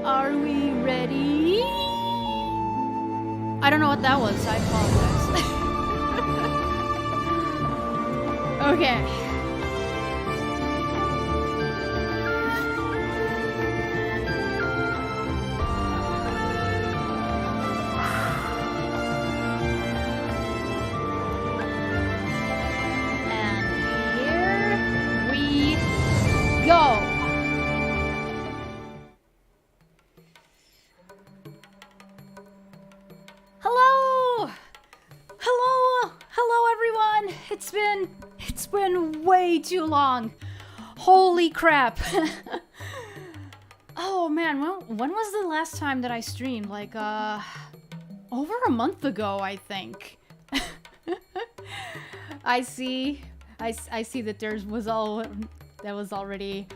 Are we ready? I don't know what that was. I apologize. Okay. Go! Hello! Hello! Hello everyone! It's been way too long. Holy crap. Oh man, when was the last time that I streamed? Like over a month ago, I think. I see that there was already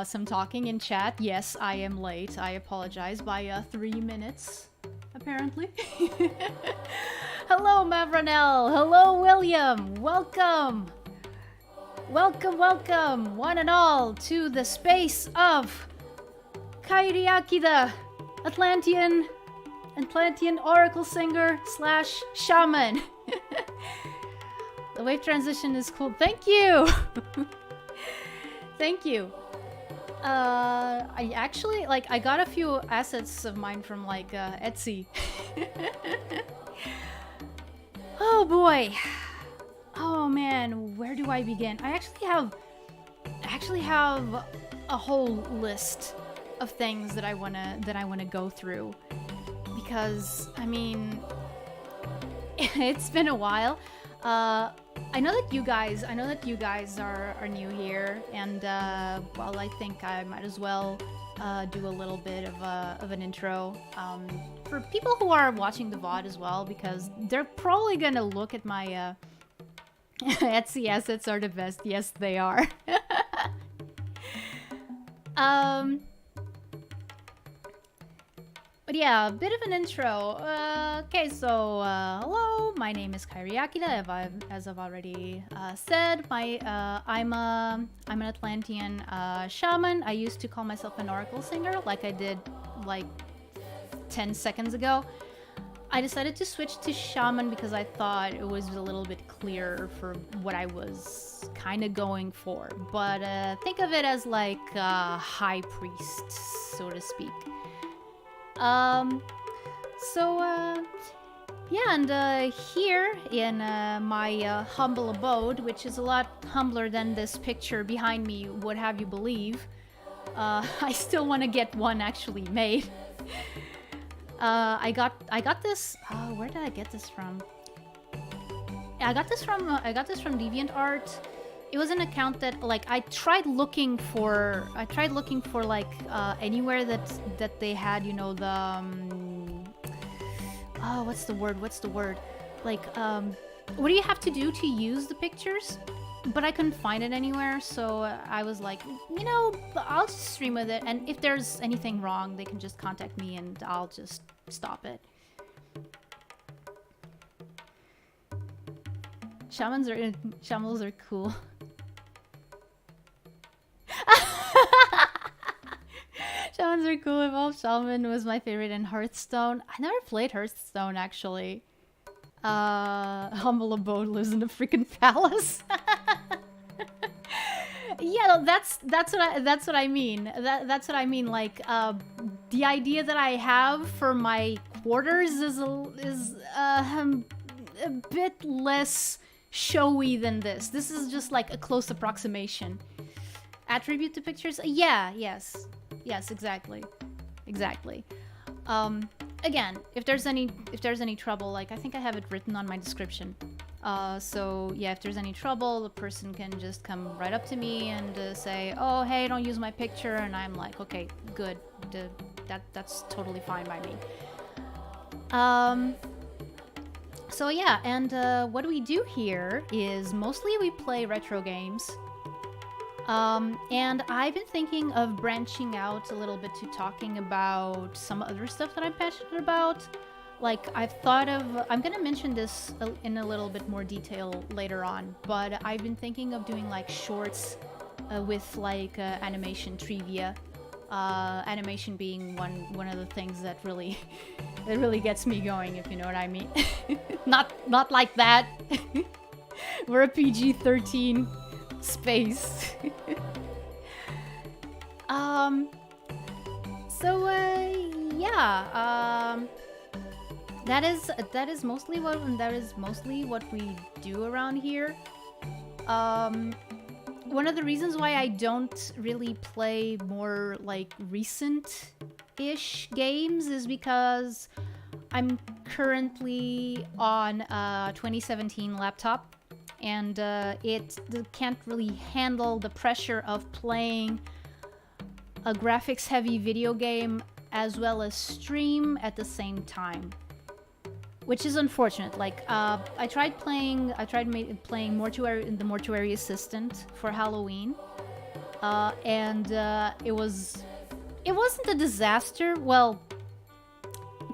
some talking in chat. Yes, I am late. I apologize by 3 minutes, apparently. Hello, Mavranel. Hello, William. Welcome. Welcome, welcome, one and all, to the space of Kairi, the Atlantean oracle singer slash shaman. The wave transition is cool. Thank you. Thank you. I actually, I got a few assets of mine from, Etsy. Oh boy. Oh man, where do I begin? I actually have a whole list of things that I wanna go through. Because, I mean, it's been a while. I know that you guys are new here, and well, I think I might as well do a little bit of an intro for people who are watching the VOD as well, because they're probably gonna look at my Etsy assets are the best. Yes, they are. But yeah, a bit of an intro. Okay, so hello, my name is Kairi, as I've already said. I'm an Atlantean shaman. I used to call myself an oracle singer, like I did 10 seconds ago. I decided to switch to shaman because I thought it was a little bit clearer for what I was kind of going for. But think of it as like a high priest, so to speak. Yeah, and here in my humble abode, which is a lot humbler than this picture behind me would have you believe, I still want to get one actually made. I got this. Where did I get this from? I got this from DeviantArt. It was an account that I tried looking for anywhere that they had, you know, the oh, what's the word? What do you have to do to use the pictures? But I couldn't find it anywhere, so I was like, you know, I'll just stream with it, and if there's anything wrong, they can just contact me and I'll just stop it. Shamans are cool. Shamans are cool. Evolved Shaman was my favorite in Hearthstone. I never played Hearthstone, actually. Humble abode lives in a freaking palace. Yeah, that's what I mean. That's what I mean. The idea that I have for my quarters is a bit less showy than this. This is just like a close approximation. Attribute to pictures? Yeah, yes, exactly. Again, if there's any trouble, I think I have it written on my description. So yeah, if there's any trouble, the person can just come right up to me and say, "Oh, hey, don't use my picture," and I'm like, "Okay, good. That's totally fine by me." So yeah, and what we do here is mostly we play retro games. And I've been thinking of branching out a little bit to talking about some other stuff that I'm passionate about. I'm gonna mention this in a little bit more detail later on, but I've been thinking of doing shorts with animation trivia Animation being one of the things that really that really gets me going, if you know what I mean. Not like that. We're a PG-13 space. Yeah. That is mostly what we do around here. One of the reasons why I don't really play more like recent-ish games is because I'm currently on a 2017 laptop, and it can't really handle the pressure of playing a graphics-heavy video game as well as stream at the same time, which is unfortunate. Like, I tried playing the Mortuary Assistant for Halloween, and it wasn't a disaster. Well,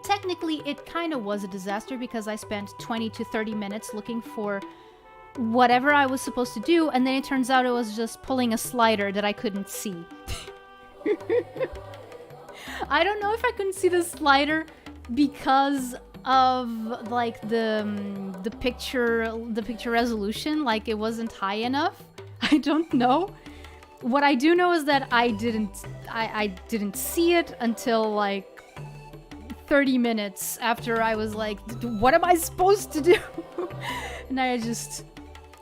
technically, it kind of was a disaster because I spent 20 to 30 minutes looking for whatever I was supposed to do, and then it turns out it was just pulling a slider that I couldn't see. I don't know if I couldn't see the slider because of like the picture resolution, like it wasn't high enough. I don't know. What I do know is that I didn't see it until like 30 minutes after I was like, what am I supposed to do? And I just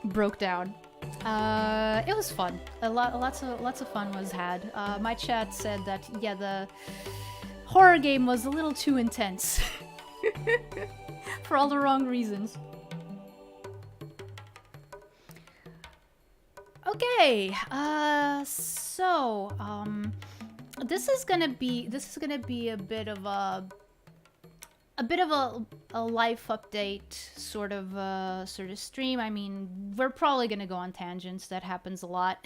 broke down. It was fun. Lots of fun was had. My chat said that, yeah, the horror game was a little too intense. For all the wrong reasons. Okay, this is gonna be a bit of a life update sort of stream. I mean, we're probably gonna go on tangents. That happens a lot.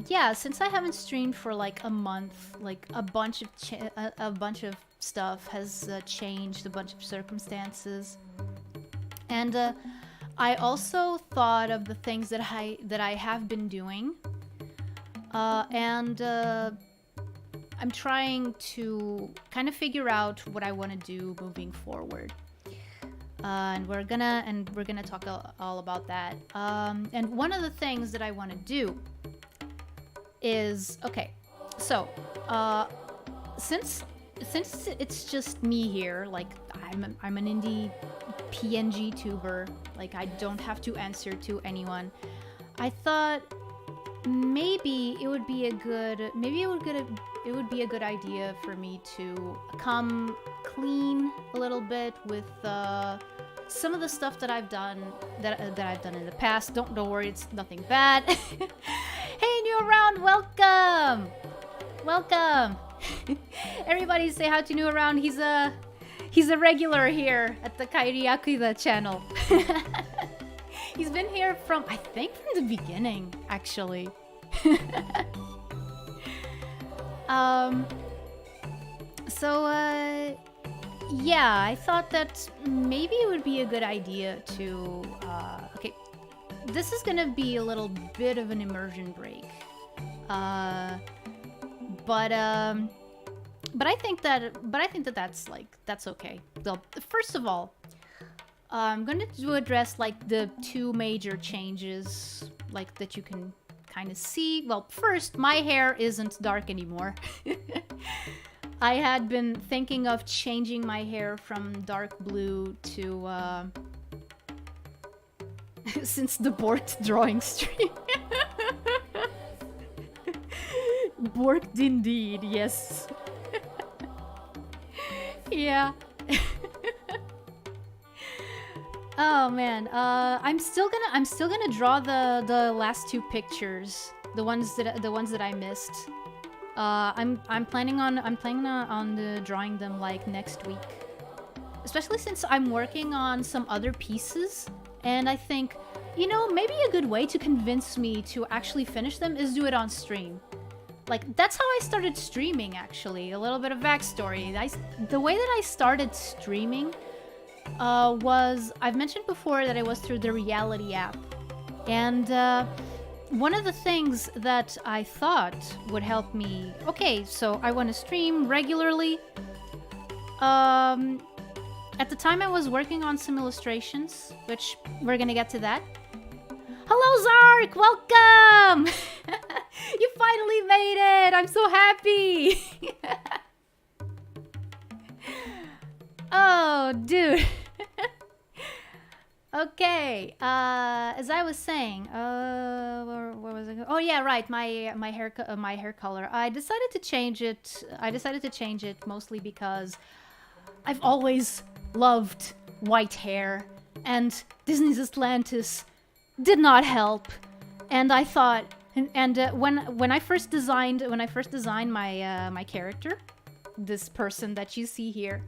Yeah, since I haven't streamed for like a month, like a bunch of stuff has changed, a bunch of circumstances, and I also thought of the things that I have been doing, and I'm trying to kind of figure out what I want to do moving forward. And we're gonna talk all about that. And one of the things that I want to do is, okay, so since it's just me here, like I'm an indie PNG tuber, like I don't have to answer to anyone. I thought maybe it would be a good idea for me to come clean a little bit with some of the stuff that I've done in the past. Don't worry, it's nothing bad. Hey, new around, welcome. Everybody say hi to new around. He's a regular here at the Kairi channel. He's been here from, I think, from the beginning, actually. Yeah, I thought that maybe it would be a good idea to, okay, this is gonna be a little bit of an immersion break. But I think that's okay. Well, first of all, I'm going to address like the two major changes, like that you can kind of see. Well, first, my hair isn't dark anymore. I had been thinking of changing my hair from dark blue to since the Borked drawing stream. Borked indeed, yes. Yeah. Oh man, I'm still gonna draw the last two pictures, the ones that I missed. I'm planning on drawing them like next week, especially since I'm working on some other pieces, and I think, you know, maybe a good way to convince me to actually finish them is do it on stream. Like, that's how I started streaming, actually. A little bit of backstory. The way that I started streaming was, I've mentioned before that it was through the Reality app. And one of the things that I thought would help me... Okay, so I want to stream regularly. At the time I was working on some illustrations, which we're gonna get to that. Hello, Zark! Welcome! You finally made it! I'm so happy! Oh, dude. Okay, as I was saying, where was I? Oh yeah, right. My hair color. I decided to change it. Mostly because I've always loved white hair, and Disney's Atlantis did not help. And I thought, when I first designed my my character, this person that you see here,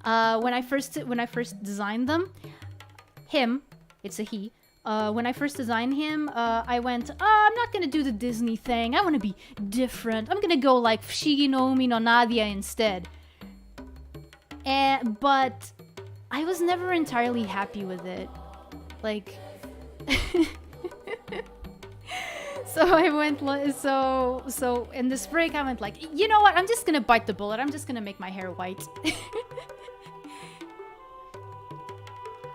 when I first designed them. Him, it's a he. When I first designed him, I went, I'm not gonna do the Disney thing. I want to be different. I'm gonna go like Fushigi no Umi no Nadia instead. But I was never entirely happy with it. Like, so I went, so in this break, I went like, you know what? I'm just gonna bite the bullet. I'm just gonna make my hair white.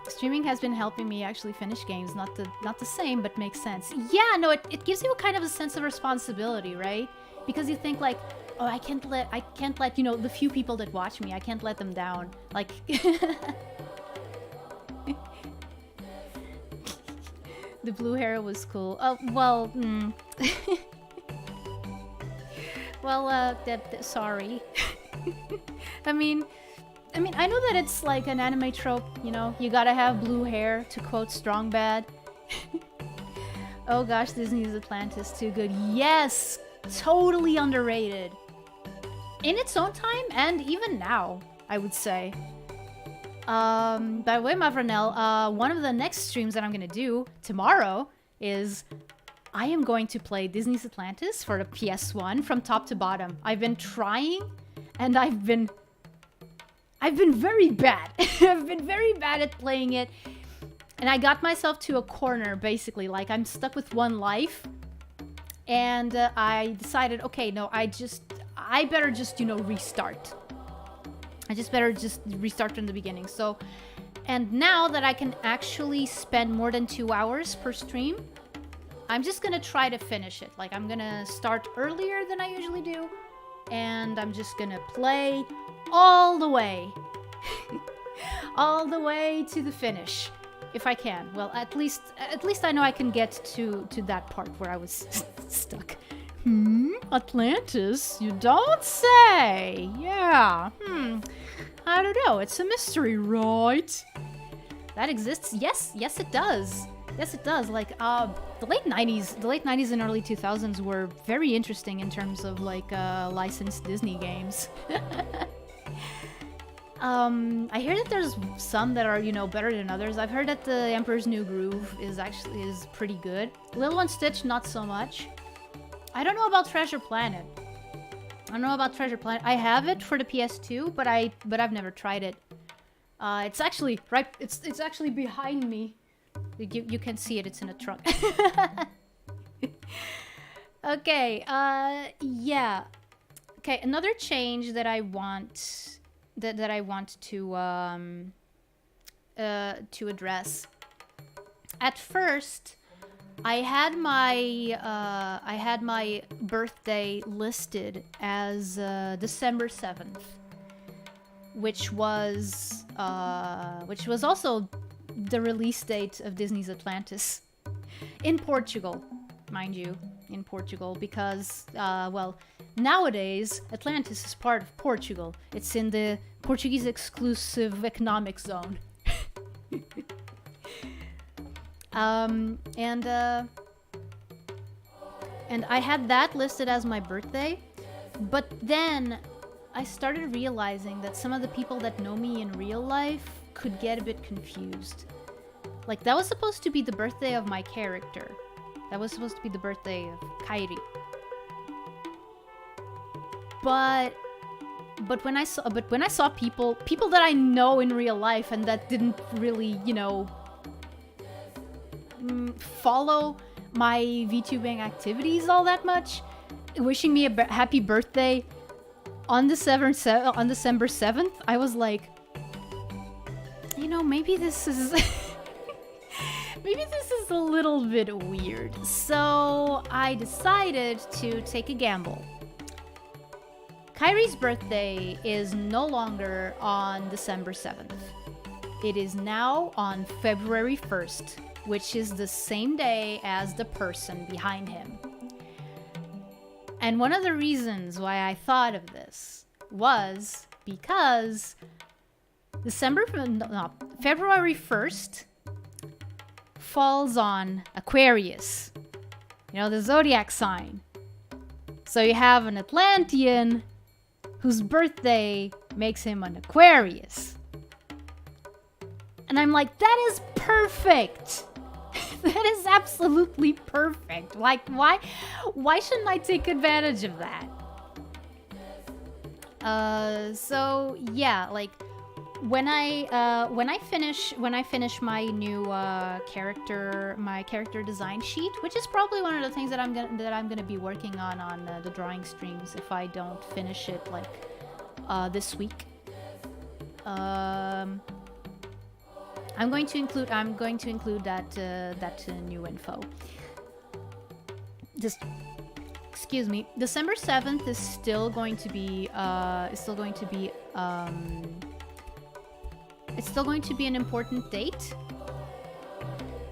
Streaming has been helping me actually finish games, not the same, but makes sense. Yeah, no, it gives you kind of a sense of responsibility, right? Because you think like, oh, I can't let, you know, the few people that watch me, I can't let them down. Like, the blue hair was cool. Oh, well, well, sorry. I mean, I know that it's like an anime trope, you know? You gotta have blue hair, to quote Strong Bad. Oh gosh, Disney's Atlantis, too good. Yes! Totally underrated. In its own time, and even now, I would say. By the way, Mavranel, one of the next streams that I'm gonna do tomorrow is... I am going to play Disney's Atlantis for the PS1 from top to bottom. I've been trying, and I've been very bad. I've been very bad at playing it. And I got myself to a corner, basically. Like, I'm stuck with one life. And I decided, okay, no, I better just, you know, restart. I just better just restart from the beginning. So, and now that I can actually spend more than 2 hours per stream, I'm just gonna try to finish it. Like, I'm gonna start earlier than I usually do. And I'm just gonna play all the way. All the way to the finish. If I can. Well, at least I know I can get to that part where I was stuck. Atlantis? You don't say! Yeah. I don't know. It's a mystery, right? That exists? Yes, it does. Yes, it does. Like, the late 90s and early 2000s were very interesting in terms of, like, licensed Disney games. I hear that there's some that are, you know, better than others. I've heard that the Emperor's New Groove is pretty good. Lilo and Stitch, not so much. I don't know about Treasure Planet. I have it for the PS2, but I've never tried it. It's actually right. It's actually behind me. You can see it. It's in a trunk. Okay. Yeah. Okay. Another change that I want. That I want to address. At first, I had my birthday listed as December 7th, which was also the release date of Disney's Atlantis in Portugal, mind you, in Portugal, because well, nowadays Atlantis is part of Portugal. It's in the Portuguese exclusive economic zone. And I had that listed as my birthday, but then I started realizing that some of the people that know me in real life could get a bit confused. Like, that was supposed to be the birthday of my character. That was supposed to be the birthday of Kairi. But when I saw people that I know in real life and that didn't really, you know, follow my VTubing activities all that much, wishing me a happy birthday on December 7th, I was like, you know, maybe this is maybe this is a little bit weird. So I decided to take a gamble. Kairi's birthday is no longer on December 7th. It is now on February 1st, which is the same day as the person behind him. And one of the reasons why I thought of this was because February 1st falls on Aquarius, you know, the zodiac sign. So you have an Atlantean whose birthday makes him an Aquarius. And I'm like, that is perfect. That is absolutely perfect. Like, why shouldn't I take advantage of that? So yeah, like when I finish my new character design sheet, which is probably one of the things that I'm gonna be working on the drawing streams if I don't finish it like this week. I'm going to include that new info. Just excuse me. December 7th is still going to be it's still going to be an important date.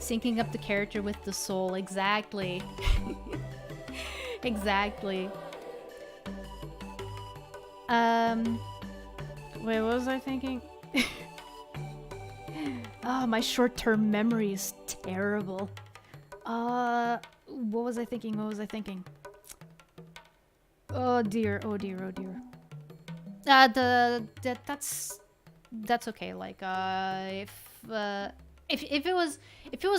Syncing up the character with the soul, exactly. Exactly. Wait, what was I thinking? Oh, my short-term memory is terrible. What was I thinking? Oh dear. That's okay. Like, if it was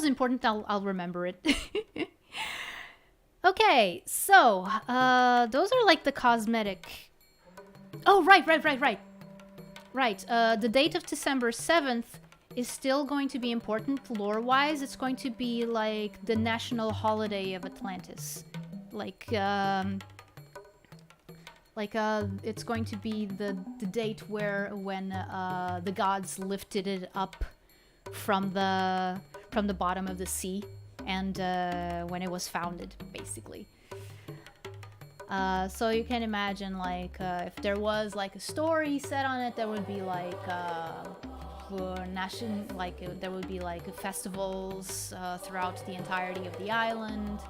important, I'll remember it. Okay, so those are like the cosmetic. Oh, right. The date of December 7th is still going to be important lore-wise. It's going to be like the national holiday of Atlantis. It's going to be the date when the gods lifted it up from the bottom of the sea, and when it was founded, basically. So you can imagine, like, if there was like a story set on it, there would be like there would be like festivals throughout the entirety of the island.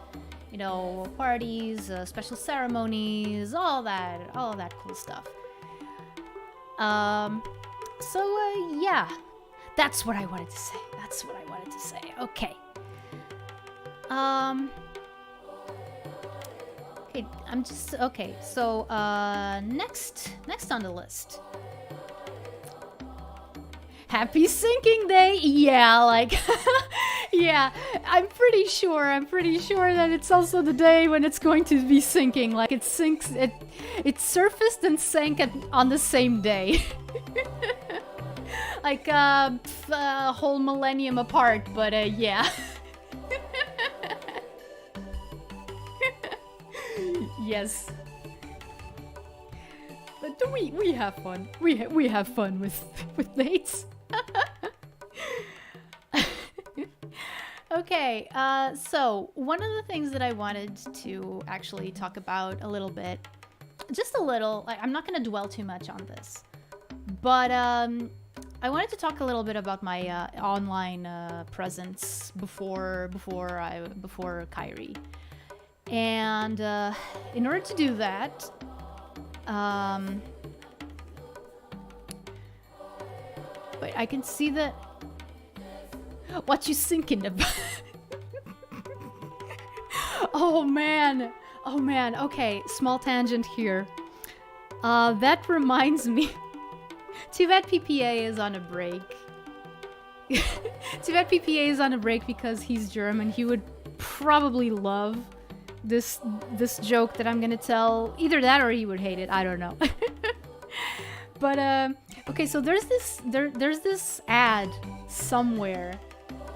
You know, parties, special ceremonies, all that cool stuff. Yeah, that's what I wanted to say. Okay. Okay, so, next on the list. Happy Syncing Day! Yeah, like, yeah, I'm pretty sure that it's also the day when it's going to be syncing. Like, it surfaced and sank on the same day. Like, a whole millennium apart, but, yeah. Yes. But we have fun. We have fun with dates. Okay, so one of the things that I wanted to actually talk about a little bit, just a little, like, I'm not going to dwell too much on this, but I wanted to talk a little bit about my online presence before Kairi. And in order to do that, wait, I can see that. What you thinking about? Oh man. Okay, small tangent here. That reminds me. Too bad PPA is on a break. Too bad PPA is on a break because he's German. He would probably love this joke that I'm gonna tell. Either that or he would hate it. I don't know. But okay, so there's this ad somewhere.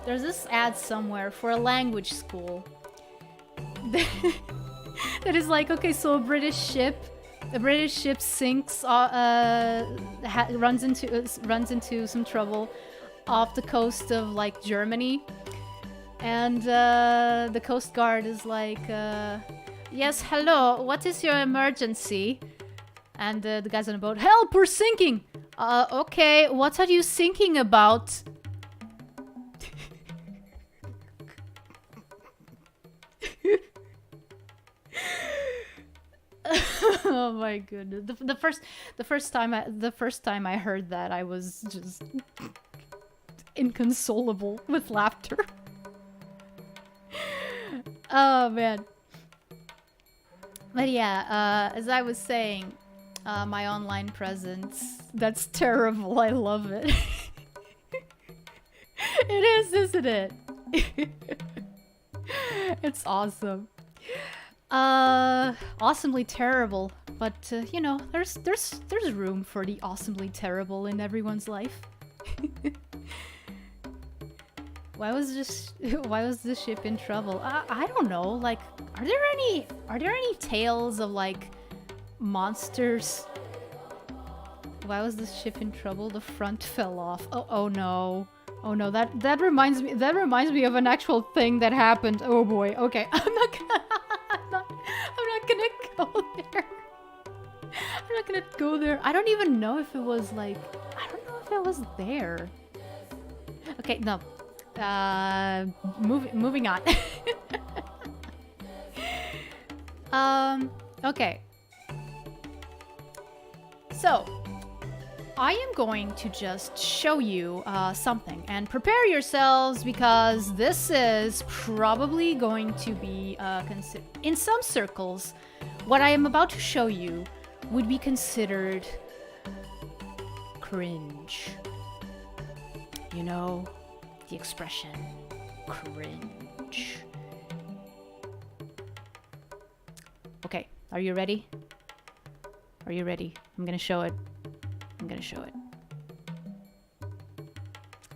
There's this ad somewhere for a language school, that is like, okay, so a British ship sinks, runs into some trouble off the coast of like Germany, and the Coast Guard is like, yes, hello, what is your emergency? And the guys on the boat, help, we're sinking. Okay, what are you thinking about? Oh my goodness! The first time I heard that, I was just inconsolable with laughter. Oh man! But yeah, as I was saying, my online presence—that's terrible. I love it. It is, isn't it? It's awesome. Awesomely terrible, but you know, there's room for the awesomely terrible in everyone's life. Why was this ship in trouble? I don't know. Like, are there any tales of like monsters? Why was this ship in trouble? The front fell off. Oh no. Oh no, that reminds me of an actual thing that happened. Oh boy. Okay, I'm not gonna go there. I'm not gonna go there. I don't even know if it was like, I don't know if it was there. Okay, no. Moving on. Okay. So, I am going to just show you something, and prepare yourselves, because this is probably going to be in some circles, what I am about to show you would be considered cringe. You know, the expression cringe. Okay, are you ready? Are you ready? I'm gonna show it. I'm gonna show it.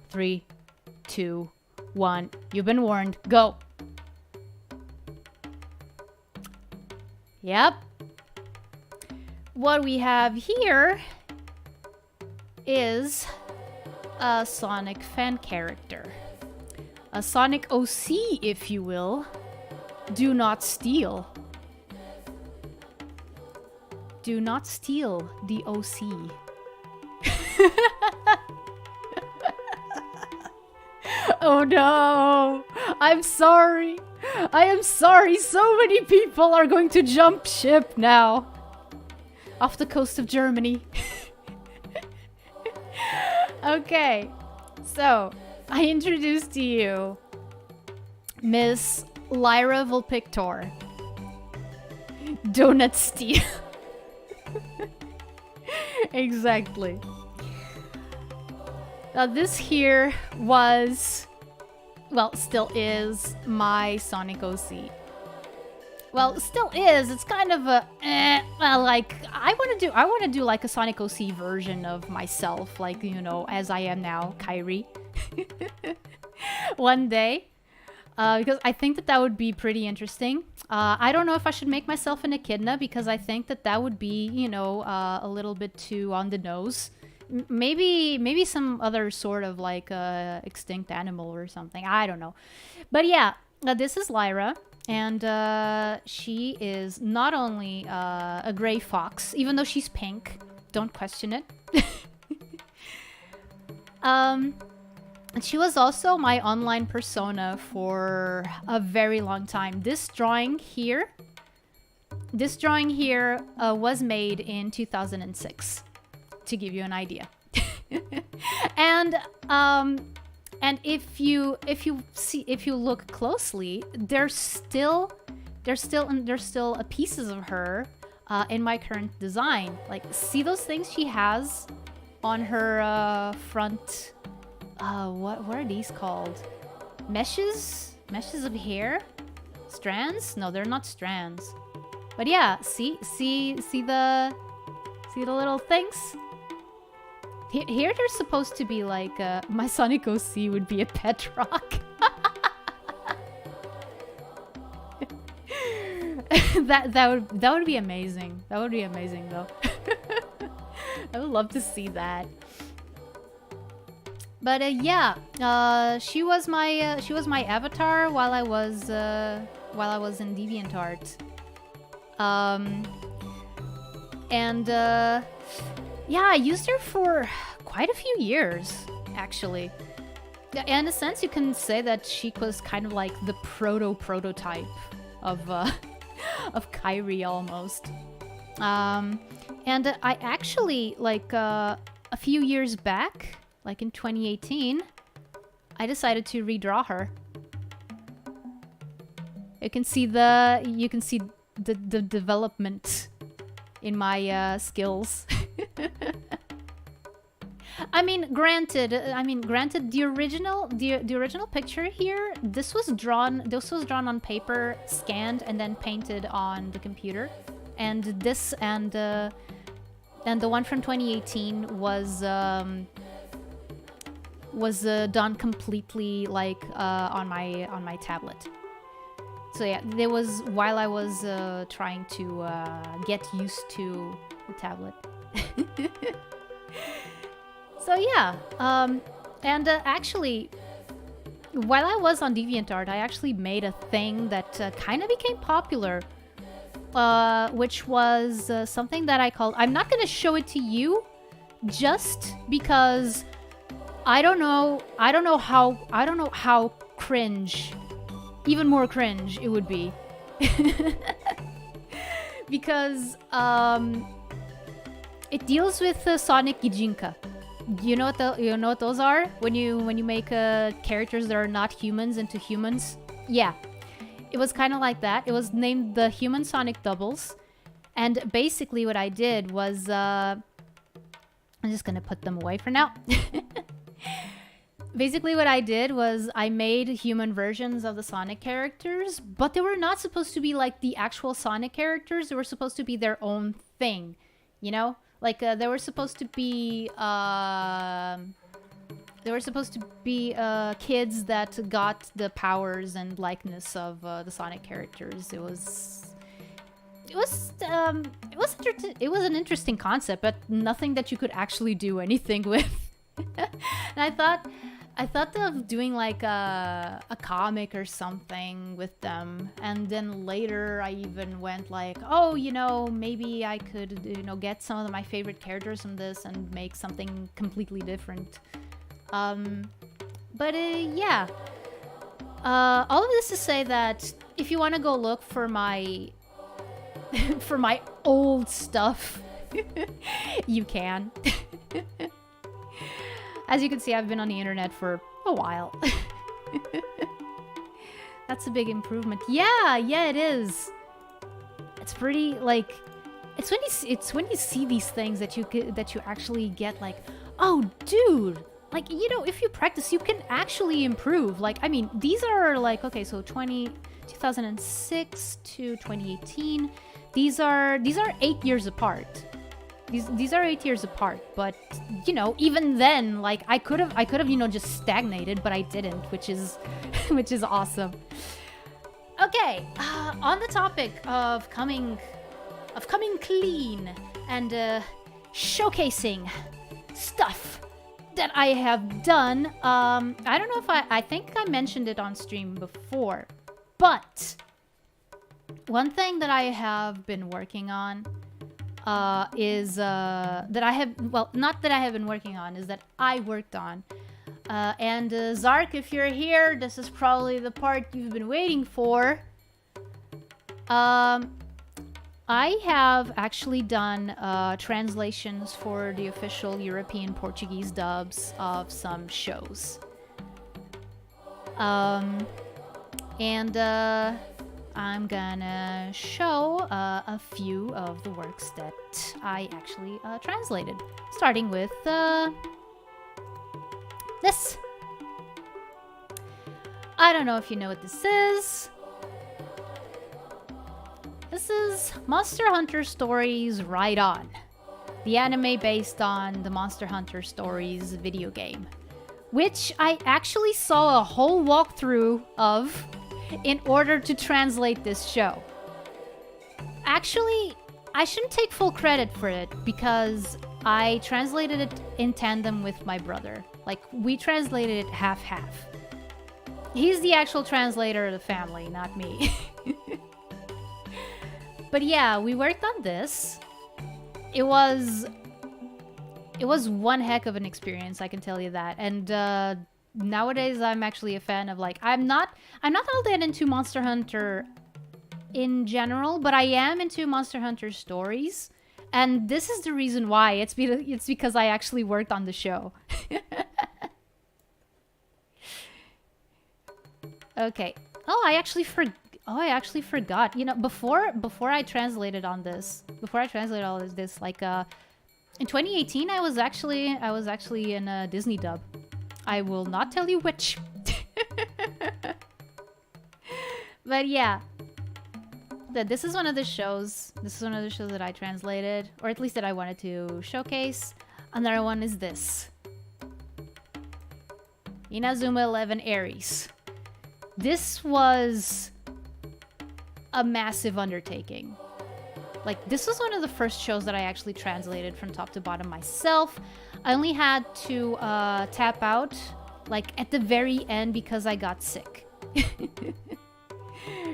3, 2, 1. You've been warned. Go. Yep. What we have here is a Sonic fan character. A Sonic OC, if you will. Do not steal. Do not steal the OC. Oh no! I'm sorry! I am sorry! So many people are going to jump ship now! Off the coast of Germany. Okay, so I introduce to you Miss Lyra Volpictor. Donut steal. Exactly. Now this here was, well, still is my Sonic OC. Well, still is. It's kind of a like I want to do like a Sonic OC version of myself, like, you know, as I am now, Kairi. One day. Because I think that would be pretty interesting. I don't know if I should make myself an echidna, because I think that would be, you know, a little bit too on the nose. Maybe some other sort of like extinct animal or something. I don't know. But yeah, this is Lyra. And she is not only a gray fox, even though she's pink. Don't question it. And she was also my online persona for a very long time. This drawing here was made in 2006, to give you an idea. And if you look closely, there's still pieces of her in my current design. Like, see those things she has on her front. What are these called? Meshes of hair? Strands? No, they're not strands. But yeah, see the little things? Here they're supposed to be like, my Sonic OC would be a pet rock. that would be amazing. That would be amazing though. I would love to see that. But yeah, she was my avatar while I was in DeviantArt. Yeah, I used her for quite a few years, actually. In a sense, you can say that she was kind of like the prototype of Kairi almost. And I actually, like, a few years back, like in 2018, I decided to redraw her. You can see the development in my skills. I mean, granted, the original picture here, this was drawn on paper, scanned, and then painted on the computer. And this and the one from 2018 was done completely like on my tablet. So yeah, there was while I was trying to get used to the tablet. So yeah, actually, while I was on DeviantArt, I actually made a thing that kind of became popular, which was something that I called. I'm not gonna show it to you, just because I don't know how cringe, even more cringe it would be, because it deals with Sonic Gijinka. You know what those are? When you make characters that are not humans into humans? Yeah. It was kind of like that. It was named the Human Sonic Doubles. And basically what I did was I'm just gonna put them away for now. Basically what I did was I made human versions of the Sonic characters, but they were not supposed to be like the actual Sonic characters. They were supposed to be their own thing, you know? Like, they were supposed to be kids that got the powers and likeness of the Sonic characters. It was an interesting concept, but nothing that you could actually do anything with. And I thought of doing like a comic or something with them, and then later I even went like, oh, you know, maybe I could, you know, get some of my favorite characters from this and make something completely different. Yeah. All of this to say that if you want to go look for my for my old stuff, you can. As you can see, I've been on the internet for a while. That's a big improvement. Yeah, it is. It's pretty, like, it's when you see these things that you actually get like, oh, dude, like, you know, if you practice, you can actually improve. Like, I mean, these are like, okay, so 2006 to 2018. These are 8 years apart. These are 8 years apart, but you know, even then, like, I could have, you know, just stagnated, but I didn't, which is awesome. Okay, on the topic of coming clean and showcasing stuff that I have done. I don't know if I think I mentioned it on stream before, but one thing that I have been working on is that I have, well, not that I have been working on, is that I worked on. And Zark, if you're here, this is probably the part you've been waiting for. I have actually done translations for the official European Portuguese dubs of some shows. And I'm gonna show a few of the works that I actually translated. Starting with this. I don't know if you know what this is. This is Monster Hunter Stories Ride On, the anime based on the Monster Hunter Stories video game, which I actually saw a whole walkthrough of in order to translate this show. actually, I shouldn't take full credit for it because I translated it in tandem with my brother. Like, we translated it half-half. He's the actual translator of the family, not me. But yeah, we worked on this. It was one heck of an experience, I can tell you that. And nowadays I'm actually a fan of, like, I'm not all that into Monster Hunter in general, but I am into Monster Hunter stories. And this is the reason why. It's because I actually worked on the show. Okay. Oh, I actually forgot. You know, before I translated all this, like in 2018, I was actually in a Disney dub. I will not tell you which. But yeah. This is one of the shows. This is one of the shows that I translated, or at least that I wanted to showcase. Another one is this. Inazuma 11 Aries. This was a massive undertaking. Like, this was one of the first shows that I actually translated from top to bottom myself. I only had to tap out, like, at the very end because I got sick.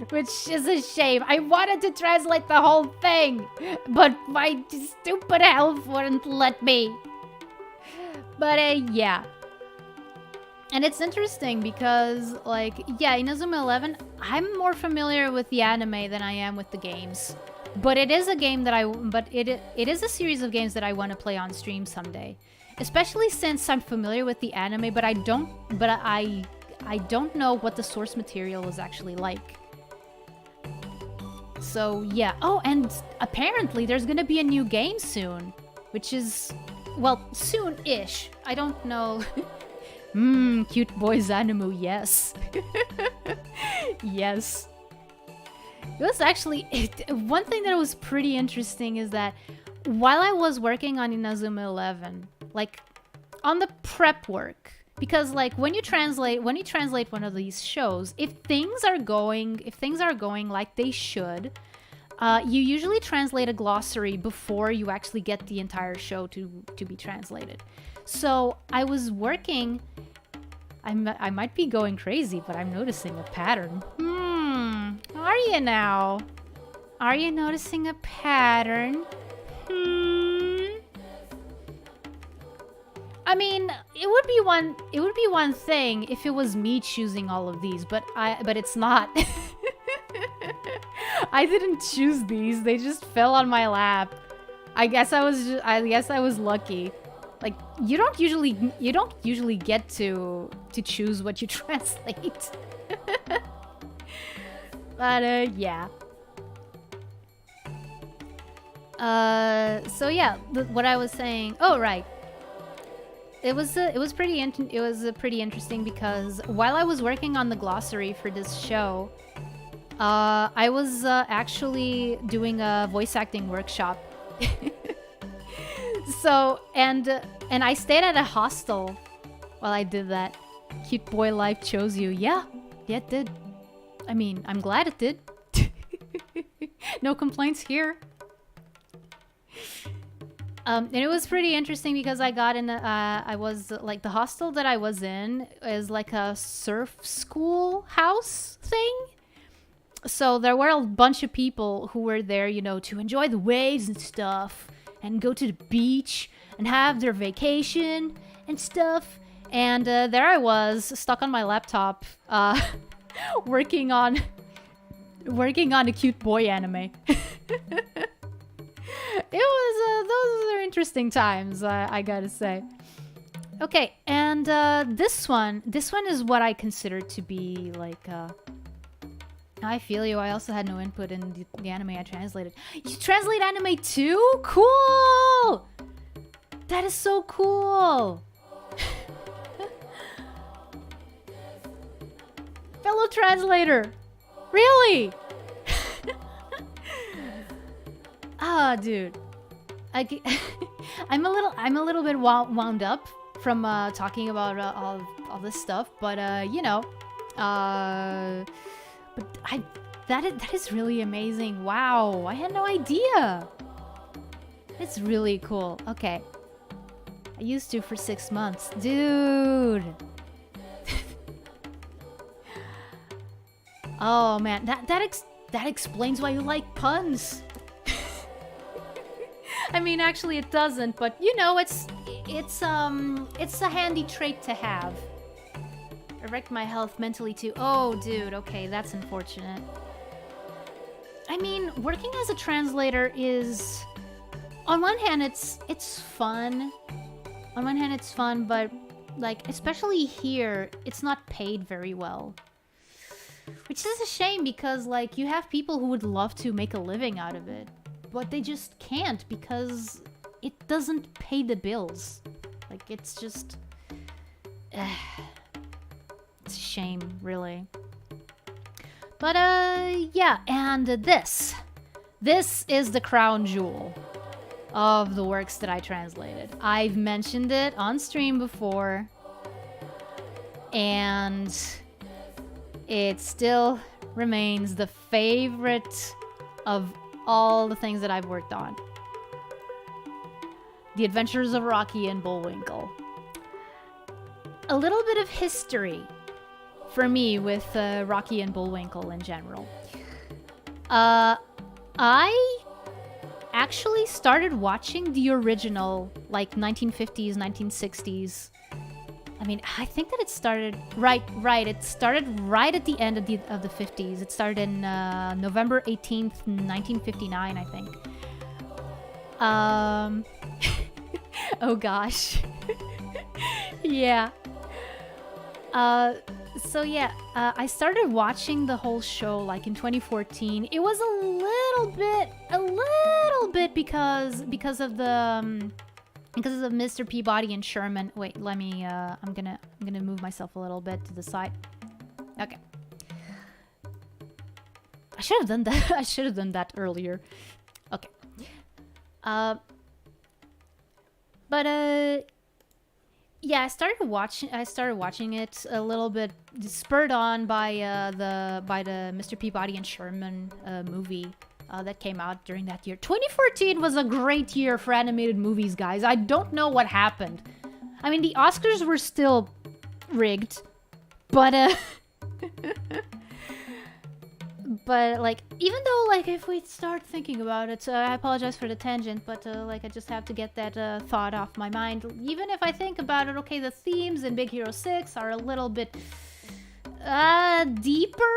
Which is a shame. I wanted to translate the whole thing, but my stupid health wouldn't let me. But yeah. And it's interesting because, like, yeah, Inazuma 11, I'm more familiar with the anime than I am with the games. But it is a game that it is a series of games that I want to play on stream someday. Especially since I'm familiar with the anime, but I don't know what the source material is actually like. So, yeah. Oh, and apparently there's gonna be a new game soon. Which is, well, soon-ish. I don't know. Cute boy Zanamu, yes. Yes. It was actually... one thing that was pretty interesting is that while I was working on Inazuma 11, like, on the prep work... Because, like, when you translate one of these shows, if things are going like they should, you usually translate a glossary before you actually get the entire show to be translated. So I was working. I might be going crazy, but I'm noticing a pattern. Are you now? Are you noticing a pattern? I mean, it would be one thing if it was me choosing all of these, but it's not. I didn't choose these. They just fell on my lap. I guess I was lucky. Like, you don't usually get to choose what you translate. But yeah. So yeah, what I was saying. Oh right. It was pretty interesting because while I was working on the glossary for this show, I was actually doing a voice acting workshop. So and I stayed at a hostel while I did that. Cute boy life chose you. Yeah, it did. I mean, I'm glad it did. No complaints here. And it was pretty interesting because I got in, I was, like, the hostel that I was in is like a surf school house thing. So there were a bunch of people who were there, you know, to enjoy the waves and stuff and go to the beach and have their vacation and stuff. And there I was, stuck on my laptop, working on a cute boy anime. It was, those are interesting times, I gotta say. Okay, and this one is what I consider to be, like, I feel you, I also had no input in the anime I translated. You translate anime too? Cool! That is so cool! Fellow translator! Really? Ah, dude. I'm a little bit wound up from talking about all this stuff, but you know, but That is really amazing. Wow, I had no idea. It's really cool. Okay. I used to for 6 months. Dude. Oh man, that explains why you like puns. I mean, actually it doesn't, but you know, it's a handy trait to have. I wrecked my health mentally too. Oh, dude, okay, that's unfortunate. I mean, working as a translator is, on one hand, it's fun. On one hand, it's fun, but like, especially here, it's not paid very well. Which is a shame because, like, you have people who would love to make a living out of it, but they just can't because it doesn't pay the bills. Like, it's just... it's a shame, really. But, yeah, and this is the crown jewel of the works that I translated. I've mentioned it on stream before, and it still remains the favorite of all the things that I've worked on. The Adventures of Rocky and Bullwinkle. A little bit of history for me with Rocky and Bullwinkle in general. I actually started watching the original, like 1950s, 1960s. I mean, I think that it started right. It started right at the end of the 50s. It started in November 18th, 1959, I think. Oh gosh. Yeah. So yeah, I started watching the whole show like in 2014. It was a little bit because of the because of Mr. Peabody and Sherman. Wait, let me I'm gonna move myself a little bit to the side. Okay. I should have done that. I should have done that earlier. Okay. Yeah, I started watching it a little bit spurred on by the Mr. Peabody and Sherman movie that came out during that year. 2014 was a great year for animated movies, guys. I don't know what happened. I mean, the Oscars were still rigged, but but like, even though, like, if we start thinking about it, I apologize for the tangent, but like, I just have to get that thought off my mind. Even if I think about it, okay, the themes in Big Hero 6 are a little bit deeper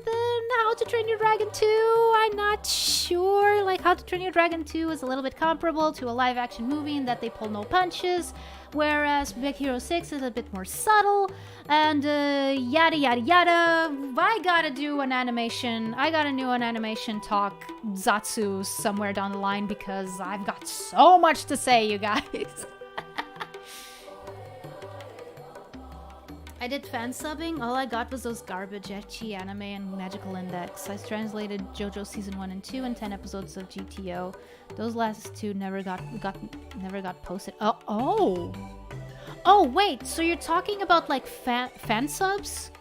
than How to Train Your Dragon 2. I'm not sure. Like, How to Train Your Dragon 2 is a little bit comparable to a live-action movie in that they pull no punches, whereas Big Hero 6 is a bit more subtle, and yada yada yada. I gotta do an animation. I gotta do an animation talk Zatsu somewhere down the line because I've got so much to say, you guys. I did fan subbing. All I got was those garbage ecchi anime and Magical Index. I translated JoJo season 1 and 2 and 10 episodes of GTO. Those last two never got posted. Oh, wait. So you're talking about like fan subs?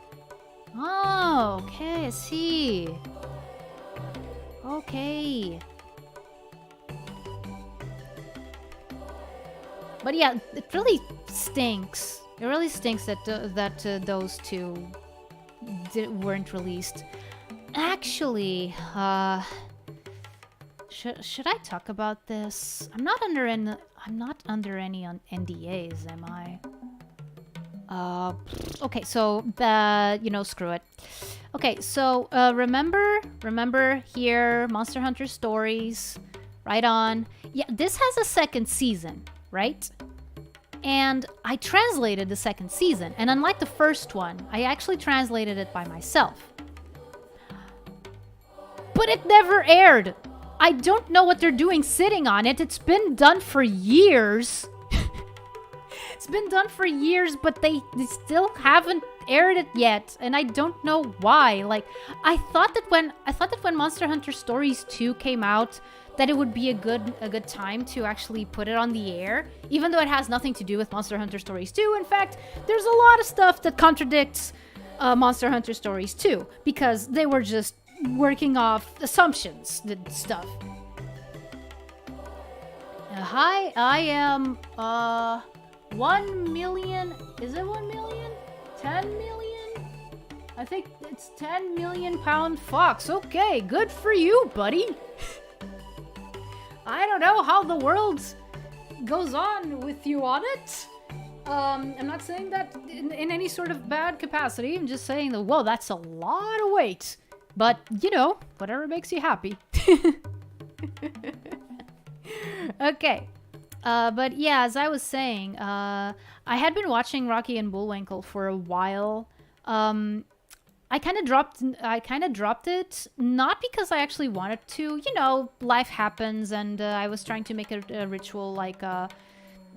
Oh, okay. I see. Okay. But yeah, it really stinks. It really stinks that those two weren't released. Actually, should I talk about this? I'm not under any NDAs, am I? Okay, so you know, screw it. Okay, so remember here, Monster Hunter Stories, right on. Yeah, this has a second season, right? And I translated the second season, and unlike the first one, I actually translated it by myself. But it never aired. I don't know what they're doing sitting on it. It's been done for years. It's been done for years, but they still haven't aired it yet, and I don't know why. Like, I thought that when Monster Hunter Stories 2 came out, that it would be a good time to actually put it on the air, even though it has nothing to do with Monster Hunter Stories 2. In fact, there's a lot of stuff that contradicts Monster Hunter Stories 2, because they were just working off assumptions and stuff. Hi, I am 1 million. Is it 1 million? 10 million? I think it's 10 million pound fox. Okay, good for you, buddy. I don't know how the world goes on with you on it. I'm not saying that in any sort of bad capacity. I'm just saying that, whoa, that's a lot of weight. But, you know, whatever makes you happy. Okay. But yeah, as I was saying, I had been watching Rocky and Bullwinkle for a while. I kind of dropped it, not because I actually wanted to. You know, life happens, and I was trying to make a ritual, like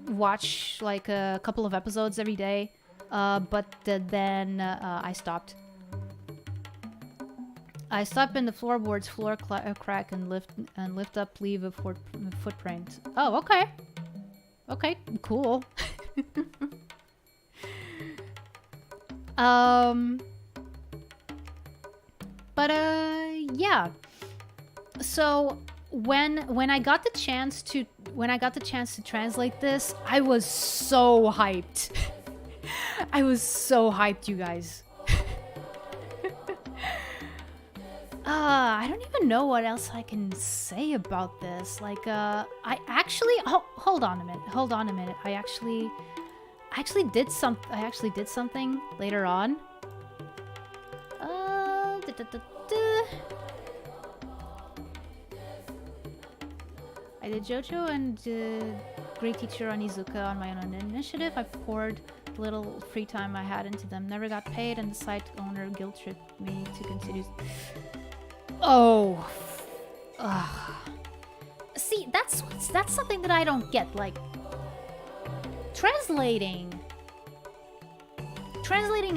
watch like a couple of episodes every day. But then I stopped. I stop in the floorboards, crack, and lift up, leave a footprint. Oh, okay. Okay, cool. Yeah. So when I got the chance to translate this, I was so hyped. I was so hyped, you guys. I don't even know what else I can say about this. Like, I actually... hold on a minute. I actually did something later on. I did JoJo and Great Teacher Onizuka on my own initiative. I poured little free time I had into them. Never got paid, and the site owner guilt-tripped me to continue... Oh. Ugh. See, that's something that I don't get. Like, translating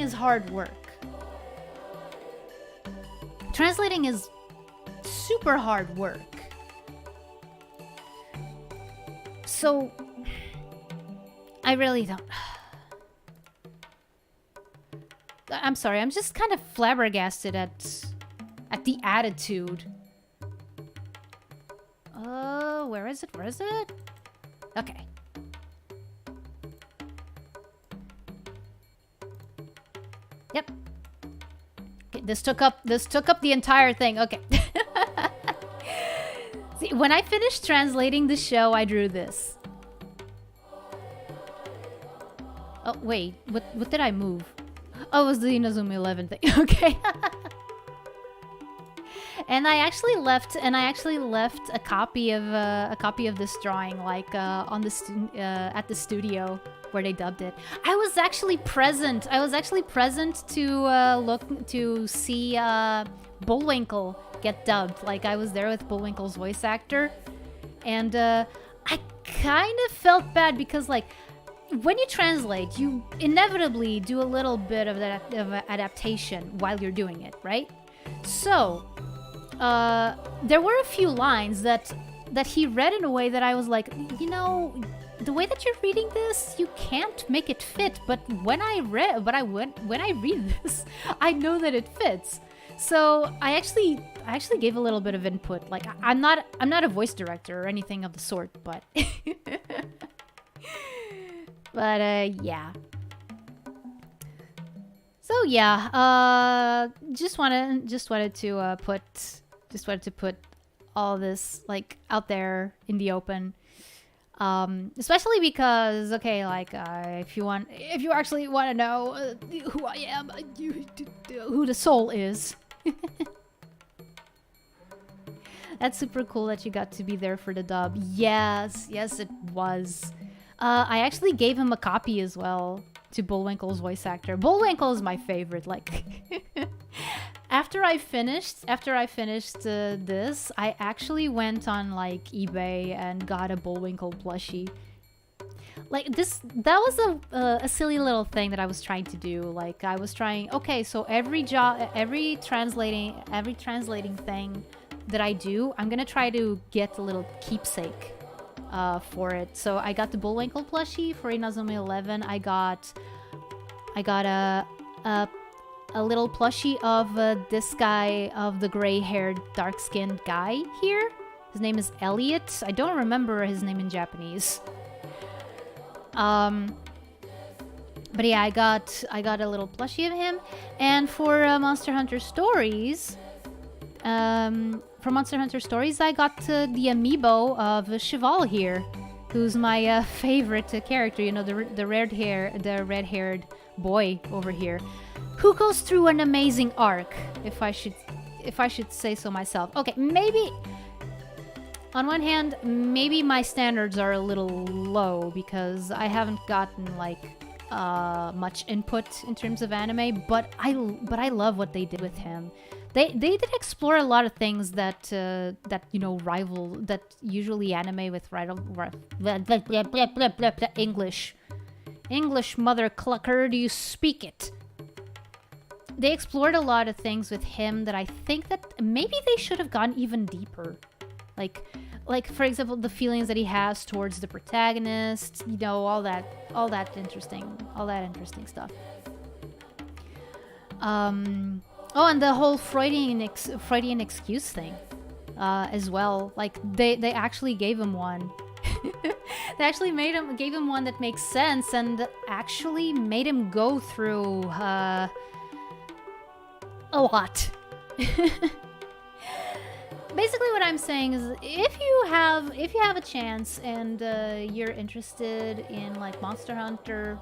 is hard work. Translating is super hard work. So, I really don't... I'm sorry, I'm just kind of flabbergasted at the attitude. Where is it? Where is it? Okay. Yep. Okay, this took up the entire thing. Okay. See, when I finished translating the show, I drew this. Oh, wait. What did I move? Oh, it was the Inazuma 11 thing. Okay. And I actually left a copy of this drawing, like on the at the studio where they dubbed it. I was actually present to see Bullwinkle get dubbed. Like, I was there with Bullwinkle's voice actor, and I kind of felt bad because, like, when you translate, you inevitably do a little bit of adaptation while you're doing it, right? So there were a few lines that he read in a way that I was like, you know, the way that you're reading this, you can't make it fit. But when I read this, I know that it fits. So I actually gave a little bit of input. Like, I'm not a voice director or anything of the sort, but yeah. So yeah, just wanted to put all this, like, out there in the open, especially because, okay, like, if you actually want to know who I am, who the soul is. That's super cool that you got to be there for the dub. Yes, it was. I actually gave him a copy as well to Bullwinkle's voice actor. Bullwinkle is my favorite. Like, after I finished this, I actually went on, like, eBay and got a Bullwinkle plushie. Like, that was a silly little thing that I was trying to do. Like, I was trying, okay, so every translating thing that I do, I'm gonna try to get a little keepsake for it. So I got the Bullwinkle plushie for Inazuma 11. I got a a little plushie of this guy, of the gray-haired, dark-skinned guy here. His name is Elliot. I don't remember his name in Japanese. But yeah, I got a little plushie of him. And for Monster Hunter Stories, I got the amiibo of Cheval here, who's my favorite character. You know, the red-haired boy over here, who goes through an amazing arc, if I should say so myself. Okay, maybe on one hand, maybe my standards are a little low because I haven't gotten like much input in terms of anime, but I love what they did with him. They did explore a lot of things that you know, rival, that usually anime with English mother clucker, do you speak it? They explored a lot of things with him that I think that maybe they should have gone even deeper. Like for example, the feelings that he has towards the protagonist, you know, all that interesting stuff. Oh, and the whole Freudian excuse thing, as well. Like they actually gave him one. They actually gave him one that makes sense, and actually made him go through a lot. Basically, what I'm saying is, if you have a chance and you're interested in like Monster Hunter,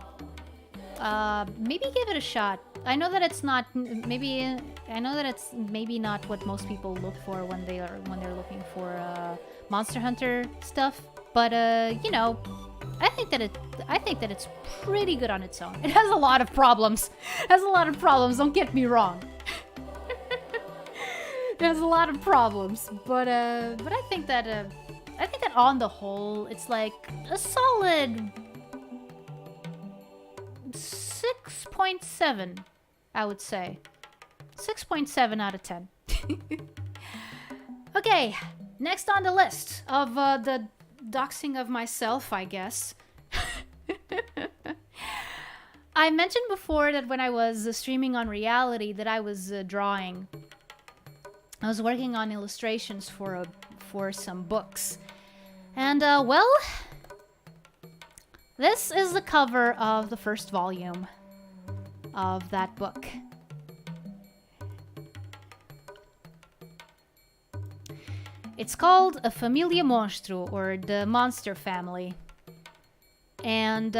maybe give it a shot. I know that it's maybe not what most people look for when they're looking for Monster Hunter stuff, but you know, I think that it's pretty good on its own. It has a lot of problems. Don't get me wrong. It has a lot of problems, but I think that on the whole, it's like a solid 6.7, I would say. 6.7 out of 10. Okay, next on the list of the doxing of myself, I guess. I mentioned before that when I was streaming on Reality that I was drawing. I was working on illustrations for some books. And, well, this is the cover of the first volume of that book. It's called A Familia Monstro, or The Monster Family. And,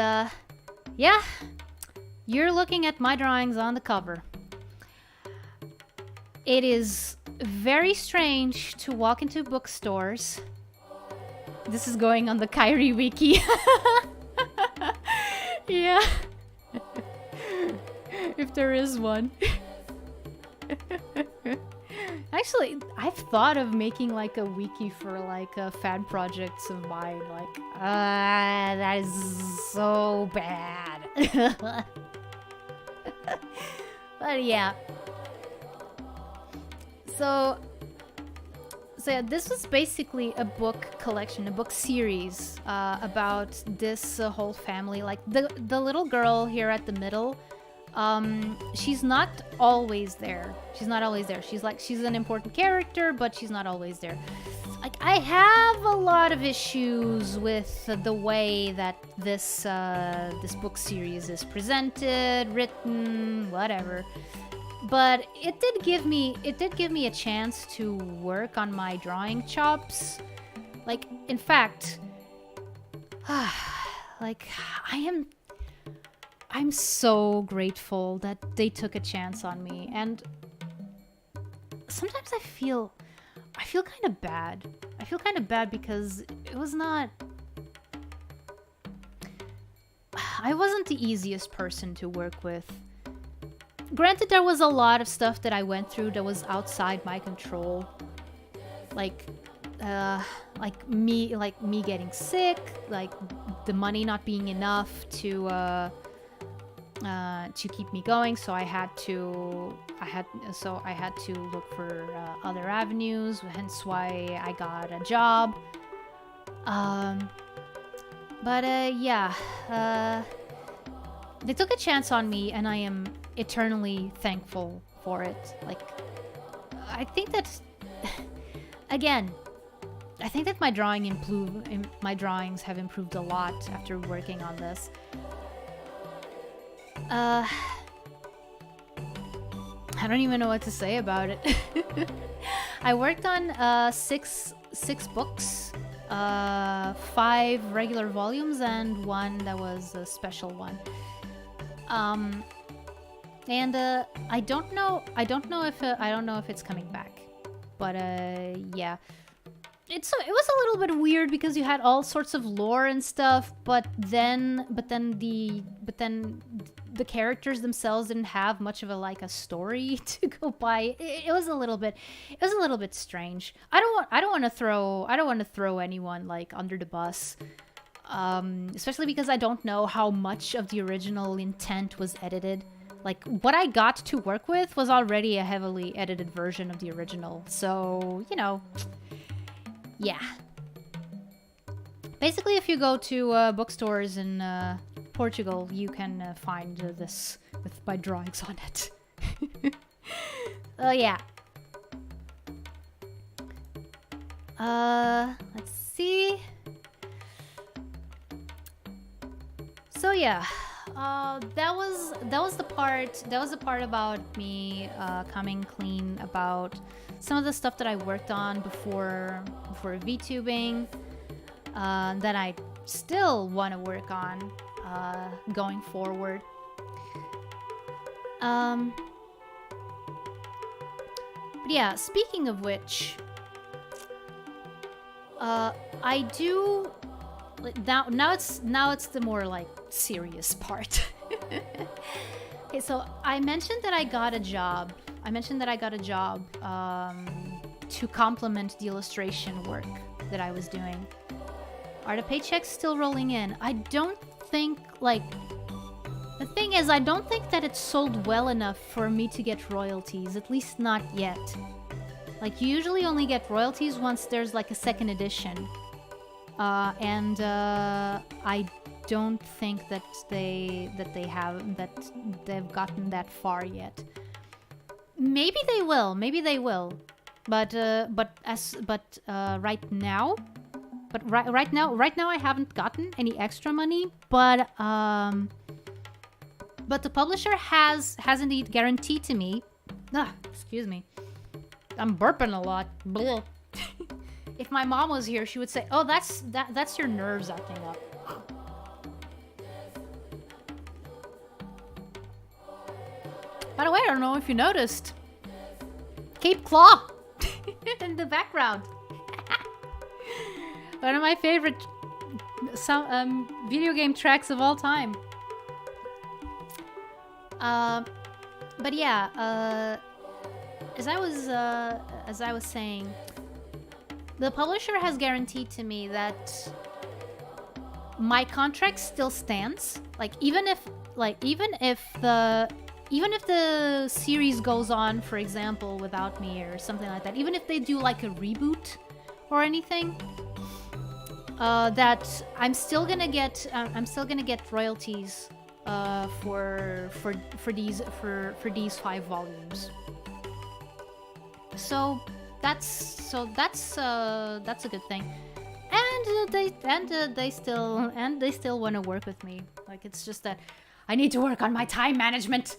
yeah, you're looking at my drawings on the cover. It is very strange to walk into bookstores. This is going on the Kairi wiki. Yeah. If there is one. Actually, I've thought of making like a wiki for like fan projects of mine. Like, that is so bad. But yeah. So yeah, this was basically a book collection, a book series about this whole family. Like the little girl here at the middle, she's not always there. She's an important character, but she's not always there. Like, I have a lot of issues with the way that this book series is presented, written, whatever. But it did give me a chance to work on my drawing chops. Like, in fact, like, I'm so grateful that they took a chance on me. And sometimes I feel kind of bad. I feel kind of bad because it was not... I wasn't the easiest person to work with. Granted, there was a lot of stuff that I went through that was outside my control. Like me getting sick, like the money not being enough to keep me going, so I had to look for other avenues, hence why I got a job. But yeah, they took a chance on me, and I am eternally thankful for it. Like, I think that, again, I think that my drawings have improved a lot after working on this. I don't even know what to say about it. I worked on six books, 5 regular volumes, and 1 that was a special one. And I don't know if it's coming back, but yeah. It was a little bit weird because you had all sorts of lore and stuff, but then the characters themselves didn't have much of a story to go by. It was a little bit strange. I don't want to throw anyone like under the bus, especially because I don't know how much of the original intent was edited. Like, what I got to work with was already a heavily edited version of the original, so you know. Yeah. Basically, if you go to bookstores in Portugal, you can find this with my drawings on it. Yeah. Let's see. So yeah, that was the part about me coming clean about some of the stuff that I worked on before VTubing, that I still want to work on going forward. But yeah, speaking of which, I do now it's the more like serious part. Okay, so I mentioned that I got a job. To complement the illustration work that I was doing. Are the paychecks still rolling in? I don't think, the thing is, I don't think that it's sold well enough for me to get royalties, at least not yet. Like, you usually only get royalties once there's like a second edition. And I don't think that they've gotten that far yet. Maybe they will. But right now I haven't gotten any extra money. But the publisher has indeed guaranteed to me. Excuse me. I'm burping a lot. Blech. If my mom was here, she would say, "Oh, that's your nerves acting up." By the way, I don't know if you noticed. Cape Claw in the background. One of my favorite video game tracks of all time. But yeah, as I was saying, the publisher has guaranteed to me that my contract still stands. Like, even if the series goes on, for example, without me or something like that, even if they do like a reboot or anything, that I'm still gonna get royalties for these 5 volumes. So that's a good thing. And they still want to work with me. Like, it's just that I need to work on my time management.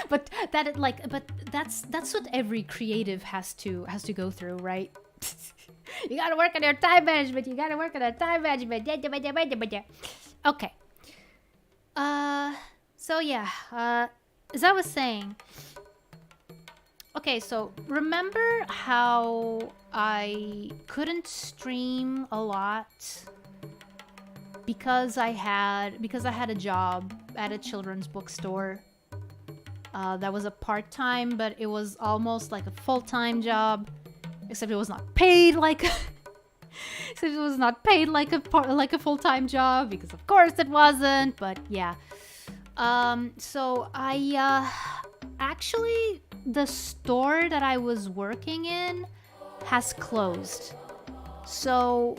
but that's what every creative has to go through, right? You gotta work on your time management. Okay. So yeah. As I was saying. Okay, so remember how I couldn't stream a lot because I had a job at a children's bookstore. That was a part-time, but it was almost like a full-time job, except it was not paid like a full-time job, because of course it wasn't. But yeah, so I actually, the store that I was working in has closed. So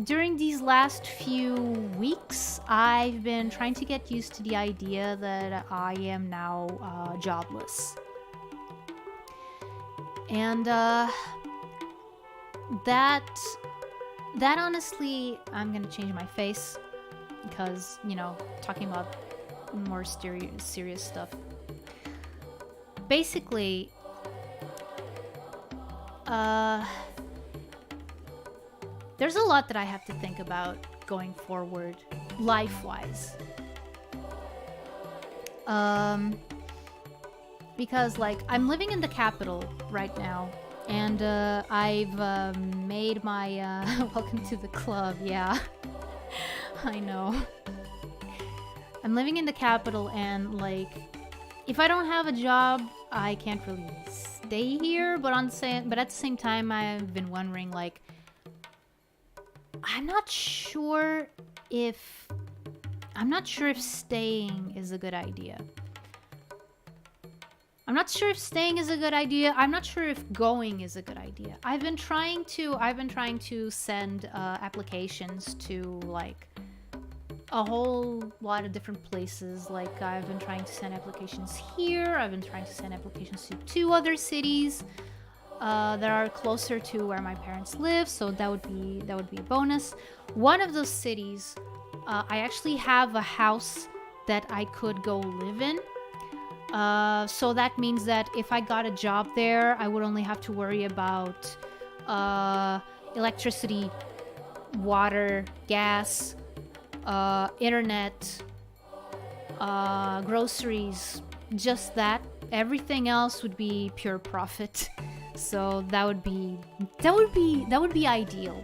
during these last few weeks, I've been trying to get used to the idea that I am now jobless. And that honestly, I'm gonna change my face because, you know, talking about more serious stuff. Basically, there's a lot that I have to think about going forward, life-wise. Because, like, I'm living in the capital right now, and I've made my welcome to the club. Yeah, I know. I'm living in the capital, and like, if I don't have a job, I can't really stay here. But at the same time, I've been wondering, like, I'm not sure if staying is a good idea. I'm not sure if staying is a good idea. I'm not sure if going is a good idea. I've been trying to send applications to like a whole lot of different places. Like, I've been trying to send applications here. I've been trying to send applications to 2 other cities that are closer to where my parents live, so that would be a bonus. One of those cities, I actually have a house that I could go live in. So that means that if I got a job there, I would only have to worry about electricity, water, gas, internet, groceries, just that. Everything else would be pure profit. So that would be ideal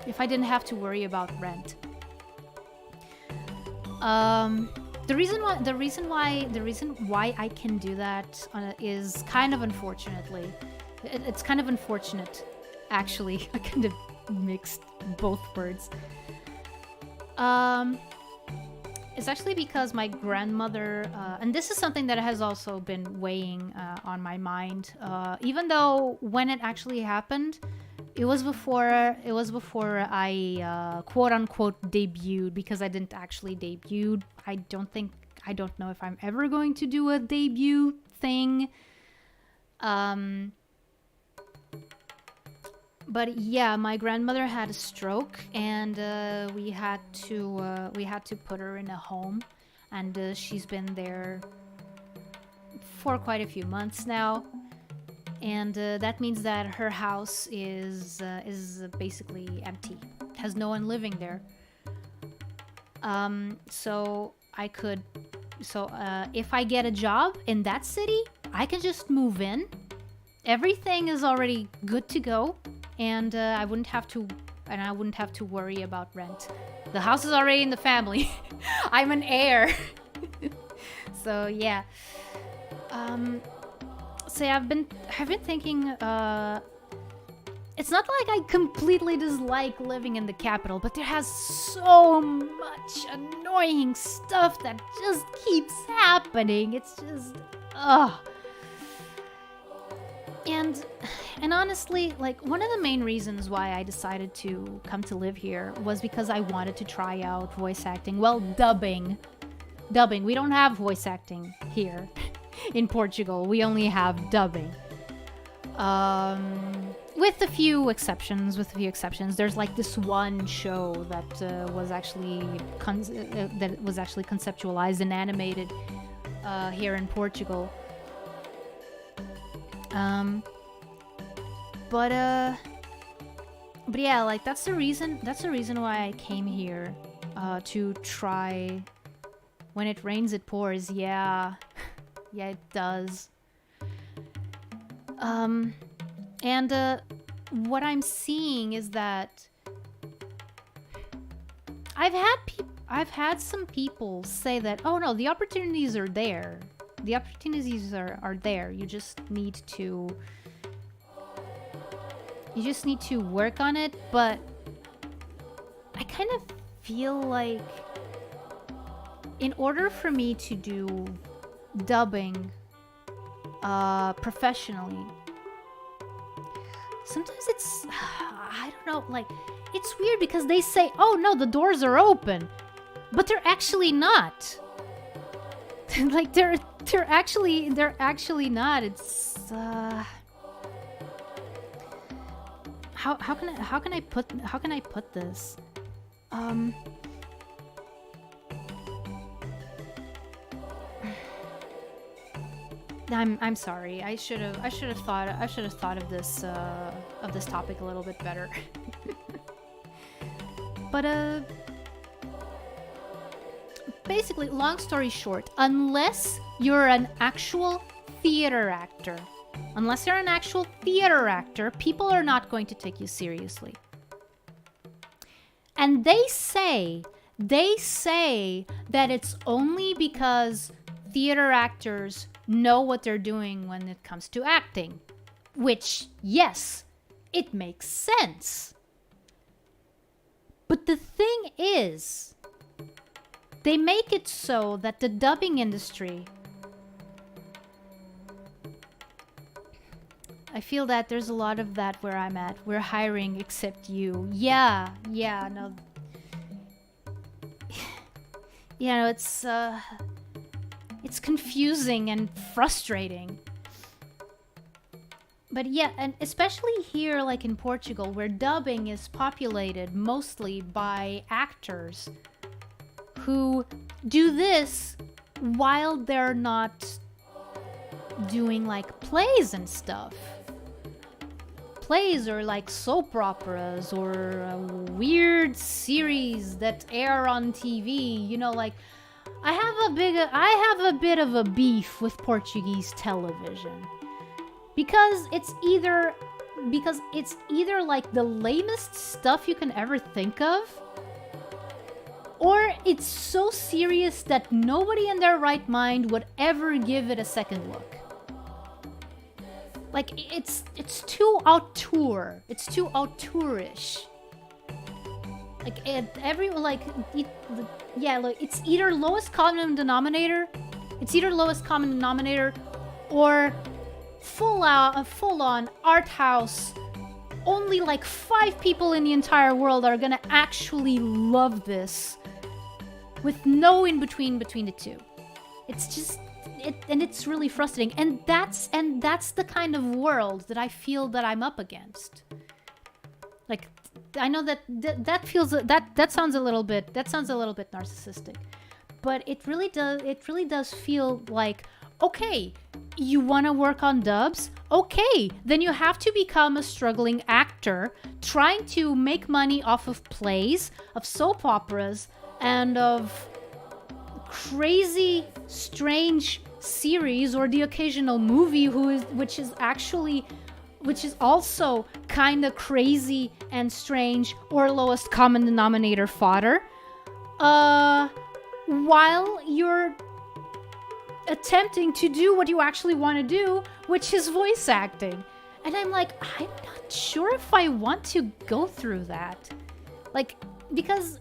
if I didn't have to worry about rent. The reason why I can do that is kind of unfortunately. It's kind of unfortunate, actually. I kind of mixed both words. It's actually because my grandmother, and this is something that has also been weighing on my mind. Even though when it actually happened, it was before I quote unquote debuted, because I didn't actually debut. I don't know if I'm ever going to do a debut thing. But yeah, my grandmother had a stroke, and we had to put her in a home, and she's been there for quite a few months now, and that means that her house is basically empty, has no one living there. So if I get a job in that city, I can just move in. Everything is already good to go. And I wouldn't have to worry about rent. The house is already in the family. I'm an heir. So yeah. So I've been thinking. It's not like I completely dislike living in the capital, but there has so much annoying stuff that just keeps happening. It's just And honestly, like, one of the main reasons why I decided to come to live here was because I wanted to try out voice acting. Well, dubbing. We don't have voice acting here in Portugal. We only have dubbing. With a few exceptions. There's like this one show that was actually conceptualized and animated here in Portugal. But yeah, like, that's the reason why I came here, to try. When it rains, it pours. Yeah, it does. And what I'm seeing is that I've had some people say that, oh no, the opportunities are there. The opportunities are there. You just need to work on it. But I kind of feel like in order for me to do dubbing professionally, sometimes I don't know, like, it's weird because they say, oh no, the doors are open, but they're actually not. Like, they're actually not. It's how can I put this? I'm sorry. I should have thought of this topic a little bit better. But basically, long story short, unless you're an actual theater actor, people are not going to take you seriously. And they say that it's only because theater actors know what they're doing when it comes to acting. Which, yes, it makes sense. But the thing is, they make it so that the dubbing industry... I feel that there's a lot of that where I'm at. We're hiring except you. Yeah, no. You know, it's confusing and frustrating. But yeah, and especially here, like in Portugal, where dubbing is populated mostly by actors who do this while they're not doing like plays and stuff. Plays or like soap operas or weird series that air on TV, you know, like I have a bit of a beef with Portuguese television because it's either like the lamest stuff you can ever think of, or it's so serious that nobody in their right mind would ever give it a second look. Like, it's too auteur. It's too auteurish. Like, it's either lowest common denominator. Or full on art house. Only like 5 people in the entire world are gonna actually love this, with no in between the two. It's just... and it's really frustrating, and that's the kind of world that I feel that I'm up against. Like, I know that sounds a little bit narcissistic, but it really does feel like, okay, you want to work on dubs? Okay, then you have to become a struggling actor trying to make money off of plays, of soap operas, and of crazy, strange series or the occasional movie which is also kind of crazy and strange or lowest common denominator fodder, while you're attempting to do what you actually want to do, which is voice acting. And I'm like, I'm not sure if I want to go through that. Like, because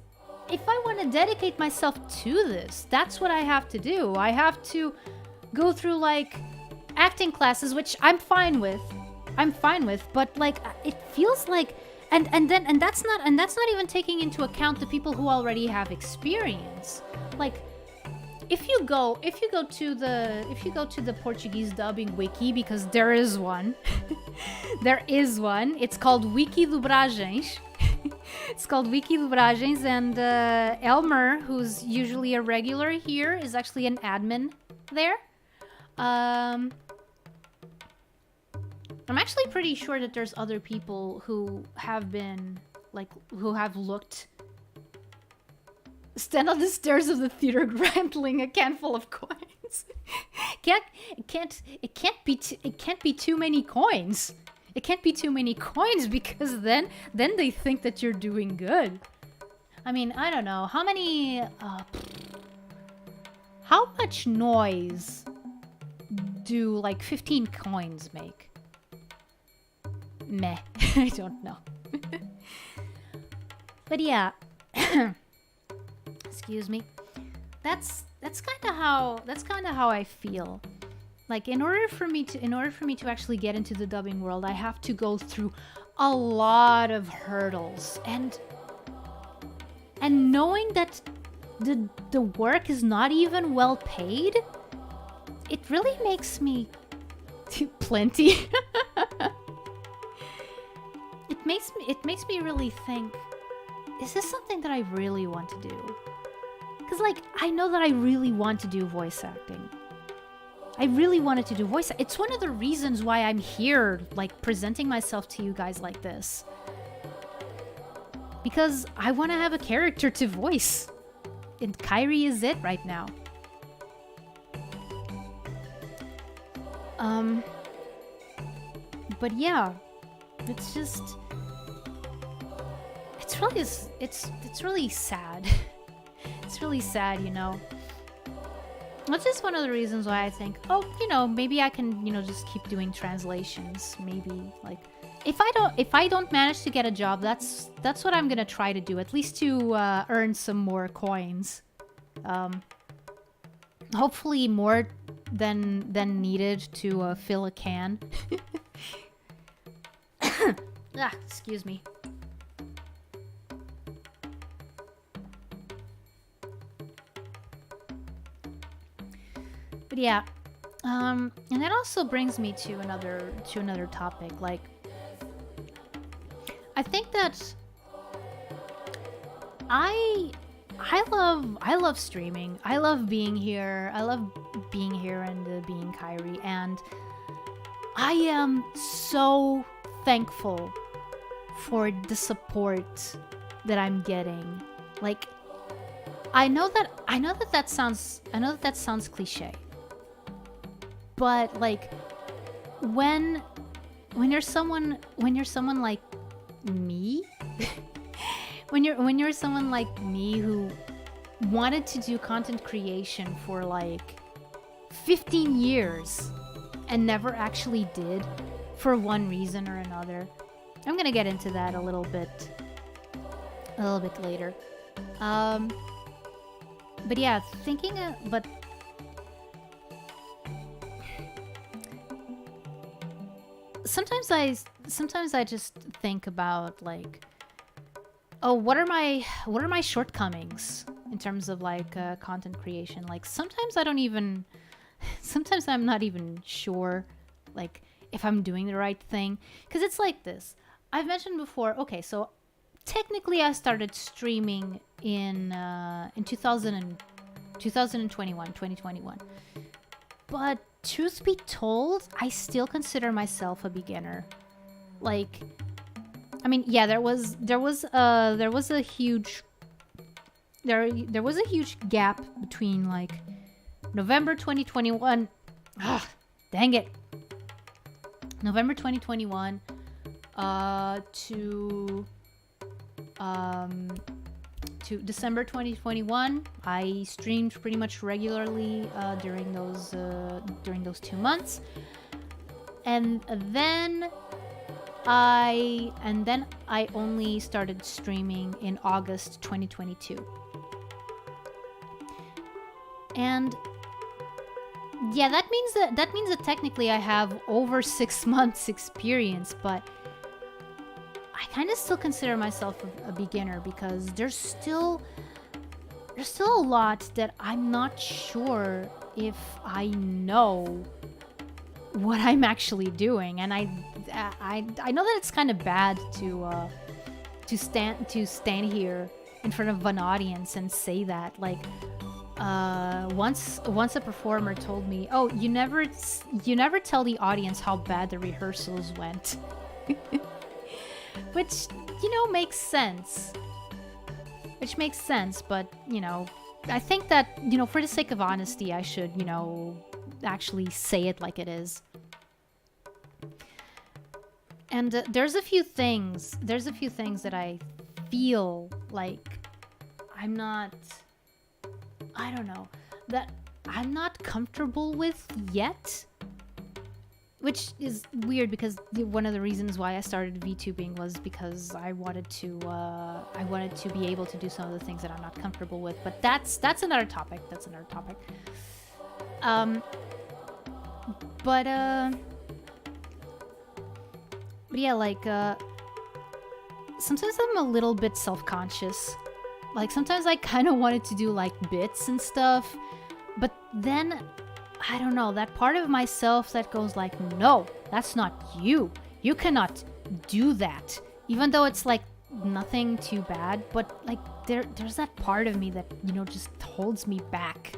if I want to dedicate myself to this, that's what I have to do. I have to go through like acting classes, which I'm fine with, but like it feels like, and that's not even taking into account the people who already have experience. Like, if you go to the Portuguese dubbing wiki, because there is one, it's called Wiki Dobragens. It's called Wiki Dobragens, and Elmer, who's usually a regular here, is actually an admin there. I'm actually pretty sure that there's other people who have looked, stand on the stairs of the theater grantling a can full of coins. It can't be too many coins. It can't be too many coins, because then they think that you're doing good. I mean, I don't know how much noise do like 15 coins make? Meh. I don't know. But yeah. Excuse me. That's kind of how I feel. Like, in order for me to actually get into the dubbing world, I have to go through a lot of hurdles, and knowing that the work is not even well paid, it really makes me plenty. It makes me really think, is this something that I really want to do? Because, like, I know that I really want to do voice acting. I really wanted to do voice. It's one of the reasons why I'm here, like, presenting myself to you guys like this. Because I want to have a character to voice. And Kairi is it right now. But yeah, it's just... It's really sad. It's really sad, you know. That's just one of the reasons why I think, oh, you know, maybe I can, you know, just keep doing translations. Maybe, like, if I don't manage to get a job, that's what I'm gonna try to do, at least to earn some more coins. Hopefully more than needed to fill a can. Excuse me. But yeah, and that also brings me to another topic. Like, I think that I love streaming. I love being here. I love being here and being Kairi, and I am so thankful for the support that I'm getting. Like, I know that sounds cliche. But, like, when you're someone like me, when you're someone like me who wanted to do content creation for like 15 years and never actually did for one reason or another. I'm gonna get into that a little bit later. But yeah, but sometimes I just think about, like, oh, what are my shortcomings in terms of, like, content creation? Like, sometimes I'm not even sure, like, if I'm doing the right thing, because it's like this. I've mentioned before. Okay, so technically I started streaming in 2021, but truth be told, I still consider myself a beginner. Like, I mean, yeah, there was a huge gap between, like, November 2021. Dang it. November 2021 to December 2021. I streamed pretty much regularly during those 2 months, and then I only started streaming in August 2022. And yeah, that means that technically I have over 6 months experience, but I kind of still consider myself a beginner, because there's still a lot that I'm not sure if I know what I'm actually doing. And I know that it's kind of bad to stand here in front of an audience and say that. Like, once a performer told me, "Oh, you never tell the audience how bad the rehearsals went." Which, you know, makes sense. But, you know, I think that, you know, for the sake of honesty, I should, you know, actually say it like it is. And there's a few things that I feel like that I'm not comfortable with yet. Which is weird, because one of the reasons why I started VTubing was because I wanted to be able to do some of the things that I'm not comfortable with. But that's another topic. But yeah, like, sometimes I'm a little bit self-conscious. Like, sometimes I kind of wanted to do, like, bits and stuff. But then, I don't know, that part of myself that goes like, no, that's not you. You cannot do that. Even though it's, like, nothing too bad. But, like, there's that part of me that, you know, just holds me back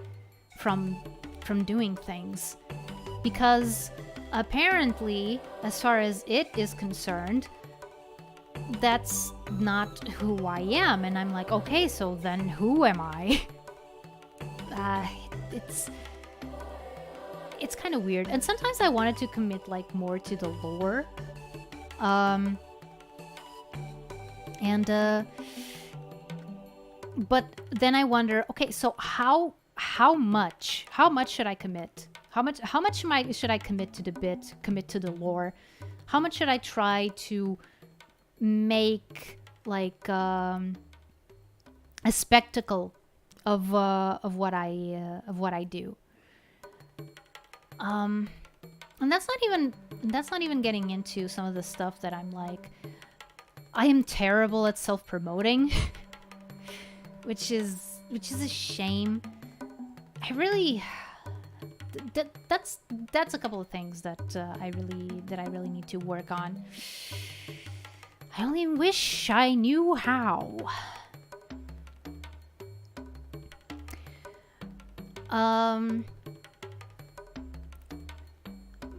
from doing things. Because apparently, as far as it is concerned, that's not who I am. And I'm like, okay, so then who am I? It's kind of weird. And sometimes I wanted to commit like more to the lore. But then I wonder, okay, so how much should I commit? How much should I commit to the bit, commit to the lore? How much should I try to make like a spectacle of what I do? And that's not even getting into some of the stuff that I'm like, I am terrible at self-promoting, which is a shame. I really that's a couple of things that I really need to work on. I only wish I knew how.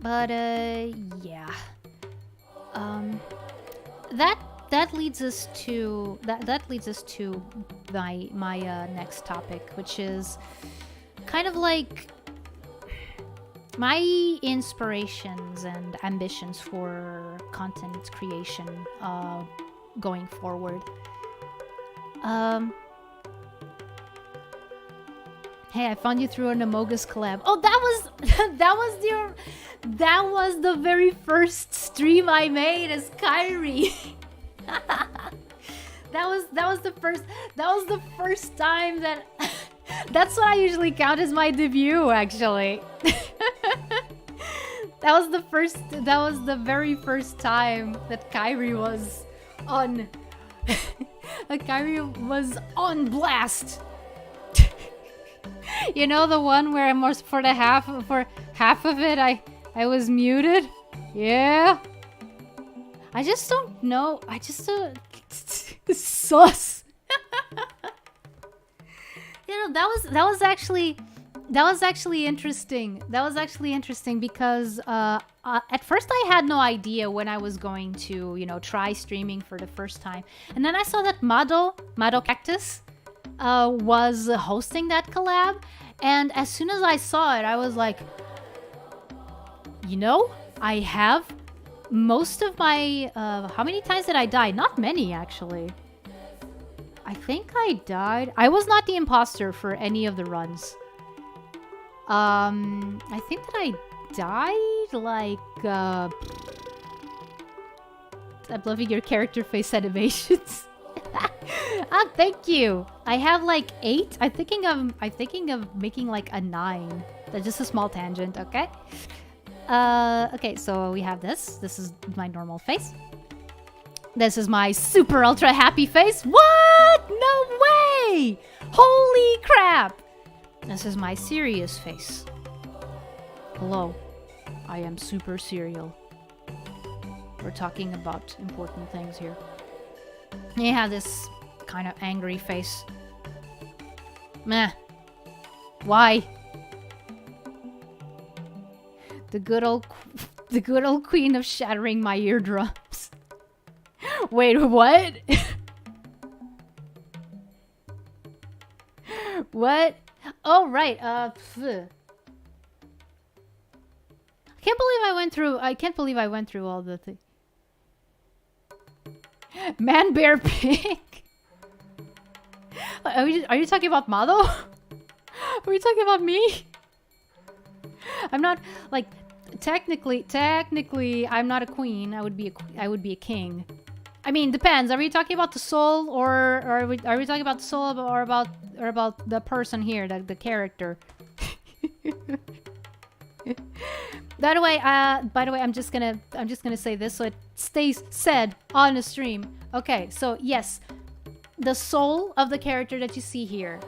But yeah. That leads us to my next topic, which is kind of like my inspirations and ambitions for content creation going forward. Hey, I found you through an Amogus collab. Oh, that was the very first stream I made as Kairi. that was the first time that that's what I usually count as my debut, actually. That was the very first time that Kairi was on blast. You know, the one where for half of it I was muted? Yeah. I just don't know. I just sus. You know, that was actually interesting. That was actually interesting because at first I had no idea when I was going to, you know, try streaming for the first time. And then I saw that Mado Cactus was hosting that collab, and as soon as I saw it, I was like, you know, I have most of my how many times did I die? Not many, actually. I think I died. I was not the imposter for any of the runs. I think that I died like I'm loving your character face animations. Ah, thank you. I have like 8. I'm thinking of making like a 9. That's just a small tangent, okay? Okay, so we have this. This is my normal face. This is my super ultra happy face. What? No way! Holy crap! This is my serious face. Hello. I am super serial. We're talking about important things here. You have this kind of angry face. Meh. Why? The good old queen of shattering my eardrums. Wait, what? What? Oh, right. I can't believe I went through all the things. Man, bear, pig. Are you talking about Mado? Are you talking about me? I'm not, like, technically, I'm not a queen. I would be a king. I mean, depends. Are we talking about the soul, or are we talking about the soul, or about the person here, the character? By the way, I'm just gonna say this so it stays said on the stream. Okay, so yes, the soul of the character that you see here,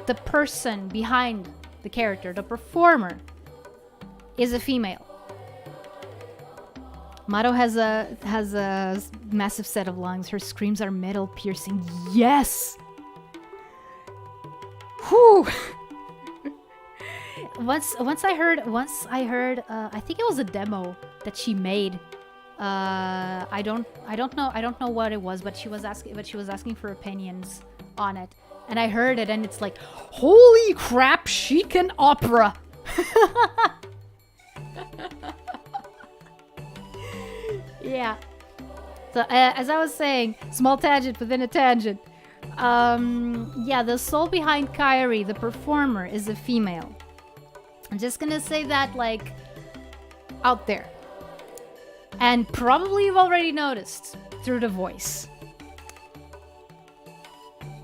the person behind the character, the performer, is a female. Maro has a massive set of lungs. Her screams are metal piercing. Yes. Whew. Once I heard I think it was a demo that she made. I don't know what it was, but she was asking for opinions on it. And I heard it and it's like, holy crap, she can opera. Yeah. So as I was saying, small tangent within a tangent. Yeah, the soul behind Kairi, the performer, is a female. I'm just gonna say that, like, out there. And probably you've already noticed through the voice.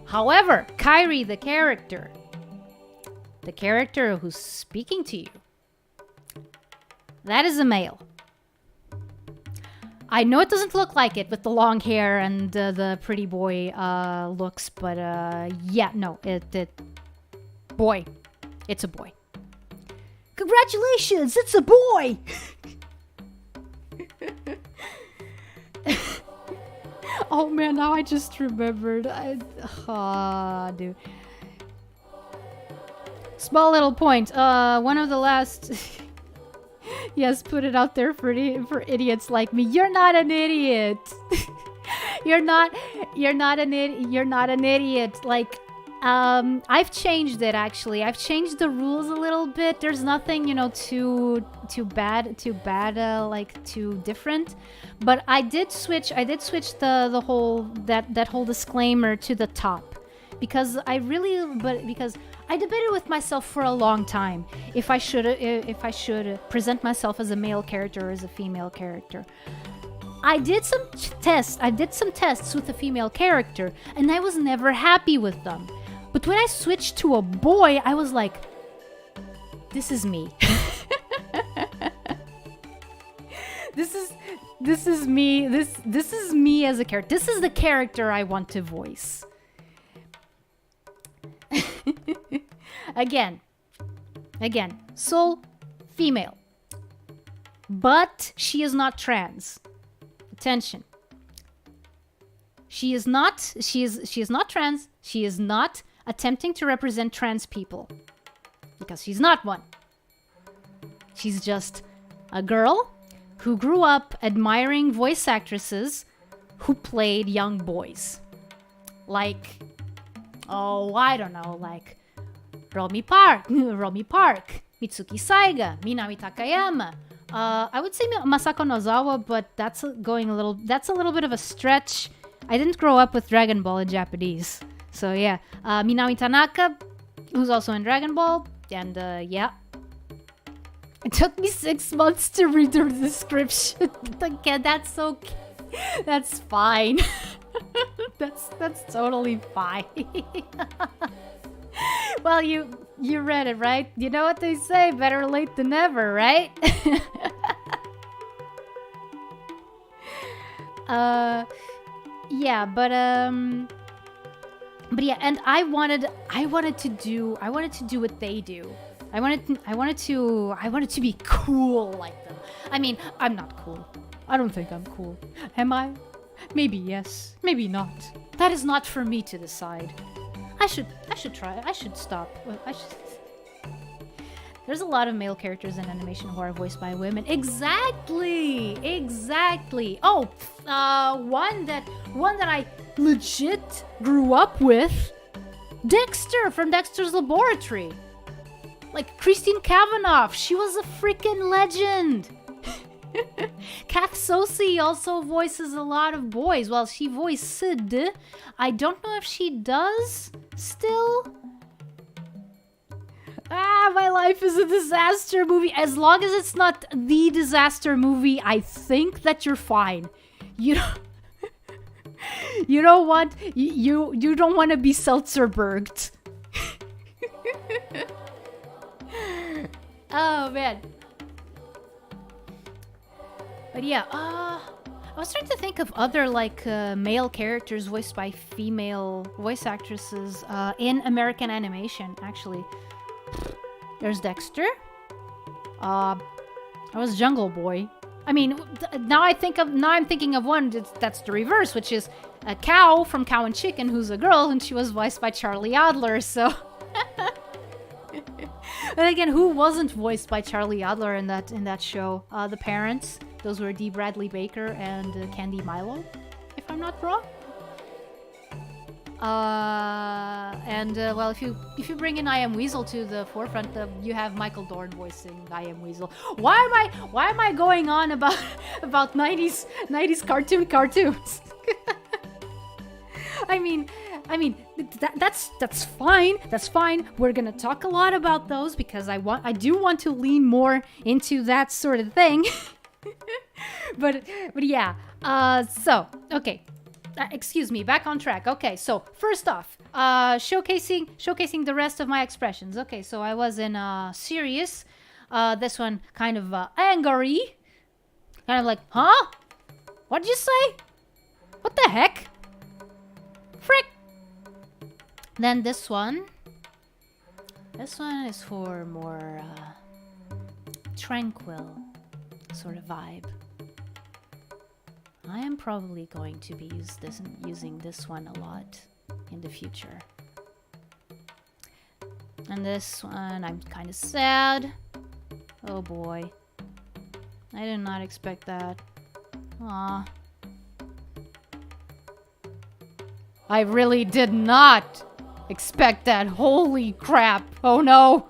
However, Kairi, the character who's speaking to you, that is a male. I know it doesn't look like it with the long hair and the pretty boy looks, but yeah, no, boy, it's a boy. Congratulations, it's a boy! Oh man, now I just remembered. Dude. Small little point. One of the last... Yes, put it out there for idiots like me. You're not an idiot. You're not an idiot. Like, I've changed it actually. I've changed the rules a little bit. There's nothing, too bad, like too different. But I did switch the whole that whole disclaimer to the top because I debated with myself for a long time if I should present myself as a male character or as a female character. I did some tests with a female character and I was never happy with them. But when I switched to a boy, I was like, this is me. This is me. This is me as a character. This is the character I want to voice. Again, soul, female. But she is not trans. Attention. She is not trans. She is not attempting to represent trans people. Because she's not one. She's just a girl who grew up admiring voice actresses who played young boys. Like, I don't know, like Romy Park, Mitsuki Saiga, Minami Takayama. I would say Masako Nozawa, but that's a little bit of a stretch. I didn't grow up with Dragon Ball in Japanese. So yeah, Minami Tanaka, who's also in Dragon Ball, and yeah. It took me 6 months to read the description. Again, that's okay. That's fine. That's totally fine. Well, you read it, right? You know what they say, better late than never, right? Yeah, but yeah, and I wanted to do what they do. I wanted to be cool like them. I mean, I'm not cool. I don't think I'm cool. Am I? Maybe yes, maybe not. That is not for me to decide. I should try. I should stop. There's a lot of male characters in animation who are voiced by women. Exactly. Oh, one that I legit grew up with. Dexter from Dexter's Laboratory. Like Christine Cavanaugh, she was a freaking legend. Kath Sosi also voices a lot of boys. Well, she voiced Sid. I don't know if she does still. My life is a disaster movie. As long as it's not the disaster movie, I think that you're fine. You don't want you don't want to be Seltzerberged. Oh man. But yeah, I was trying to think of other like male characters voiced by female voice actresses in American animation. Actually, there's Dexter. That was Jungle Boy. I mean, now I'm thinking of one that's the reverse, which is a Cow from Cow and Chicken, who's a girl, and she was voiced by Charlie Adler. So, but again, who wasn't voiced by Charlie Adler in that show? The parents. Those were Dee Bradley Baker and Candy Milo, if I'm not wrong. Well, if you bring in I Am Weasel to the forefront, you have Michael Dorn voicing I Am Weasel. Why am I going on about 90s cartoons? I mean that's fine. That's fine. We're gonna talk a lot about those because I do want to lean more into that sort of thing. but yeah. So okay. Excuse me, back on track. Okay, so first off, showcasing the rest of my expressions. Okay, so I was in serious. This one kind of angry. Kind of like, huh? What'd you say? What the heck? Frick! Then this one. This one is for more tranquil sort of vibe. I am probably going to be using this one a lot in the future. And this one, I'm kind of sad. Oh boy. I did not expect that. Aw. I really did not expect that. Holy crap. Oh no.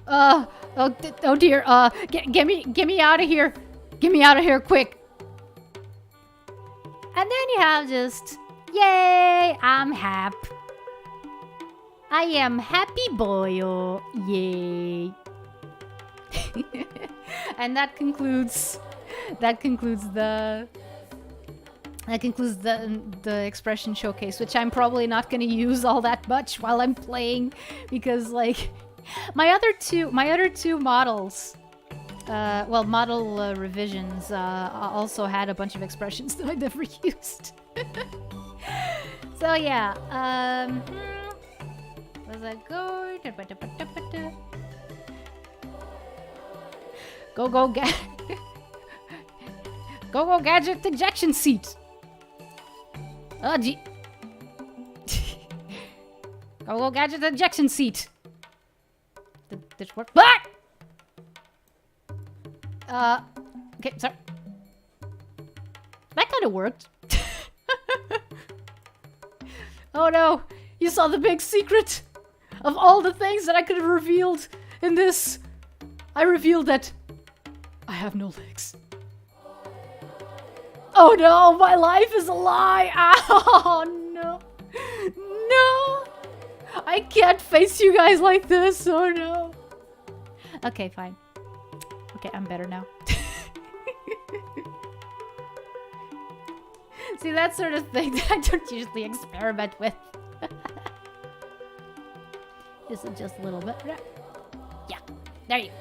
Oh dear. Get me out of here. Get me out of here quick. And then you have just, yay, I'm hap. I am happy boyo, yay. And that concludes the expression showcase, which I'm probably not going to use all that much while I'm playing, because like my other two models. Model revisions also had a bunch of expressions that I never used. So yeah, was that go? Go gadget ejection seat. Oh gee. Go gadget ejection seat. Did it work? Ah! Okay, sorry. That kind of worked. Oh no, you saw the big secret of all the things that I could have revealed in this. I revealed that I have no legs. Oh no, my life is a lie. Oh no. No. I can't face you guys like this. Oh no. Okay, fine. Okay, I'm better now. See, that sort of thing that I don't usually experiment with. This is just a little bit. Yeah, there you go.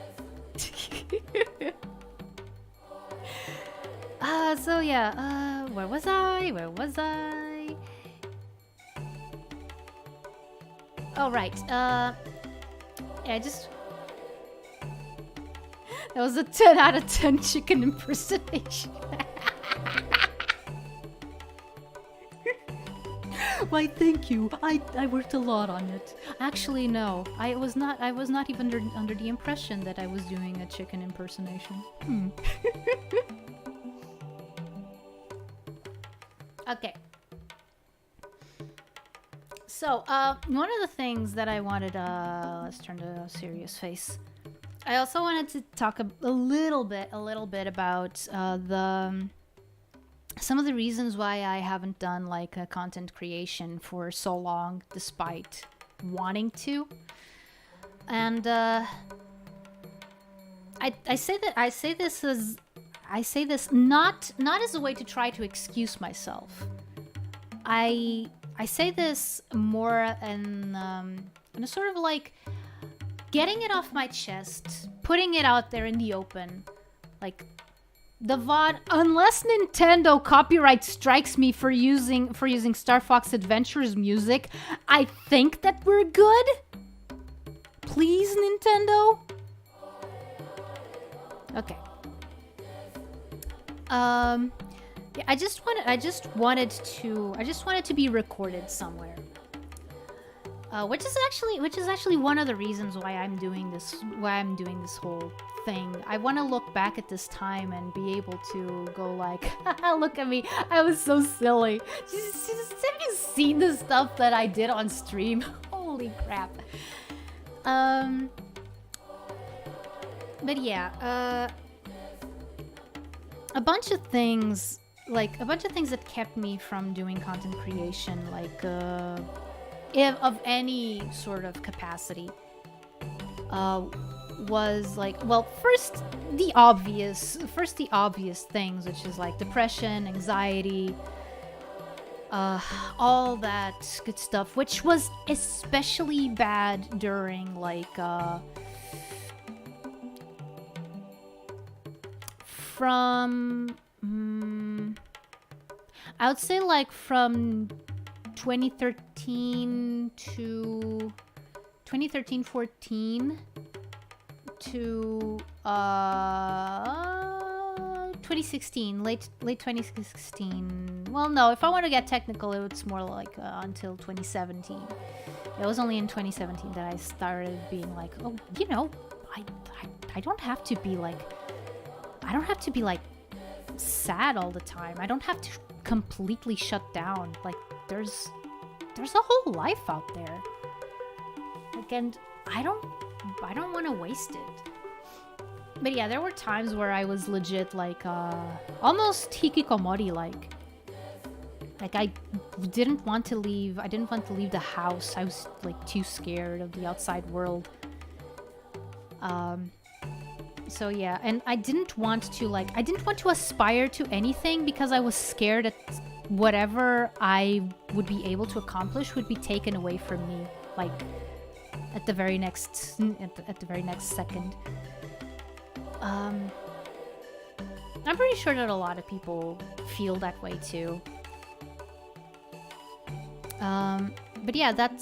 So yeah, where was I? Oh, right. Yeah, just... That was a 10 out of 10 chicken impersonation. Why, thank you. I worked a lot on it. Actually, no. I was not even under the impression that I was doing a chicken impersonation. Okay. So, one of the things that I wanted, let's turn to a serious face. I also wanted to talk a little bit about some of the reasons why I haven't done like a content creation for so long, despite wanting to. And I say this not as a way to try to excuse myself. I say this more in a sort of like getting it off my chest, putting it out there in the open, like The VOD, unless Nintendo copyright strikes me for using Star Fox Adventures music, I think that we're good. Please, Nintendo. Okay. Yeah, I just wanted to be recorded somewhere. Which is actually one of the reasons why I'm doing this whole thing. I want to look back at this time and be able to go like, look at me, I was so silly. Have you seen the stuff that I did on stream? Holy crap. But yeah, a bunch of things that kept me from doing content creation, like of any sort of capacity, was like, well, first the obvious things, which is like depression, anxiety, all that good stuff, which was especially bad during like from I would say like from 2013 to 2014 to 2016, late 2016. Well, no, if I want to get technical, it's more like until 2017. It was only in 2017 that I started being like, oh, you know, I don't have to be like, sad all the time. I don't have to completely shut down. Like, there's a whole life out there. Like, and I don't want to waste it. But yeah, there were times where I was legit like almost hikikomori like I didn't want to leave the house. I was like too scared of the outside world. So yeah, and I didn't want to aspire to anything because I was scared that whatever I would be able to accomplish would be taken away from me, like at the very next second. I'm pretty sure that a lot of people feel that way too. But yeah, that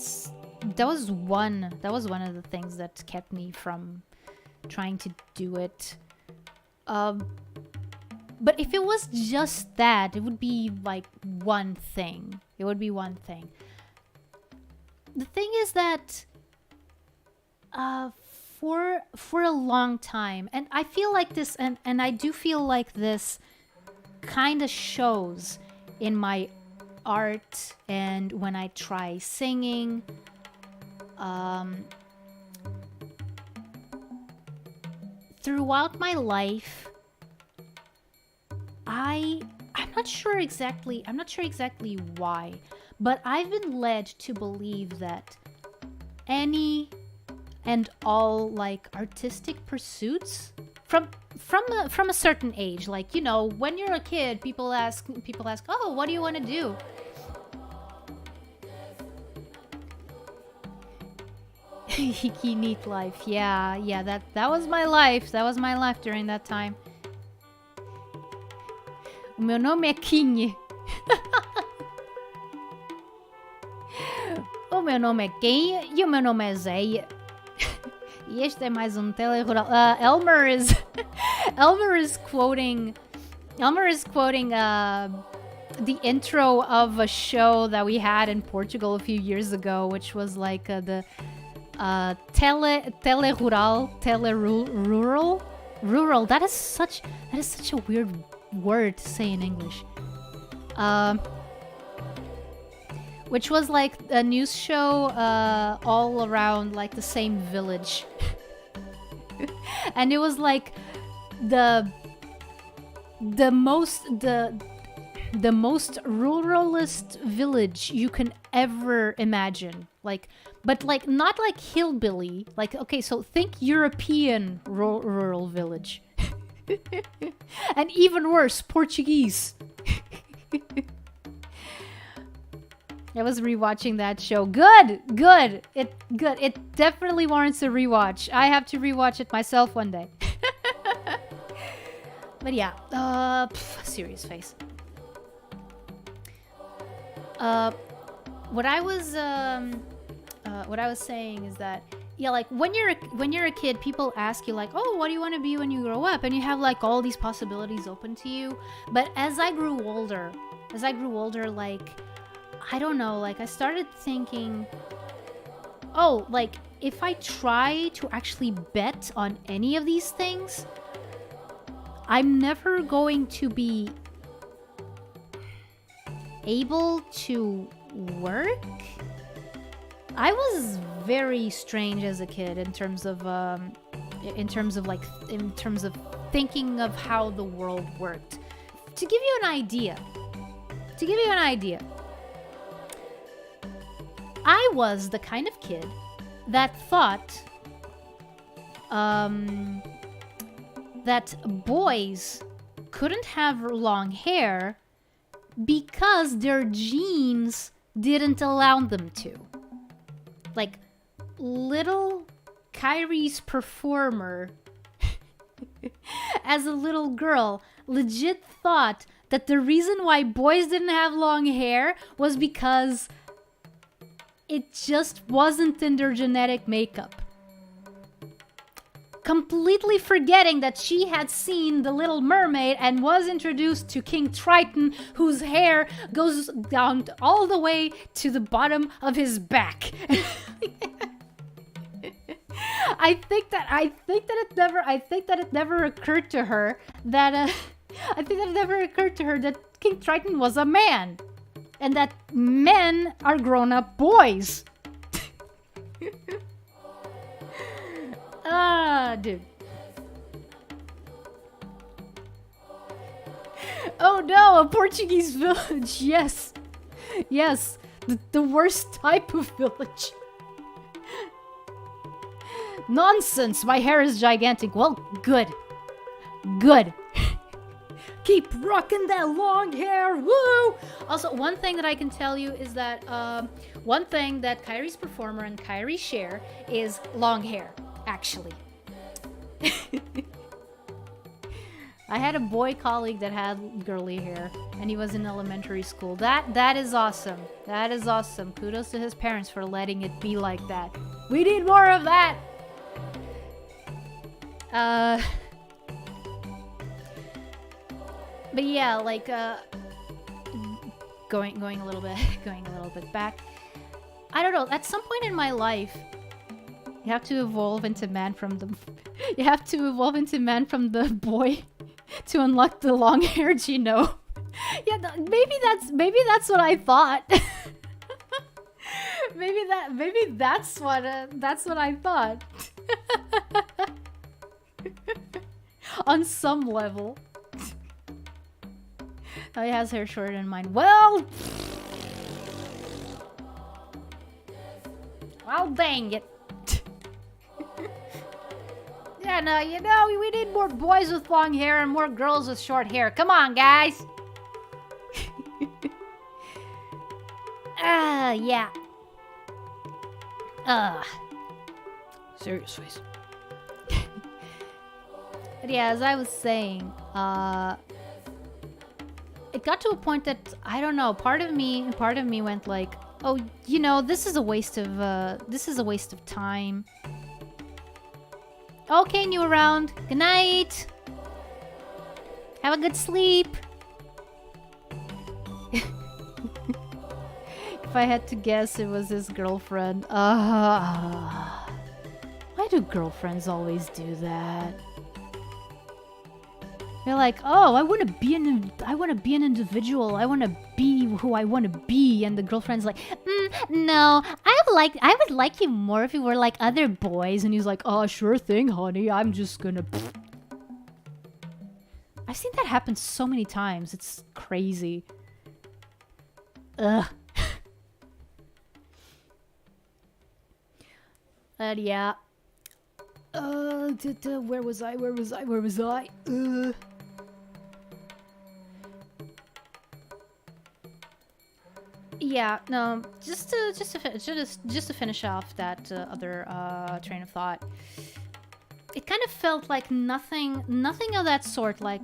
was one of the things that kept me from trying to do it. But if it was just that, it would be like one thing. It would be one thing. The thing is that for a long time, and I feel like this, and I do feel like this kind of shows in my art and when I try singing. Throughout my life, I'm not sure exactly why, but I've been led to believe that any and all like artistic pursuits from a certain age, like, you know, when you're a kid, people ask, oh, what do you want to do? Hiki neat life. Yeah, that was my life. That was my life during that time. O meu nome é King. O meu nome é King e o meu nome é Zé. E este é mais telerural. Elmer is quoting the intro of a show that we had in Portugal a few years ago, which was like the telerural. That is such a weird word to say in English. Which was like a news show all around like the same village. And it was like the most ruralist village you can ever imagine. Like, but like not like hillbilly. Like, okay, so think European rural village. And even worse, Portuguese. I was rewatching that show. Good. It definitely warrants a rewatch. I have to rewatch it myself one day. But yeah, serious face. What I was saying is that, yeah, like when you're a kid, people ask you like, oh, what do you want to be when you grow up? And you have like all these possibilities open to you. But as I grew older, like, I don't know, like I started thinking, oh, like if I try to actually bet on any of these things, I'm never going to be able to work. I was very strange as a kid in terms of thinking of how the world worked. To give you an idea, I was the kind of kid that thought that boys couldn't have long hair because their genes didn't allow them to. Like, little Kairi's performer, as a little girl, legit thought that the reason why boys didn't have long hair was because it just wasn't in their genetic makeup. Completely forgetting that she had seen The Little Mermaid and was introduced to King Triton, whose hair goes down all the way to the bottom of his back. I think that it never occurred to her that King Triton was a man, and that men are grown-up boys. Dude. Oh no, a Portuguese village. Yes. Yes. The worst type of village. Nonsense. My hair is gigantic. Well, good. Good. Keep rocking that long hair. Woo! Also, one thing that I can tell you is that one thing that Kairi's performer and Kairi share is long hair. Actually. I had a boy colleague that had girly hair, and he was in elementary school. That is awesome. That is awesome. Kudos to his parents for letting it be like that. We need more of that. But yeah, like going a little bit back. I don't know. At some point in my life, you have to evolve into man from the boy to unlock the long hair genome. Yeah, maybe that's what I thought. maybe that's what I thought. On some level. Oh, he has hair shorter than mine. Well, dang it. Yeah, no, you know, we need more boys with long hair and more girls with short hair. Come on, guys. Yeah. Serious face. But yeah, as I was saying, it got to a point that, I don't know, part of me went like, oh, you know, this is a waste of time. Okay, new round. Good night. Have a good sleep. If I had to guess, it was his girlfriend. Why do girlfriends always do that? They're like, oh, I want to be an individual. I want to be who I want to be. And the girlfriend's like, no, I would like you more if you were like other boys. And he's like, oh, sure thing, honey. I'm just gonna. I've seen that happen so many times. It's crazy. Ugh. But yeah. Where was I? Yeah, no, just to finish off that other train of thought. It kind of felt like nothing of that sort. Like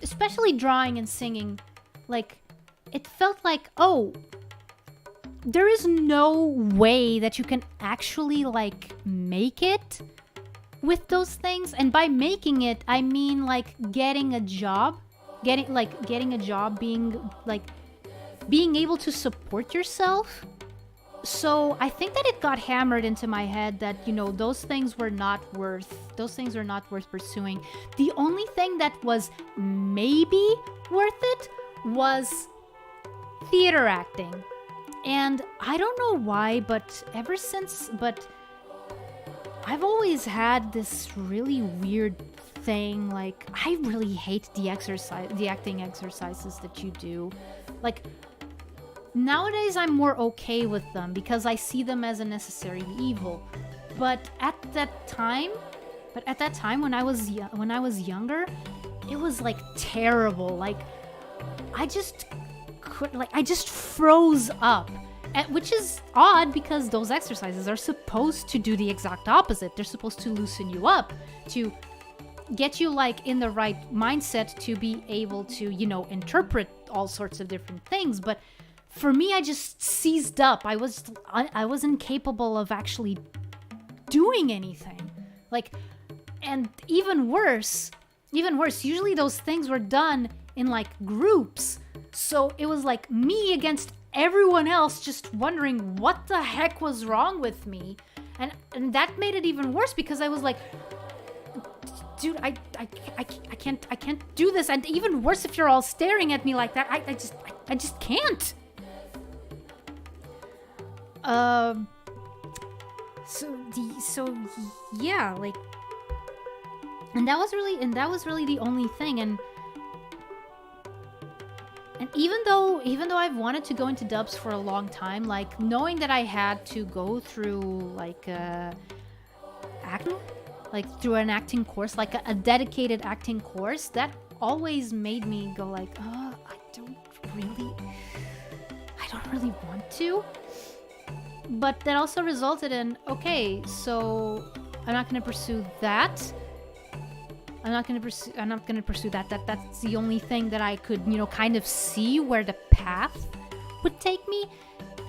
especially drawing and singing, like, it felt like, oh, there is no way that you can actually, like, make it with those things. And by making it, I mean, like, getting a job, being able to support yourself. So I think that it got hammered into my head that, you know, those things were not worth pursuing. The only thing that was maybe worth it was theater acting. And I don't know why, but I've always had this really weird thing. Like, I really hate the acting exercises that you do. Like, nowadays I'm more okay with them because I see them as a necessary evil. But at that time when I was younger, it was like terrible. Like, I just froze up. Which is odd because those exercises are supposed to do the exact opposite. They're supposed to loosen you up, to get you, like, in the right mindset to be able to, you know, interpret all sorts of different things. But for me, I just seized up. I was incapable of actually doing anything. Like, and even worse, usually those things were done in, like, groups. So it was like me against everyone else, just wondering what the heck was wrong with me. And that made it even worse because I was like, dude, I can't do this. And even worse if you're all staring at me like that. I just can't. So yeah, like, and that was really the only thing. And even though I've wanted to go into dubs for a long time, like, knowing that I had to go through, like, acting, like, through an acting course, like a dedicated acting course, that always made me go like, oh, I don't really want to. But that also resulted in, okay, so I'm not going to pursue that. I'm not gonna pursue that. That's the only thing that I could, you know, kind of see where the path would take me.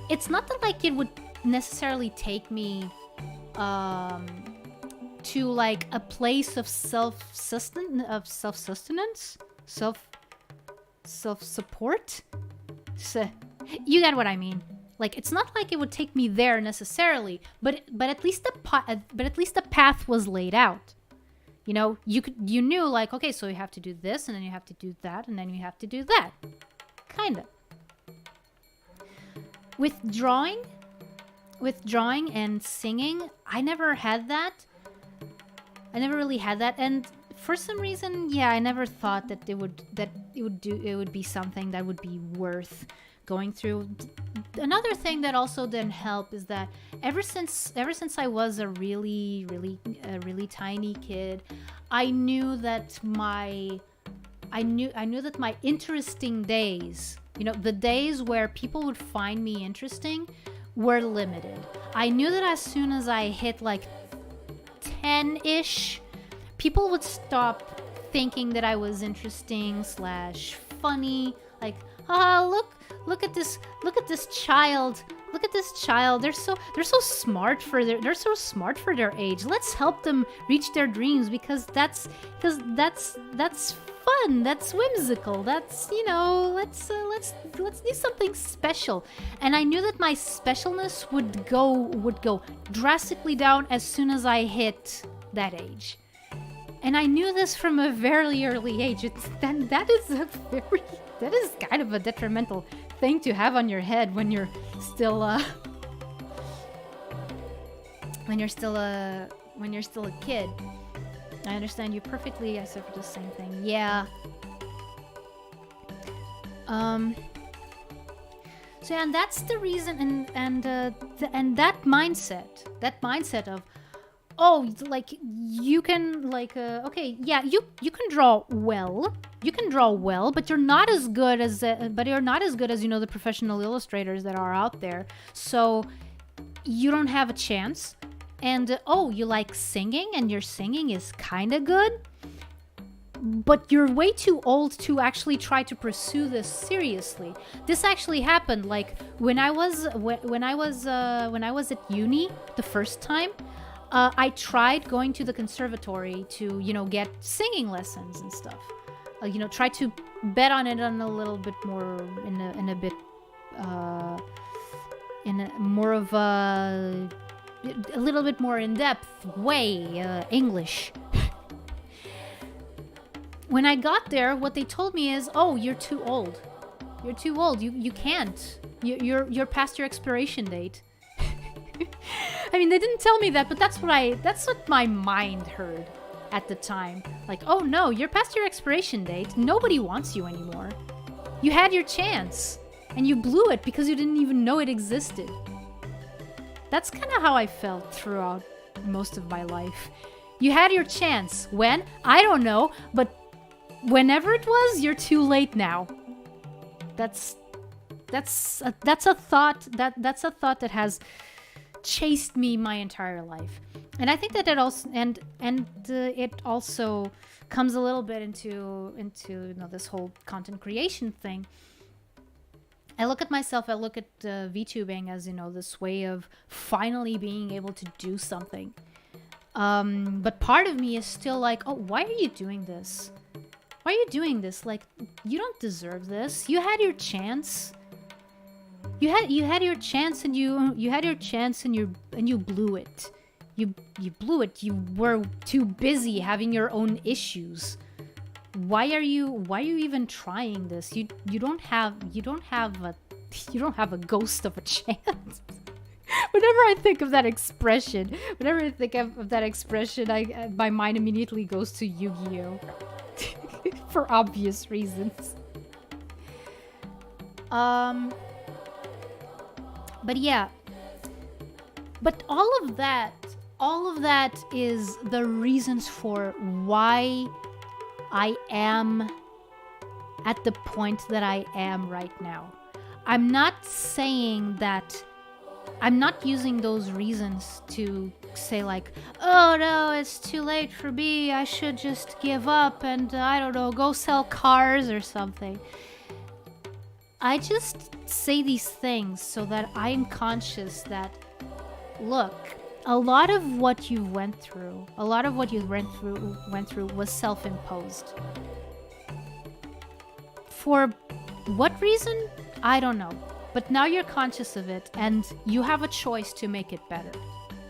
It's not that, like, it would necessarily take me to, like, a place of self-sustenance, self-support. So, you get what I mean. Like, it's not like it would take me there necessarily, but at least the path was laid out. You know, you knew, like, okay, so you have to do this, and then you have to do that, and then you have to do that. Kind of. With drawing and singing, I never had that. I never really had that, and for some reason, yeah, I never thought that it would be something that would be worth going through. Another thing that also didn't help is that ever since I was a really tiny kid, I knew that my interesting days, you know, the days where people would find me interesting, were limited. I knew that as soon as I hit, like, 10-ish, people would stop thinking that I was interesting / funny. Like, look at this child. Look at this child. They're so smart for their age. Let's help them reach their dreams because that's fun. That's whimsical. That's, you know, let's do something special. And I knew that my specialness would go drastically down as soon as I hit that age. And I knew this from a very early age. That is kind of a detrimental thing to have on your head when you're still a kid. I understand you perfectly. I suffered the same thing. Yeah. So yeah, and that's the reason, and that mindset of, oh, like, you can, like, okay, yeah, you can draw well, but you're not as good as you know, the professional illustrators that are out there, so you don't have a chance. And oh, you like singing, and your singing is kind of good, but you're way too old to actually try to pursue this seriously. This actually happened like when I was at uni the first time. I tried going to the conservatory to, you know, get singing lessons and stuff. You know, try to bet on it on a little bit more in a little bit more in-depth way, English. When I got there, what they told me is, "Oh, you're too old. You're too old. You can't. You're past your expiration date." I mean, they didn't tell me that, but that's what my mind heard at the time. Like, "Oh no, you're past your expiration date. Nobody wants you anymore. You had your chance, and you blew it because you didn't even know it existed." That's kind of how I felt throughout most of my life. You had your chance. When? I don't know, but whenever it was, you're too late now. That's a thought that has chased me my entire life, and I think that it also it also comes a little bit into you know, this whole content creation thing. I look at myself, I look at VTubing as, you know, this way of finally being able to do something. But part of me is still like, "Oh, why are you doing this? Why are you doing this? Like, you don't deserve this. You had your chance. You had your chance, and you had your chance, and you blew it. You blew it. You were too busy having your own issues. Why are you even trying this? You don't have a ghost of a chance." Whenever I think of that expression, my mind immediately goes to Yu-Gi-Oh! For obvious reasons. But yeah. But all of that is the reasons for why I am at the point that I am right now. I'm not saying that, I'm not using those reasons to say like, "Oh no, it's too late for me, I should just give up and, I don't know, go sell cars or something." I just say these things so that I'm conscious that, look, a lot of what you went through was self-imposed. For what reason? I don't know. But now you're conscious of it, and you have a choice to make it better.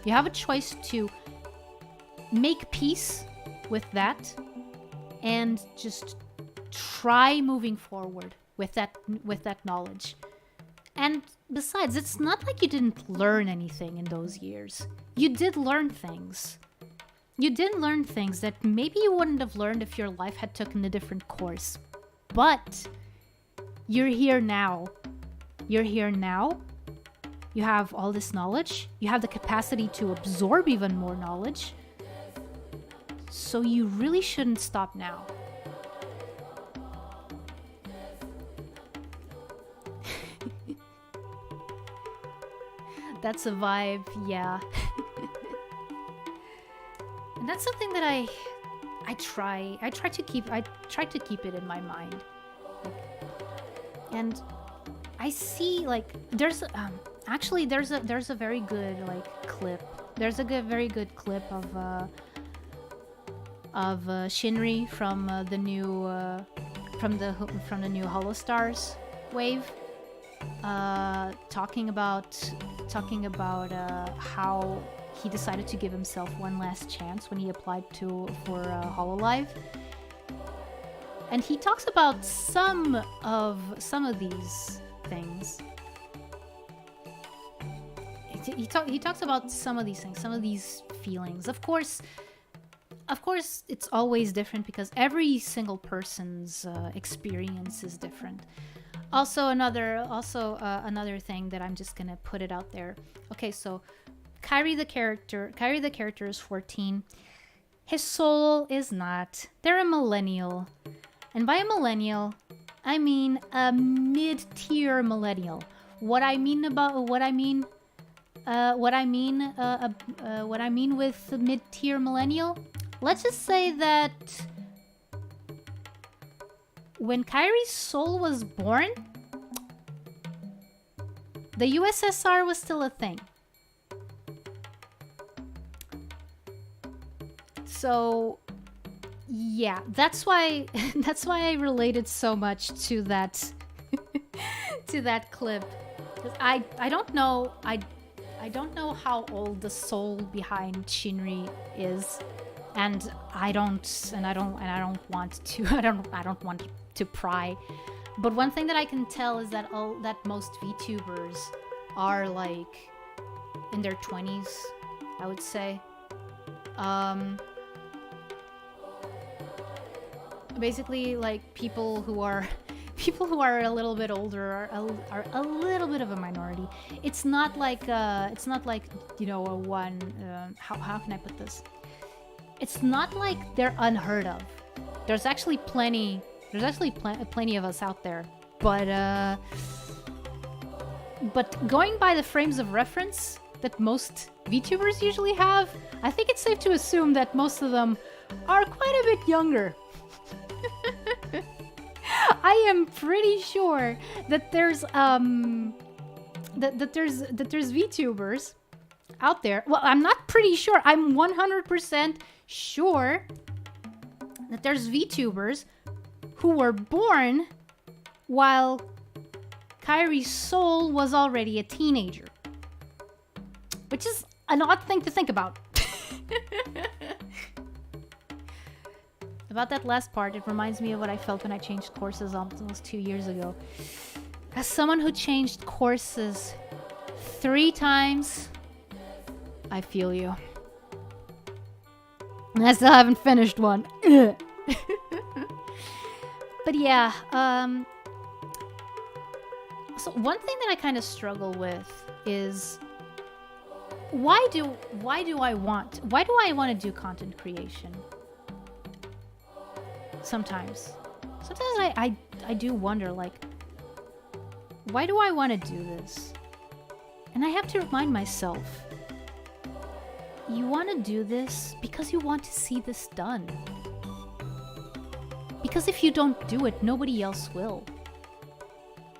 You have a choice to make peace with that and just try moving forward with that knowledge. And besides, it's not like you didn't learn anything in those years. You did learn things. You did learn things that maybe you wouldn't have learned if your life had taken a different course. But you're here now. You're here now. You have all this knowledge. You have the capacity to absorb even more knowledge. So you really shouldn't stop now. That's a vibe, yeah. And that's something that I try to keep it in my mind. And I see, like, there's a very good, like, clip. There's a very good clip of Shinri from the new Holostars wave, talking about how he decided to give himself one last chance when he applied for Hololive. And he talks about some of these things. He talks about some of these things, some of these feelings. Of course, it's always different because every single person's experience is different. Also, another thing that I'm just gonna put it out there. Okay, so Kairi the character is 14. His soul is not. They're a millennial. And by a millennial, I mean a mid-tier millennial. What I mean with mid-tier millennial, let's just say that when Kairi's soul was born, the USSR was still a thing. So yeah, that's why I related so much to that to that clip. 'Cause I don't know I don't know how old the soul behind Shinri is, and I don't want to I don't want to pry. But one thing that I can tell is that most VTubers are like in their 20s, I would say. Basically, like people who are a little bit older are a little bit of a minority. It's not like you know, a one. How can I put this? It's not like they're unheard of. There's actually plenty of us out there. But going by the frames of reference that most VTubers usually have, I think it's safe to assume that most of them are quite a bit younger. I am pretty sure that there's there's VTubers out there. Well, I'm not pretty sure. I'm 100% sure that there's VTubers who were born while Kairi's soul was already a teenager, which is an odd thing to think about. About that last part, it reminds me of what I felt when I changed courses almost 2 years ago. As someone who changed courses 3 times, I feel you. And I still haven't finished one. But yeah, so one thing that I kind of struggle with is why do I want to do content creation? Sometimes I do wonder, like, why do I want to do this? And I have to remind myself, you want to do this because you want to see this done. Because if you don't do it, nobody else will.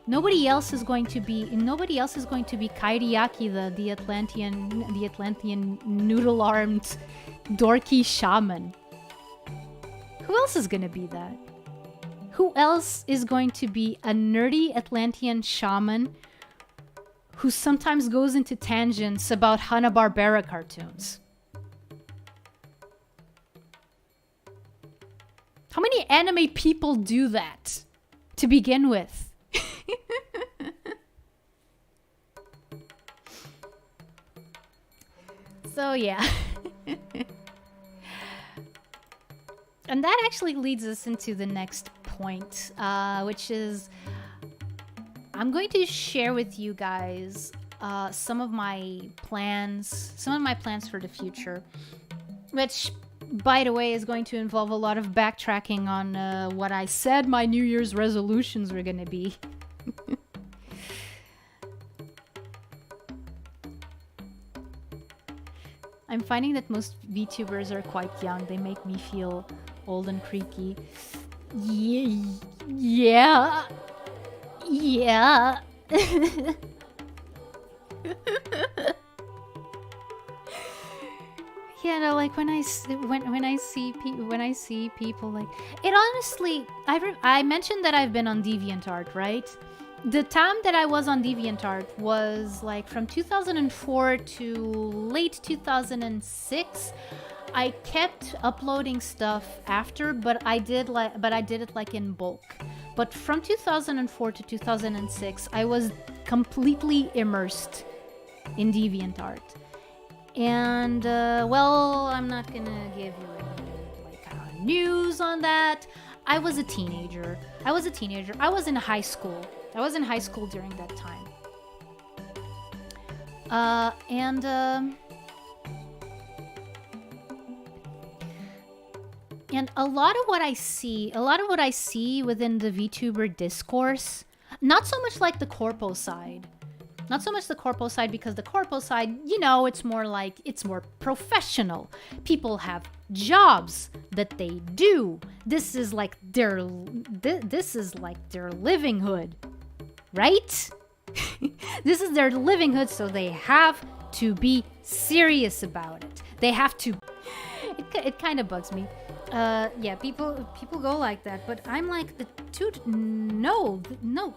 Nobody else is going to be Kairiaki, the Atlantean noodle-armed dorky shaman. Who else is gonna be that? Who else is going to be a nerdy Atlantean shaman who sometimes goes into tangents about Hanna-Barbera cartoons? How many anime people do that to begin with? So yeah. And that actually leads us into the next point, which is I'm going to share with you guys some of my plans for the future, which, by the way, is going to involve a lot of backtracking on what I said my New Year's resolutions were going to be. I'm finding that most VTubers are quite young. They make me feel old and creaky. Yeah. Yeah, no, like when I see people like it. Honestly, I mentioned that I've been on DeviantArt, right? The time that I was on DeviantArt was like from 2004 to late 2006. I kept uploading stuff after, but I did it like in bulk. But from 2004 to 2006, I was completely immersed in DeviantArt. And well, I'm not gonna give you any news on that. I was a teenager. I was in high school. I was in high school during that time. And a lot of what I see within the VTuber discourse, not so much like the corpo side, Not so much the corpo side, because the corpo side, you know, it's more professional. People have jobs that they do. This is like their livelihood, right? This is their livelihood, so they have to be serious about it. They have to. It kind of bugs me. Yeah, people go like that, but I'm like, dude, no,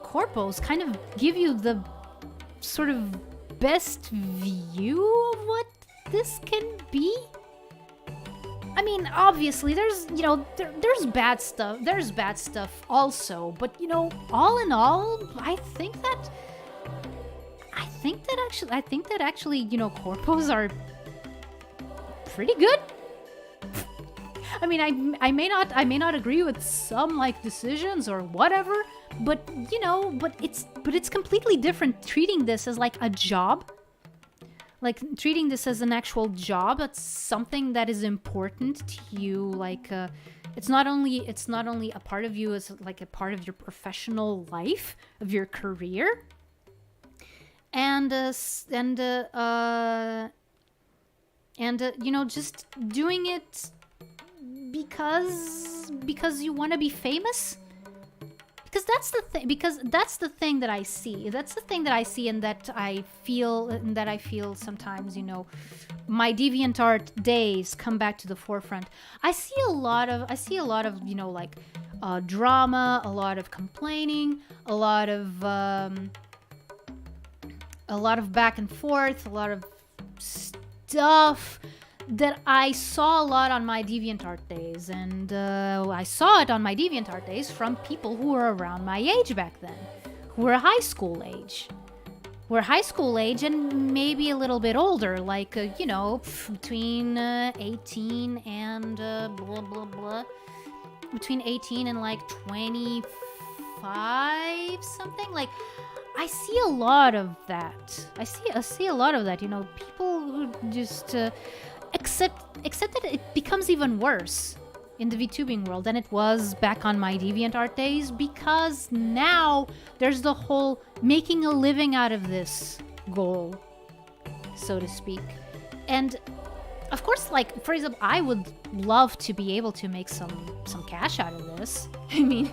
corpos kind of give you the sort of best view of what this can be. I mean, obviously, there's bad stuff. There's bad stuff also, but you know, all in all, I think that actually, you know, corpos are pretty good. I mean, I may not agree with some like decisions or whatever, but you know, but it's completely different treating this as like a job. Like treating this as an actual job, it's something that is important to you. Like, it's not only a part of you, as like a part of your professional life, of your career, and you know, just doing it because you want to be famous. Because that's the thing that I see. That's the thing that I see, and that I feel sometimes, you know, my DeviantArt days come back to the forefront. I see a lot of, you know, like drama, a lot of complaining, a lot of back and forth, a lot of stuff that I saw a lot on my DeviantArt days, and I saw it on my DeviantArt days from people who were around my age back then, who were high school age, and maybe a little bit older, like, you know, between 18 and blah, blah, blah, between 18 and like 25, something. Like, I see a lot of that. I see a lot of that, you know, people who just... Except that it becomes even worse in the VTubing world than it was back on my DeviantArt days, because now there's the whole making a living out of this goal, so to speak. And of course, like, for example, I would love to be able to make some cash out of this. I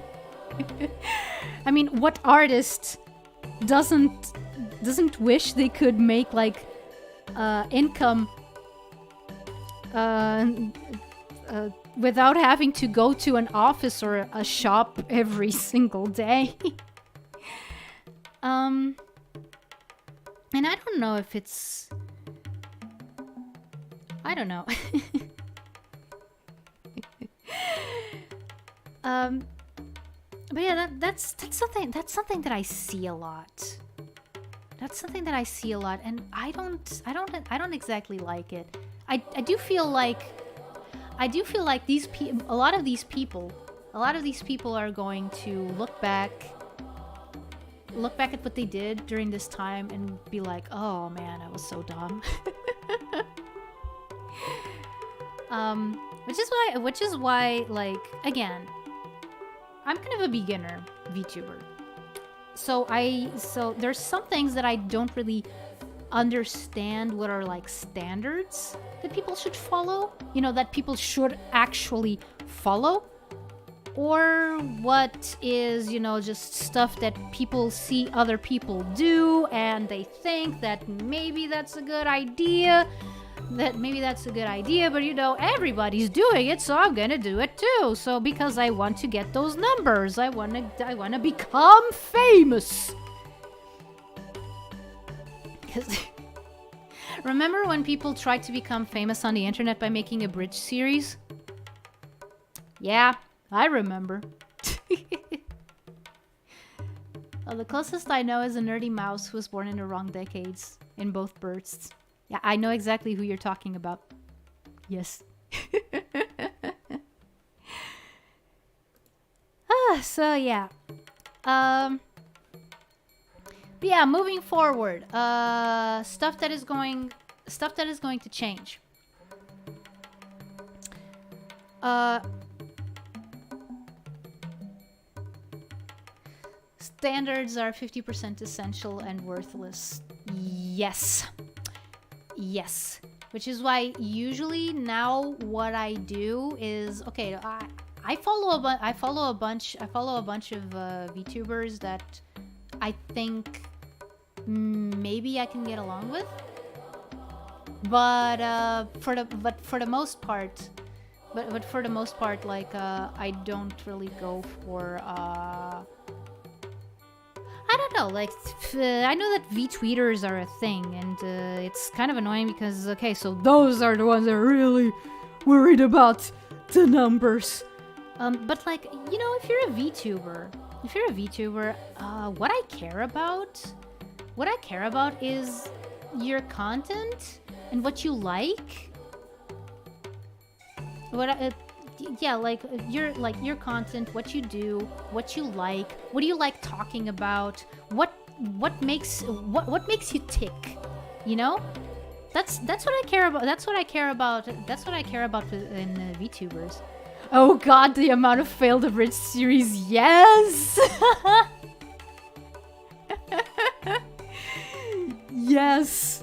mean, what artist doesn't wish they could make like income without having to go to an office or a shop every single day. And I don't know if it's... I don't know. But yeah, that's something that I see a lot. That's something that I see a lot, and I don't exactly like it. I do feel like a lot of these people are going to look back at what they did during this time and be like, oh man, I was so dumb. Which is why, like, again, I'm kind of a beginner VTuber. So there's some things that I don't really understand what are like standards that people should follow, you know, that people should actually follow, or what is, you know, just stuff that people see other people do and they think that maybe that's a good idea, but you know, everybody's doing it, so I'm gonna do it too. So because I want to get those numbers, I want to become famous. Remember when people tried to become famous on the internet by making a bridge series? Yeah, I remember. Well, the closest I know is a nerdy mouse who was born in the wrong decades, in both bursts. Yeah, I know exactly who you're talking about. Yes. So yeah. But yeah, moving forward, stuff that is going to change. standards are 50% essential and worthless. Yes. Yes. Which is why usually now what I do is, okay, I follow a bunch of VTubers that I think maybe I can get along with. But for the most part, like I don't really go for I don't know, like I know that V-tweeters are a thing, and it's kind of annoying because okay, so those are the ones that are really worried about the numbers. But like, you know, if you're a VTuber, what I care about is your content and what you like. Your content, what you do, what you like, what do you like talking about, what makes you tick, you know? That's what I care about. That's what I care about in VTubers. Oh god, the amount of failed abridged series, yes! Yes!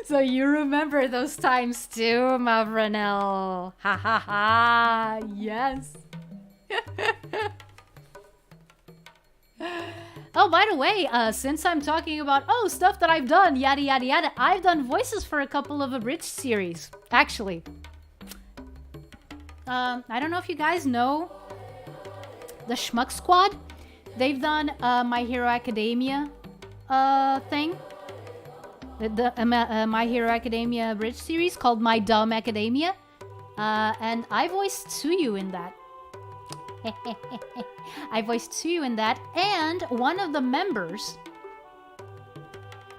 So you remember those times too, Mavranel. Ha ha ha, yes! Oh, by the way, since I'm talking about, stuff that I've done, yada yada yada, I've done voices for a couple of abridged series, actually. I don't know if you guys know the Schmuck Squad. They've done My Hero Academia thing. The My Hero Academia bridge series called My Dumb Academia. And I voiced Tsuyu in that. I voiced Tsuyu in that, and one of the members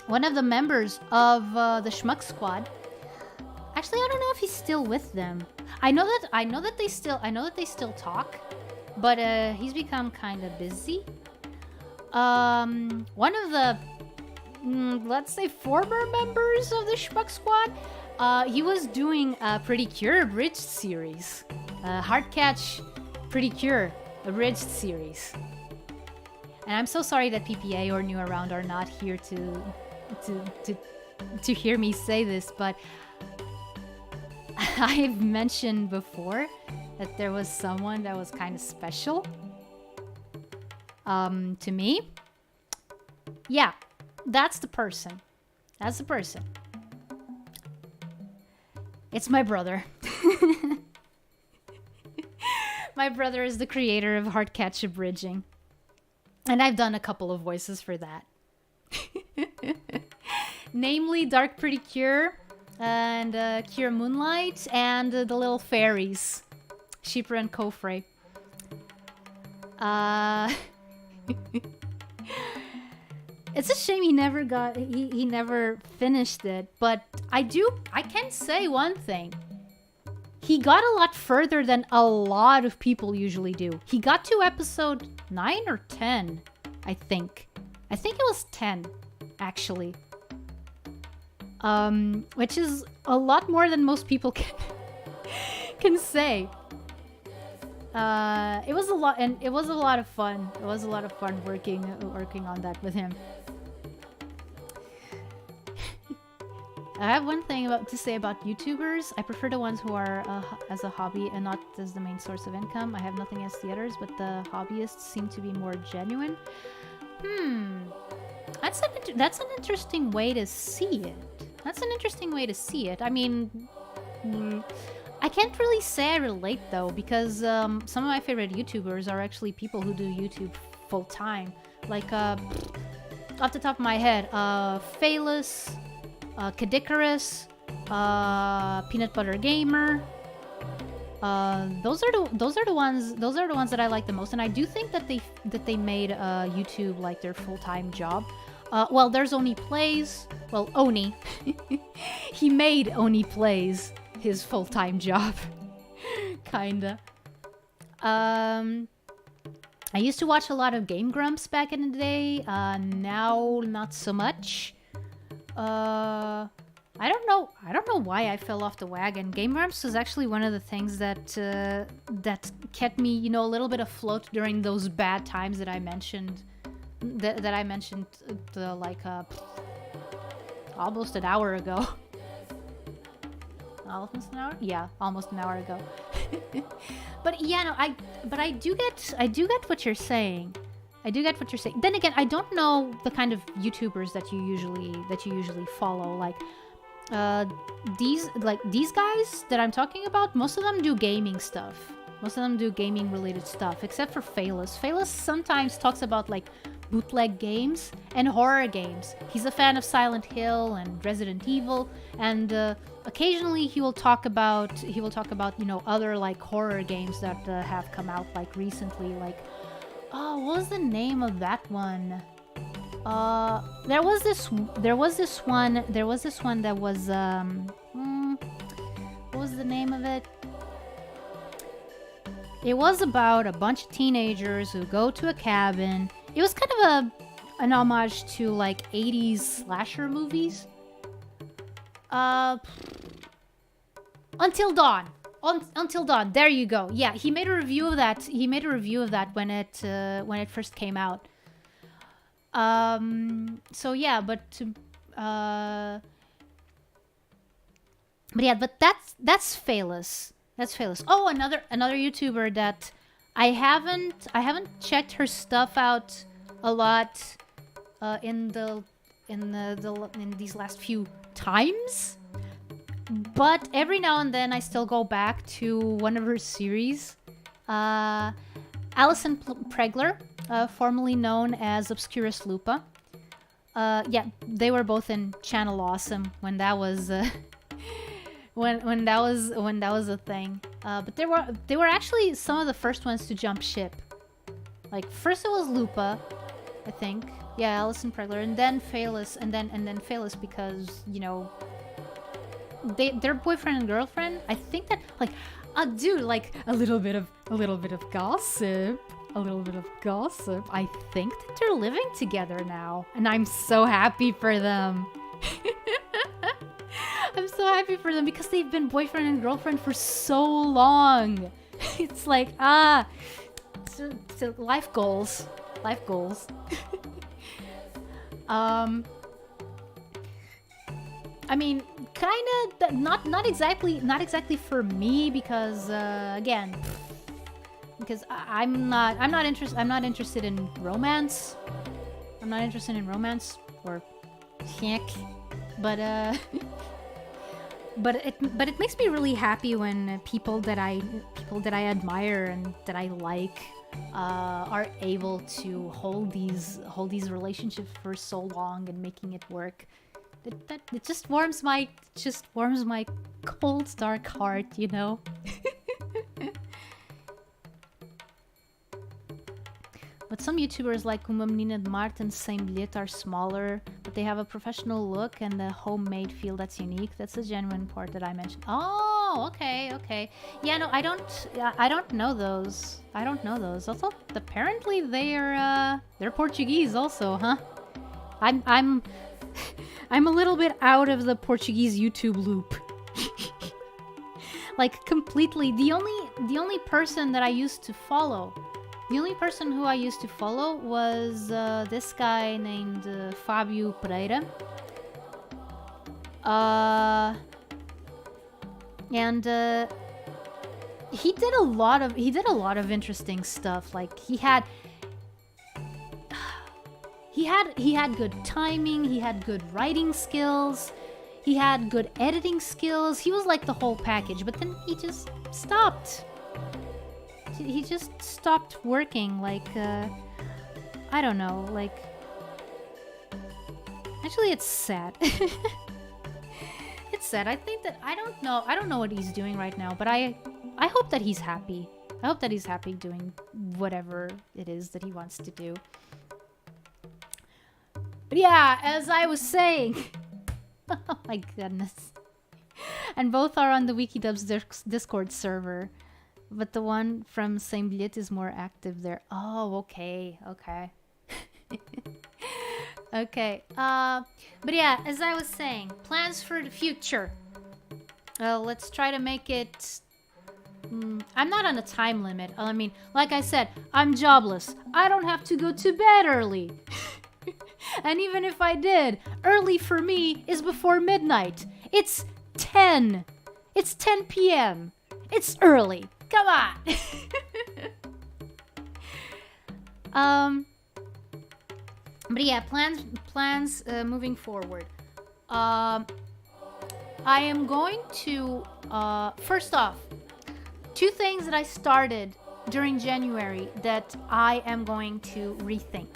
of the Schmuck Squad. Actually, I don't know if he's still with them. I know that they still talk, but he's become kind of busy. One of the let's say former members of the Schmuck Squad, he was doing a Pretty Cure abridged series, Hard Catch Pretty Cure abridged series. And I'm so sorry that PPA or New Around are not here to hear me say this, but I've mentioned before that there was someone that was kind of special to me. Yeah, that's the person. That's the person. It's my brother. My brother is the creator of Hard Catch Abridging. And I've done a couple of voices for that. Namely Dark Pretty Cure and Cure Moonlight and the little fairies, Sheeper and Kofre. It's a shame he never finished it, but I can say one thing. He got a lot further than a lot of people usually do. He got to episode 9 or 10, I think. I think it was 10, actually. Which is a lot more than most people can say. It was a lot, and it was a lot of fun. It was a lot of fun working on that with him. I have one thing to say about YouTubers. I prefer the ones who are as a hobby and not as the main source of income. I have nothing against the others, but the hobbyists seem to be more genuine. That's an interesting way to see it. That's an interesting way to see it. I mean, I can't really say I relate though, because some of my favorite YouTubers are actually people who do YouTube full time. Like, off the top of my head, Phalus, Kadikarus, Peanut Butter Gamer. Those are the ones that I like the most, and I do think that they made YouTube like their full-time job. Well, there's Oni Plays. Well, Oni. He made Oni Plays his full-time job. Kinda. I used to watch a lot of Game Grumps back in the day. Now, not so much. I don't know why I fell off the wagon. Game Grumps was actually one of the things that that kept me, you know, a little bit afloat during those bad times that I mentioned. That I mentioned like almost an hour ago. Almost an hour? Yeah, almost an hour ago. But yeah, no, I do get what you're saying. I do get what you're saying. Then again, I don't know the kind of YouTubers that you usually follow. Like these guys that I'm talking about, most of them do gaming stuff. Most of them do gaming related stuff, except for Phalus. Phalus sometimes talks about like bootleg games and horror games. He's a fan of Silent Hill and Resident Evil, and occasionally he will talk about you know, other like horror games that have come out like recently. Like, oh, what was the name of that one? There was this one that was what was the name of it? It was about a bunch of teenagers who go to a cabin. It was kind of an homage to like 80s slasher movies. Until Dawn. Until Dawn. There you go. Yeah, he made a review of that. He made a review of that when it first came out. So yeah, but yeah, but that's Phalus. That's Phalus. Oh, another YouTuber that I haven't checked her stuff out a lot in these last few times, but every now and then I still go back to one of her series. Alison Pregler, formerly known as Obscurus Lupa. Yeah, they were both in Channel Awesome when that was when that was a thing. But they were actually some of the first ones to jump ship. Like first it was Lupa, I think. Yeah, Alison Pregler, and then Phalus, and then Phalus, because, you know, they're boyfriend and girlfriend. I think that, like, dude, like a little bit of gossip. A little bit of gossip. I think that they're living together now, and I'm so happy for them. I'm so happy for them because they've been boyfriend and girlfriend for so long. It's like, so life goals. Life goals. I mean, kind of not exactly for me, because again, because I'm not interested in romance. I'm not interested in romance or heck, but it makes me really happy when people that I admire and that I like are able to hold these relationships for so long and making it work. It just warms my cold, dark heart, you know. But some YouTubers like Uma Menina de Marte and Sem Bilhete are smaller, but they have a professional look and a homemade feel that's unique. That's the genuine part that I mentioned. Oh, okay. Yeah, no, I don't know those. I don't know those. Also, apparently they're Portuguese also, huh? I'm a little bit out of the Portuguese YouTube loop. Like completely. The only person that I used to follow. The only person who I used to follow was this guy named Fábio Pereira. And he did a lot of interesting stuff. Like he had good timing, he had good writing skills, he had good editing skills. He was like the whole package, but then he just stopped. He just stopped working, like, I don't know, like... Actually, it's sad. It's sad. I think that... I don't know what he's doing right now, but I hope that he's happy. I hope that he's happy doing whatever it is that he wants to do. But yeah, as I was saying... Oh my goodness. And both are on the Wikidubs Discord server. But the one from Sem Bilhete is more active there. Oh, okay. Okay. But yeah, as I was saying, plans for the future. Let's try to make it... I'm not on a time limit. I mean, like I said, I'm jobless. I don't have to go to bed early. And even if I did, early for me is before midnight. It's 10. It's 10 p.m. It's early. Come on. But yeah, plans moving forward. I am going to first off, 2 things that I started during January that I am going to rethink.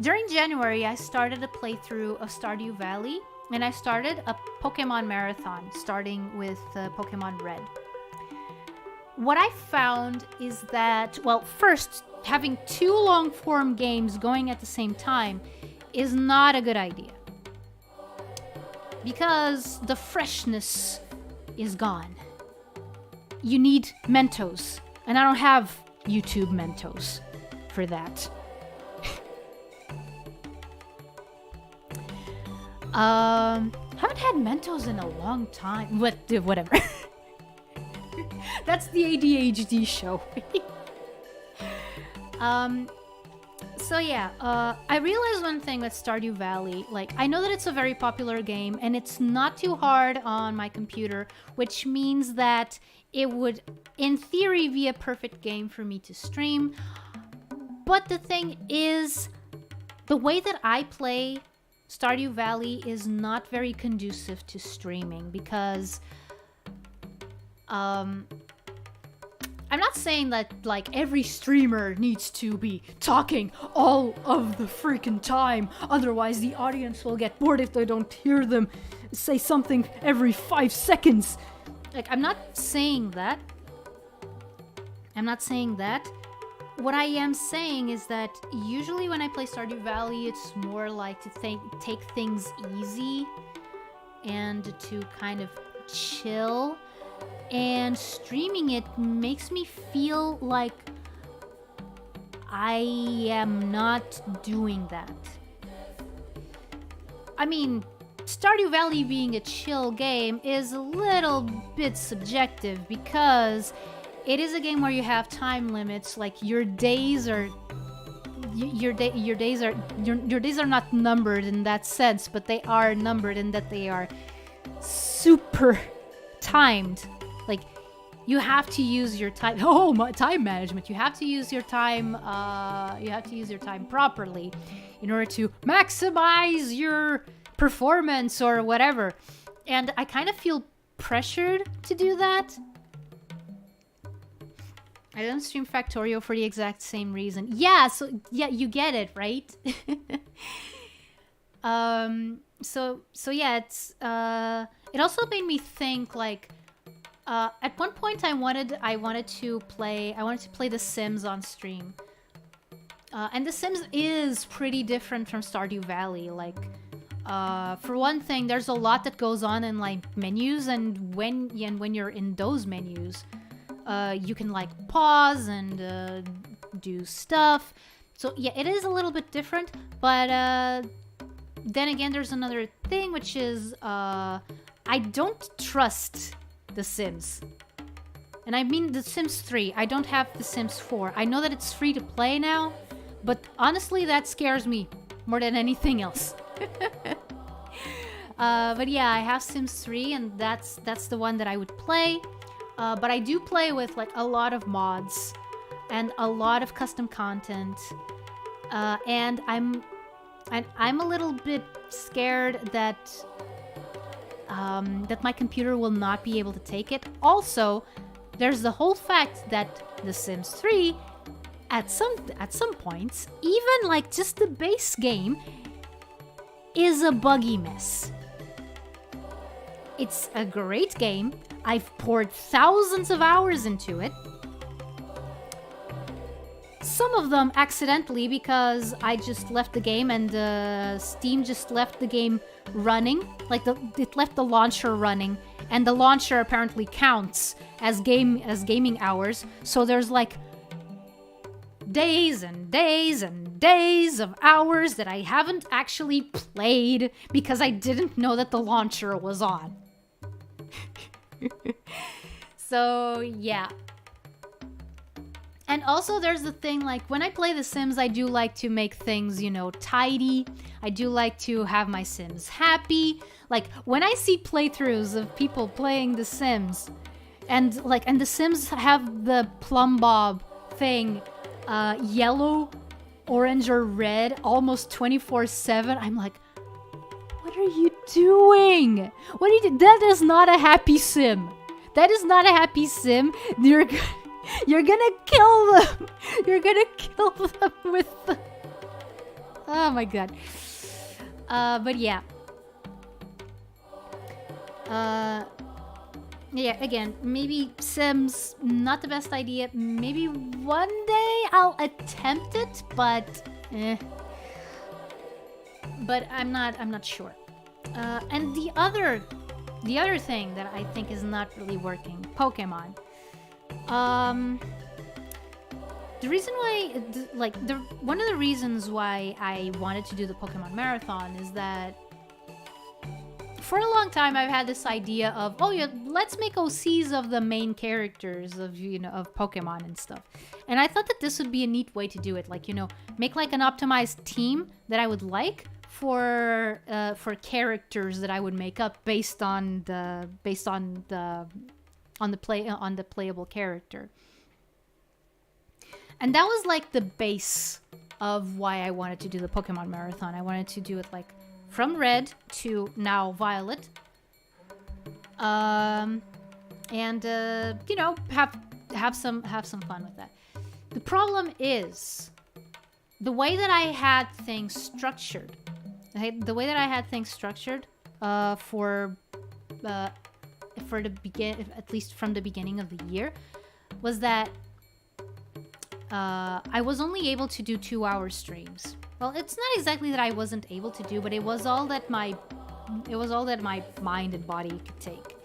During January, I started a playthrough of Stardew Valley, and I started a Pokemon marathon, starting with Pokemon Red. What I found is that, well, first, having 2 long-form games going at the same time is not a good idea. Because the freshness is gone. You need Mentos, and I don't have YouTube Mentos for that. Haven't had Mentos in a long time. Whatever. That's the ADHD show. So yeah, I realized one thing with Stardew Valley. Like, I know that it's a very popular game, and it's not too hard on my computer, which means that it would, in theory, be a perfect game for me to stream. But the thing is, the way that I play Stardew Valley is not very conducive to streaming because I'm not saying that like every streamer needs to be talking all of the freaking time, otherwise the audience will get bored if they don't hear them say something every 5 seconds. Like, I'm not saying that. What I am saying is that usually when I play Stardew Valley, it's more like to take things easy and to kind of chill. And streaming it makes me feel like I am not doing that. I mean, Stardew Valley being a chill game is a little bit subjective because it is a game where you have time limits. Like, your days are not numbered in that sense, but they are numbered in that they are super timed. Like, you have to use your time. Oh, my time management. You have to use your time. You have to use your time properly in order to maximize your performance or whatever. And I kind of feel pressured to do that. I don't stream Factorio for the exact same reason. Yeah, so yeah, you get it, right? So yeah, it's it also made me think, like, at one point I wanted to play The Sims on stream. And The Sims is pretty different from Stardew Valley. Like, for one thing, there's a lot that goes on in like menus, and when you're in those menus, you can like pause and do stuff. So yeah, it is a little bit different, but then again, there's another thing, which is I don't trust The Sims. And I mean The Sims 3. I don't have The Sims 4. I know that it's free to play now, but honestly, that scares me more than anything else. But yeah, I have Sims 3, and that's the one that I would play. But I do play with like a lot of mods and a lot of custom content, and I'm a little bit scared that my computer will not be able to take it. Also, there's the whole fact that The Sims 3, at some points, even like just the base game, is a buggy mess. It's a great game. I've poured thousands of hours into it. Some of them accidentally, because I just left the game and Steam just left the game running. Like, it left the launcher running, and the launcher apparently counts as gaming hours. So there's like days and days and days of hours that I haven't actually played because I didn't know that the launcher was on. So, yeah. And also there's the thing, like, when I play The Sims, I do like to make things, you know, tidy. I do like to have my Sims happy. Like, when I see playthroughs of people playing The Sims, and The Sims have the plumb bob thing, yellow, orange, or red, almost 24/7, I'm like, what are you doing? What are you doing? That is not a happy Sim. That is not a happy Sim. You're gonna kill them. You're gonna kill them with the... Oh my god. But yeah. Yeah, again, maybe Sims, not the best idea. Maybe one day I'll attempt it, but But I'm not sure. And the other thing that I think is not really working, Pokemon. The reason why, one of the reasons why I wanted to do the Pokemon Marathon is that for a long time I've had this idea of, oh yeah, let's make OCs of the main characters of, you know, of Pokemon and stuff. And I thought that this would be a neat way to do it, like, you know, make like an optimized team that I would like for characters that I would make up based on the playable character. And that was like the base of why I wanted to do the Pokemon Marathon. I wanted to do it like from Red to now Violet. You know, have some fun with that. The problem is the way that I had things structured. The way that I had things structured for the at least from the beginning of the year, was that I was only able to do 2-hour streams. Well, it's not exactly that I wasn't able to do, but it was all that my mind and body could take.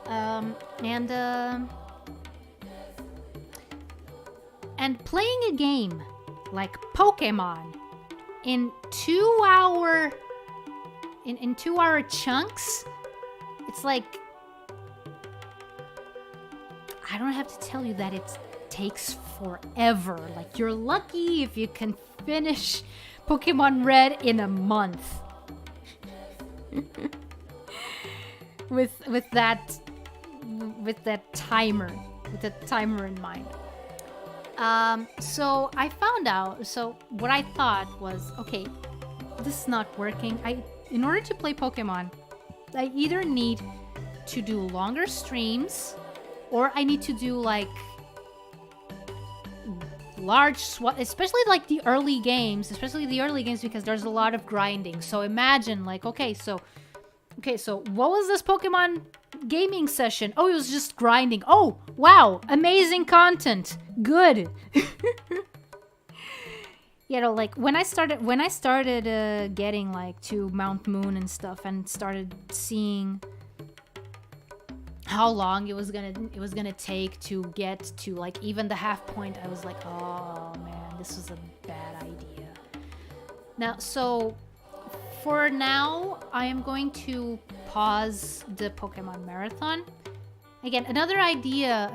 And playing a game like Pokemon in 2-hour in 2-hour chunks, it's like, I don't have to tell you that it takes forever. Like, you're lucky if you can finish Pokemon Red in a month. with that timer in mind. So I found out, so what I thought was, okay, this is not working. In order to play Pokemon, I either need to do longer streams, or I need to do like large especially like the early games, because there's a lot of grinding. So imagine, like, okay, so what was this Pokemon gaming session? Oh, it was just grinding. Oh, wow, amazing content. Good. You know, like when I started getting like to Mount Moon and stuff, and started seeing how long it was gonna take to get to like even the half point, I was like, oh man, this was a bad idea. Now, so for now, I am going to pause the Pokemon Marathon. Again, another idea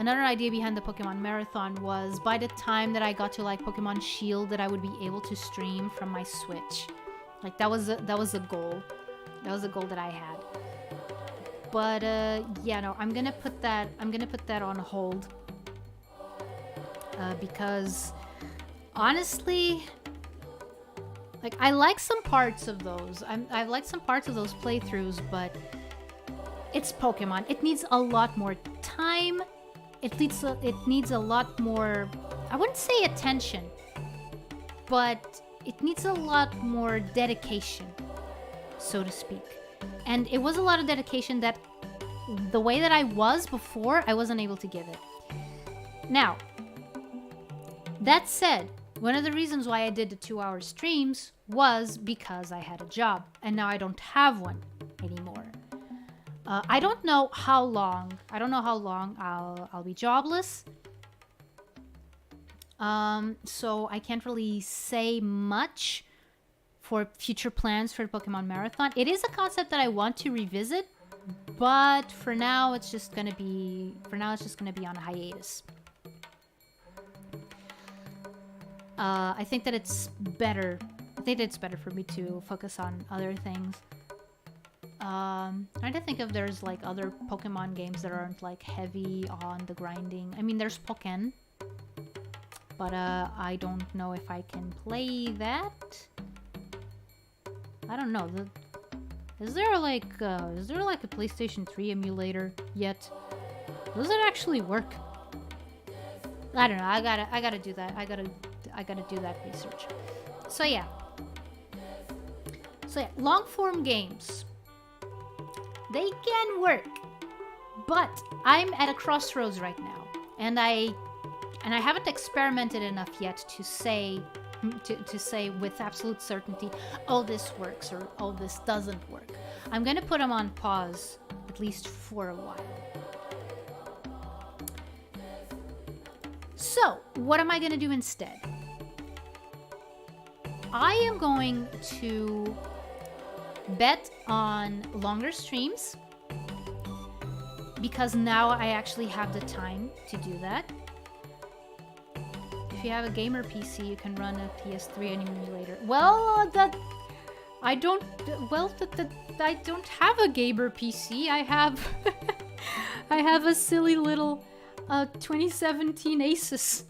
behind the Pokemon Marathon was, by the time that I got to like Pokemon Shield, that I would be able to stream from my Switch. Like, that was a goal. That was a goal that I had. But yeah, no, I'm gonna put that on hold. Because honestly, like, I like some parts of those. I like some parts of those playthroughs, but it's Pokemon. It needs a lot more time. It needs a lot more, I wouldn't say attention, but it needs a lot more dedication, so to speak. And it was a lot of dedication that the way that I was before, I wasn't able to give it. Now, that said, one of the reasons why I did the 2-hour streams was because I had a job, and now I don't have one anymore. I don't know how long I'll be jobless. So I can't really say much for future plans for Pokemon Marathon. It is a concept that I want to revisit, but for now it's just gonna be on a hiatus. I think that it's better. I think it's better for me to focus on other things. Trying to think if there's like other Pokemon games that aren't like heavy on the grinding. I mean, there's Pokken, but I don't know if I can play that. I don't know. Is there like a PlayStation 3 emulator yet? Does it actually work? I don't know. I gotta do that. I gotta do that research. So yeah, long form games. They can work, but I'm at a crossroads right now, and I haven't experimented enough yet to say with absolute certainty, oh, this works or oh, this doesn't work. I'm gonna put them on pause at least for a while. So what am I gonna do instead? I am going to bet on longer streams because now I actually have the time to do that. If you have a gamer PC, you can run a PS3 emulator. Well, I don't have a gamer PC. I have I have a silly little 2017 Asus.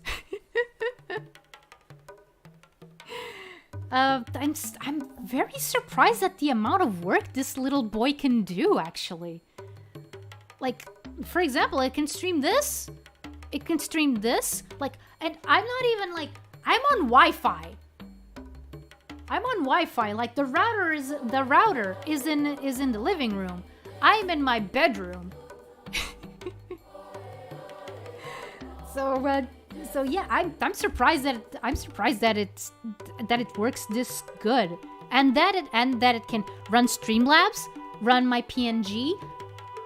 I'm very surprised at the amount of work this little boy can do, actually. Like, for example, it can stream this. It can stream this. Like, and I'm not even like, I'm on Wi-Fi. I'm on Wi-Fi. Like, the router is in the living room. I'm in my bedroom. So yeah, I'm surprised that it works this good, and that it can run Streamlabs, run my PNG,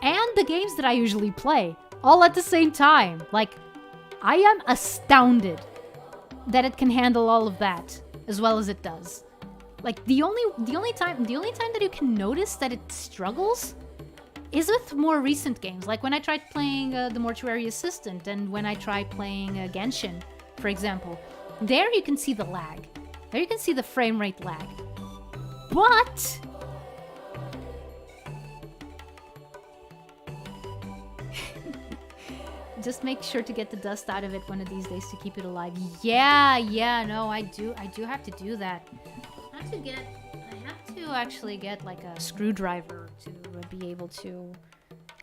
and the games that I usually play all at the same time. Like, I am astounded that it can handle all of that as well as it does. Like, the only time that you can notice that it struggles is with more recent games, like when I tried playing The Mortuary Assistant and when I tried playing Genshin, for example. There you can see the lag. There you can see the frame rate lag. But just make sure to get the dust out of it one of these days to keep it alive. Yeah, no, I do have to do that. I have to actually get like a screwdriver to be able to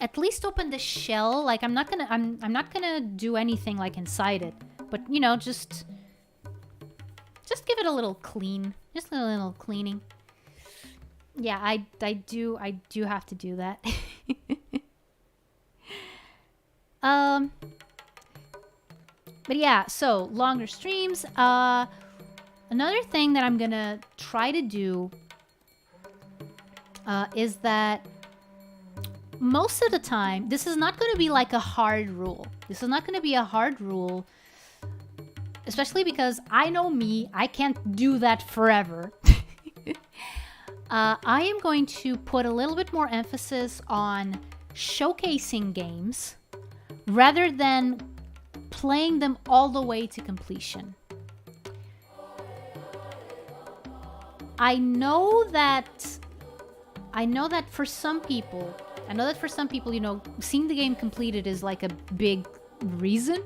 at least open the shell. Like, I'm not gonna do anything like inside it, but you know, just give it a little clean, just a little cleaning. Yeah, I do have to do that. But yeah, so longer streams. Another thing that I'm gonna try to do is that most of the time, this is not going to be like a hard rule. This is not going to be a hard rule, especially because I know me, I can't do that forever. I am going to put a little bit more emphasis on showcasing games rather than playing them all the way to completion. I know that for some people, you know, seeing the game completed is like a big reason.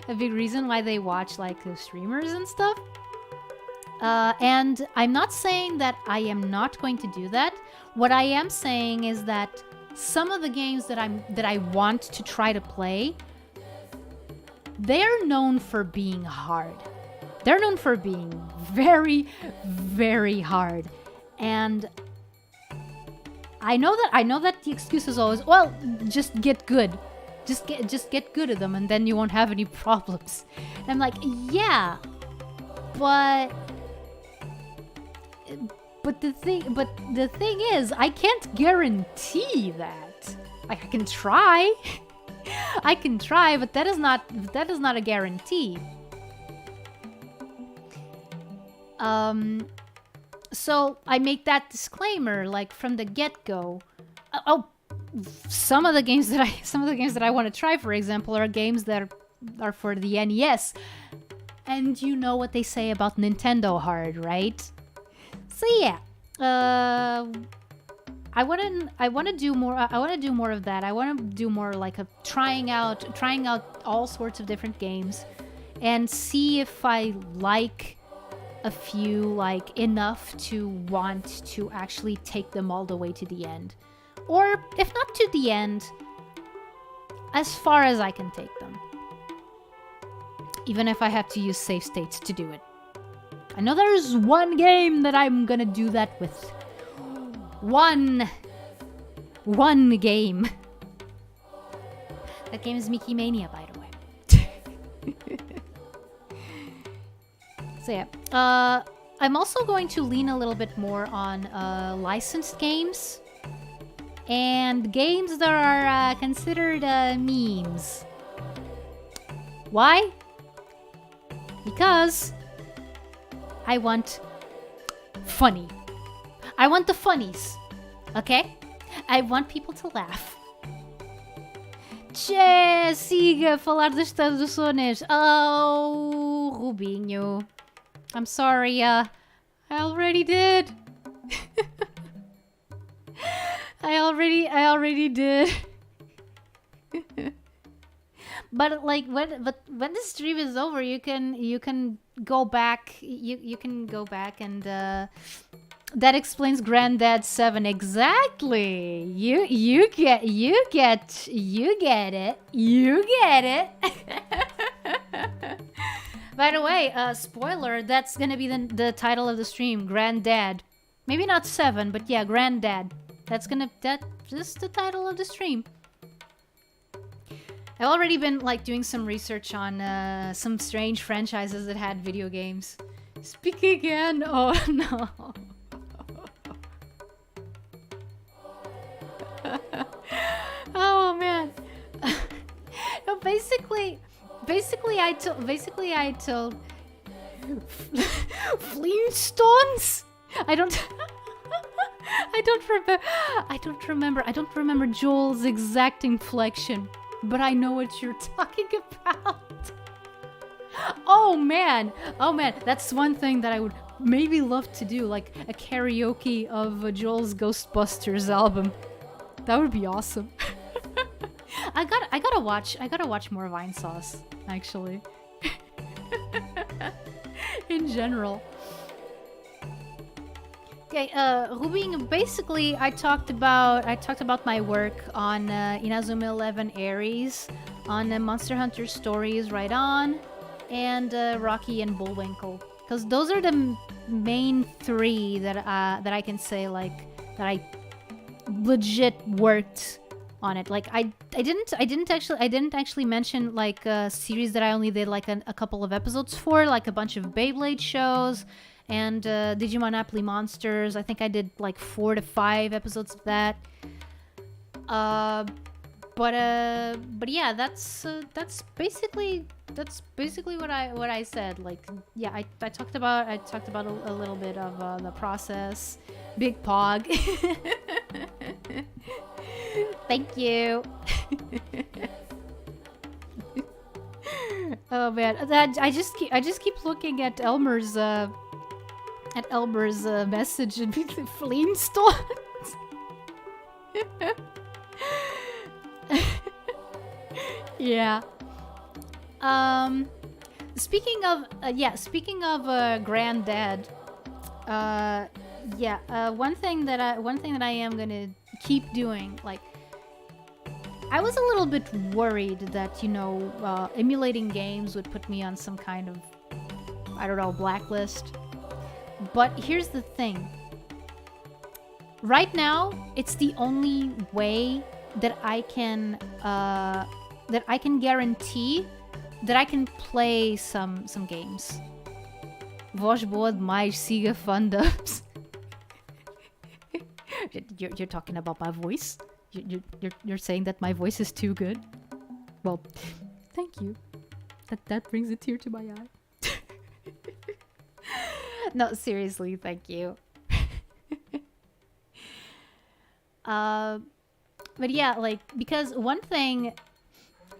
A big reason why they watch like the streamers and stuff. And I'm not saying that I am not going to do that. What I am saying is that some of the games that I want to try to play, they're known for being hard. They're known for being very, very hard. And I know that the excuse is always, well, just get good. Just get good at them and then you won't have any problems. And I'm like, yeah, but the thing is, I can't guarantee that. Like, I can try. I can try, but that is not a guarantee. So I make that disclaimer like from the get-go. Some of the games that I want to try, for example, are games that are for the NES. And you know what they say about Nintendo hard, right? So yeah, I want to do more. I want to do more of that. I want to do more like a trying out all sorts of different games, and see if I like a few like enough to want to actually take them all the way to the end, or if not to the end, as far as I can take them, even if I have to use save states to do it. I know there's one game that I'm gonna do that with. One game. That game is Mickey Mania, by the way. So yeah, I'm also going to lean a little bit more on licensed games and games that are considered memes. Why? Because I want funny. I want the funnies, okay? I want people to laugh. Che, siga falar das traduções. Oh, Rubinho. I'm sorry, I already did. I already did. But like when the stream is over, you can go back. You can go back and that explains Granddad 7 exactly. You get it. By the way, spoiler, that's gonna be the title of the stream, Granddad. Maybe not 7, but yeah, Granddad. That's just the title of the stream. I've already been like doing some research on some strange franchises that had video games. Speak again. Oh no. Oh man. No, basically I told Flintstones. I don't remember Joel's exact inflection, but I know what you're talking about. Oh man, that's one thing that I would maybe love to do, like a karaoke of Joel's Ghostbusters album. That would be awesome. I gotta watch more Vinesauce, actually. In general. Okay, Rubin, basically I talked about my work on Inazuma 11 Aries, on Monster Hunter Stories Right On, and Rocky and Bullwinkle, because those are the main three that I can say like that I legit worked on it. Like I didn't actually mention like a series that I only did like a couple of episodes for, like a bunch of Beyblade shows and Digimonopoly Monsters. I think I did like 4 to 5 episodes of that. But yeah, that's basically what I said. Like, yeah, I talked about a little bit of the process. Big Pog. Thank you. Oh man, I just keep looking at Elmer's message and Flintstones. Yeah. Speaking of Granddad, one thing that I am gonna keep doing, like, I was a little bit worried that, you know, emulating games would put me on some kind of, I don't know, blacklist. But here's the thing. Right now, it's the only way that I can guarantee that I can play some games. Voz boa demais, siga fandubs. You're talking about my voice? You're saying that my voice is too good? Well, thank you. That brings a tear to my eye. No, seriously, thank you. But yeah, like, because one thing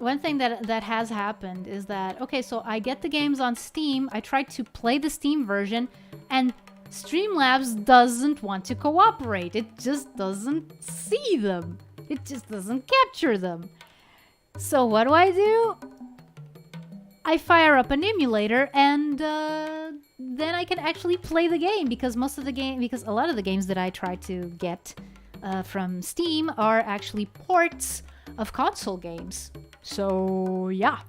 that has happened is that, okay, so I get the games on Steam, I tried to play the Steam version, and Streamlabs doesn't want to cooperate. It just doesn't see them. It just doesn't capture them. So what do? I fire up an emulator, and then I can actually play the game, because a lot of the games that I try to get from Steam are actually ports of console games. So yeah.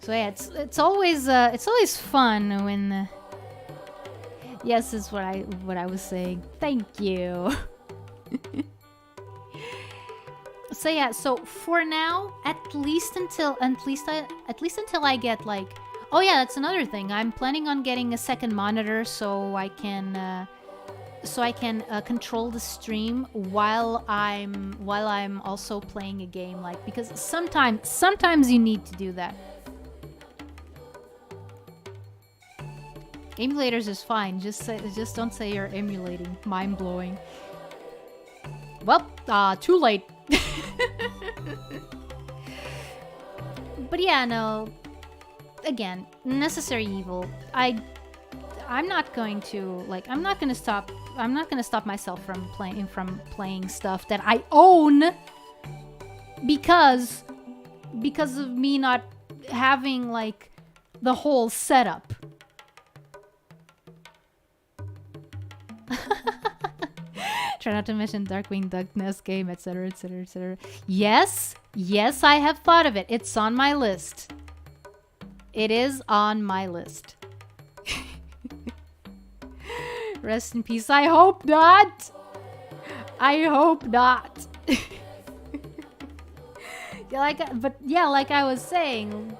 So yeah, it's always fun when. Yes, is what I was saying. Thank you. So yeah, so for now, at least until I get like, oh yeah, that's another thing. I'm planning on getting a second monitor so I can control the stream while I'm also playing a game, like, because sometimes you need to do that. Emulators is fine. Just don't say you're emulating. Mind blowing. Well, too late. But yeah, no. Again, necessary evil. I'm not going to stop myself from playing stuff that I own because of me not having like the whole setup. Try not to mention Darkwing Duck Nest game, etc, etc, etc. Yes, I have thought of it. It's on my list. It is on my list. Rest in peace. I hope not. I hope not. Like I was saying,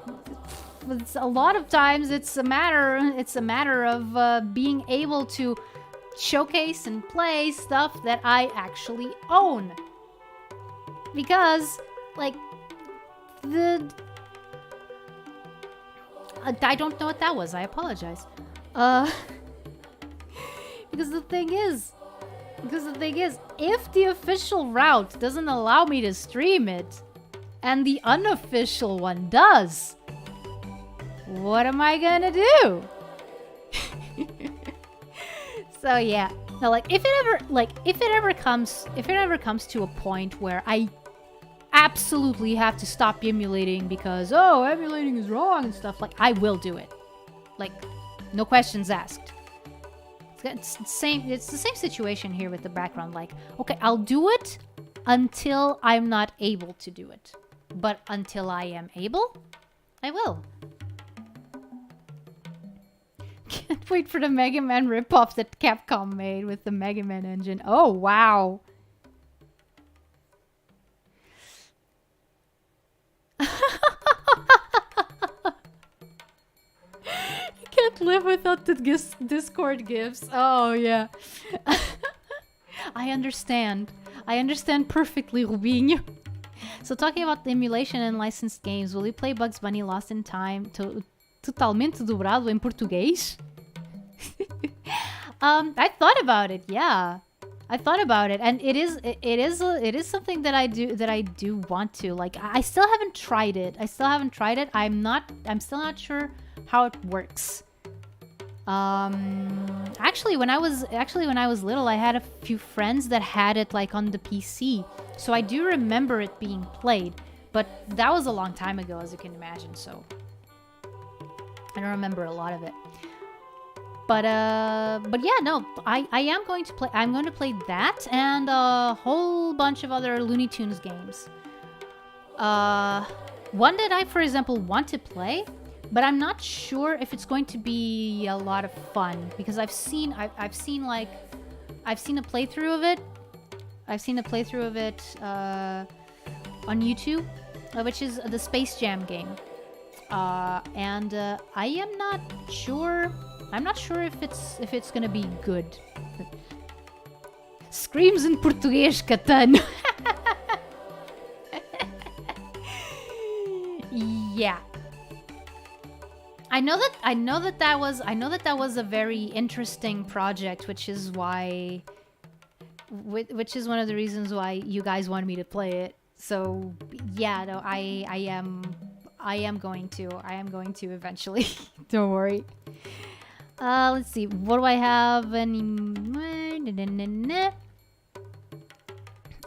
a lot of times it's a matter of being able to showcase and play stuff that I actually own. Because, like, I don't know what that was. I apologize. Because the thing is, if the official route doesn't allow me to stream it, and the unofficial one does, what am I gonna do? So yeah, no, like if it ever comes to a point where I absolutely have to stop emulating because emulating is wrong and stuff, like, I will do it. Like, no questions asked. It's the same situation here with the background. Like, okay, I'll do it until I'm not able to do it. But until I am able, I will. Can't wait for the Mega Man ripoff that Capcom made with the Mega Man engine. Oh, wow. Can't live without the Discord gifts. Oh, yeah. I understand. I understand perfectly, Rubinho. So, talking about the emulation and licensed games, will you play Bugs Bunny Lost in Time totalmente dobrado em português? I thought about it, yeah. I thought about it, and it is something that I do want to. Like, I still haven't tried it. I'm still not sure how it works. Actually when I was little, I had a few friends that had it, like, on the PC. So I do remember it being played, but that was a long time ago, as you can imagine, so I don't remember a lot of it. But yeah, no, I am going to play. I'm going to play that and a whole bunch of other Looney Tunes games. One that I, for example, want to play, but I'm not sure if it's going to be a lot of fun, because I've seen a playthrough of it. I've seen a playthrough of it on YouTube, which is the Space Jam game. And I am not sure. I'm not sure if it's gonna be good. Screams in português, Catan. yeah. I know that was a very interesting project, which is why, which is one of the reasons why you guys wanted me to play it. So yeah, no, I am going to eventually. Don't worry. Let's see. What do I have?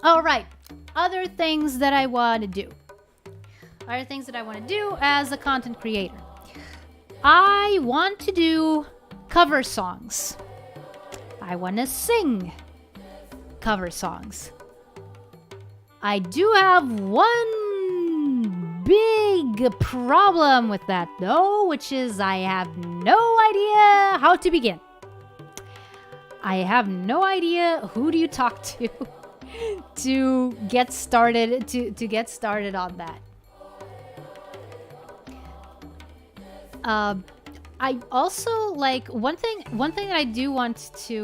All right. Other things that I want to do. Other things that I want to do as a content creator. I want to do cover songs. I want to sing cover songs. I do have one big problem with that, though, which is I have no idea how to begin. I have no idea who do you talk to to get started get started on that. I also like one thing that I do want to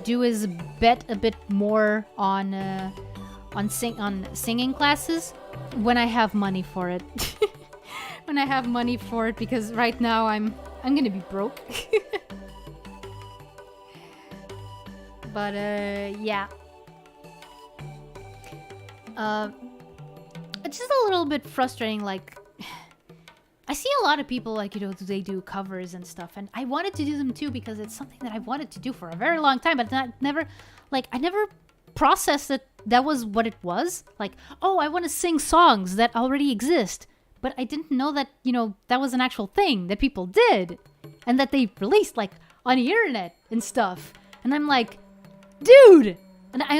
do is bet a bit more on singing classes when I have money for it. When I have money for it, because right now I'm gonna be broke. But yeah. It's just a little bit frustrating, like I see a lot of people, like, you know, they do covers and stuff, and I wanted to do them too because it's something that I wanted to do for a very long time, but I never processed that was what it was. Like, oh, I want to sing songs that already exist, but I didn't know that, you know, that was an actual thing that people did and that they released, like, on the internet and stuff. And I'm like, dude! And I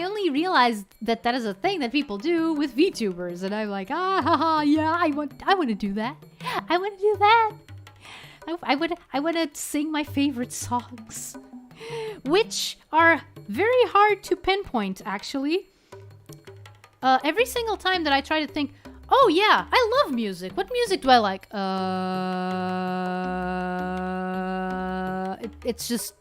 only realized that that is a thing that people do with VTubers, and I'm like, yeah, I want to do that. I want to do that. I want to sing my favorite songs, which are very hard to pinpoint, actually. Every single time that I try to think, oh yeah, I love music. What music do I like? It's just.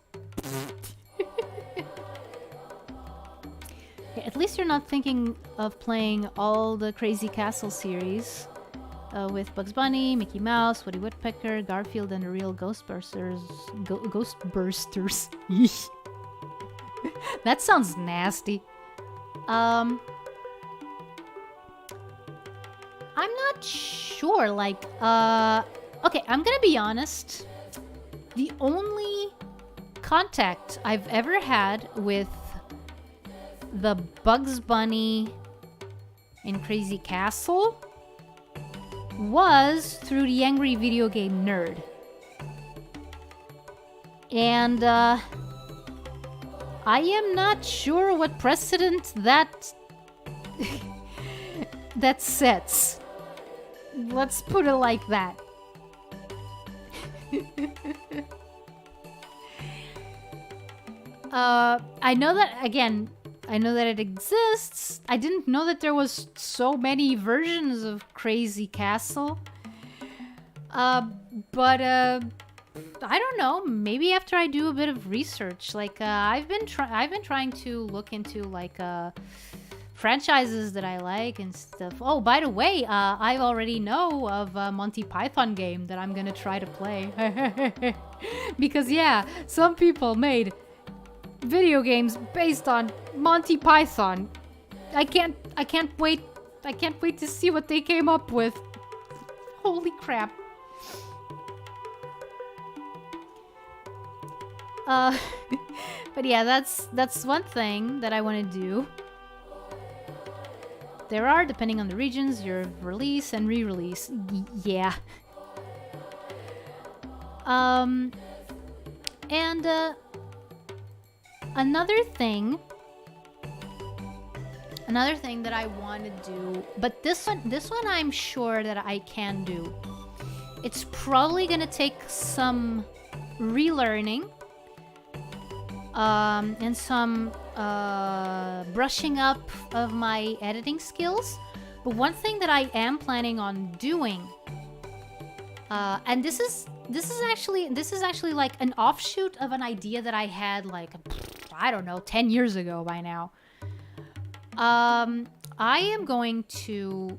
At least you're not thinking of playing all the Crazy Castle series with Bugs Bunny, Mickey Mouse, Woody Woodpecker, Garfield, and the real Ghostbusters. Ghostbusters. That sounds nasty. I'm not sure. Like, okay, I'm gonna be honest. The only contact I've ever had with the Bugs Bunny in Crazy Castle was through the Angry Video Game Nerd. And I am not sure what precedent that that sets. Let's put it like that. I know that, again, I know that it exists. I didn't know that there was so many versions of Crazy Castle. But I don't know. Maybe after I do a bit of research, like I've been trying to look into like franchises that I like and stuff. Oh, by the way, I already know of a Monty Python game that I'm gonna try to play. Because yeah, some people made video games based on Monty Python. I can't wait to see what they came up with. Holy crap. But yeah, that's one thing that I want to do. There are, depending on the regions, your release and re-release. Yeah. And another thing that I want to do, but this one I'm sure that I can do. It's probably gonna take some relearning, and some brushing up of my editing skills. But one thing that I am planning on doing, and this is actually like an offshoot of an idea that I had, like, I don't know, 10 years ago by now. I am going to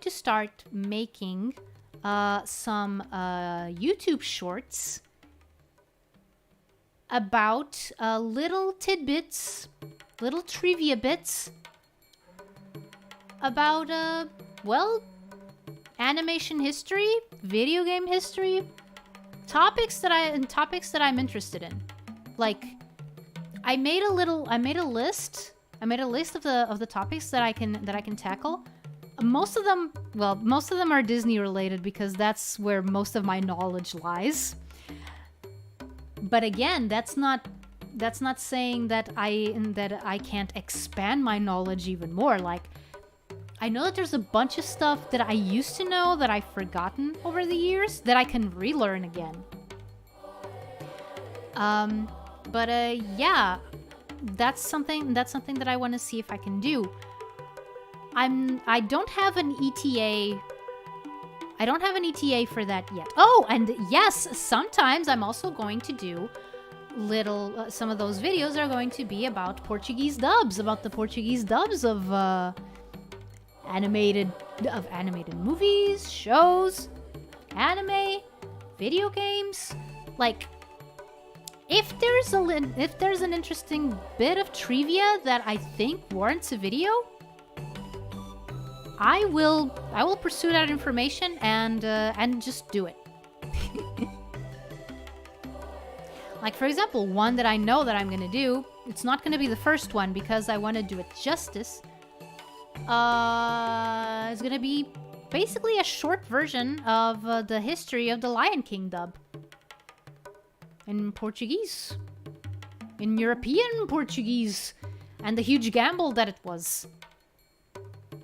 start making some YouTube shorts about little tidbits, little trivia bits about well, animation history, video game history, topics that I'm interested in. Like, I made a list of the topics that I can tackle. Most of them are Disney related because that's where most of my knowledge lies. But again, that's not saying that I can't expand my knowledge even more. Like, I know that there's a bunch of stuff that I used to know that I've forgotten over the years that I can relearn again. Yeah, that's something that I want to see if I can do. I don't have an ETA. I don't have an ETA for that yet. Oh, and yes, sometimes I'm also going to do some of those videos are going to be about Portuguese dubs, about the Portuguese dubs of animated movies, shows, anime, video games. Like, if there's an interesting bit of trivia that I think warrants a video, I will pursue that information and just do it. Like, for example, one that I know that I'm gonna do, it's not gonna be the first one because I want to do it justice. It's gonna be basically a short version of the history of the Lion King dub in Portuguese, in European Portuguese, and the huge gamble that it was.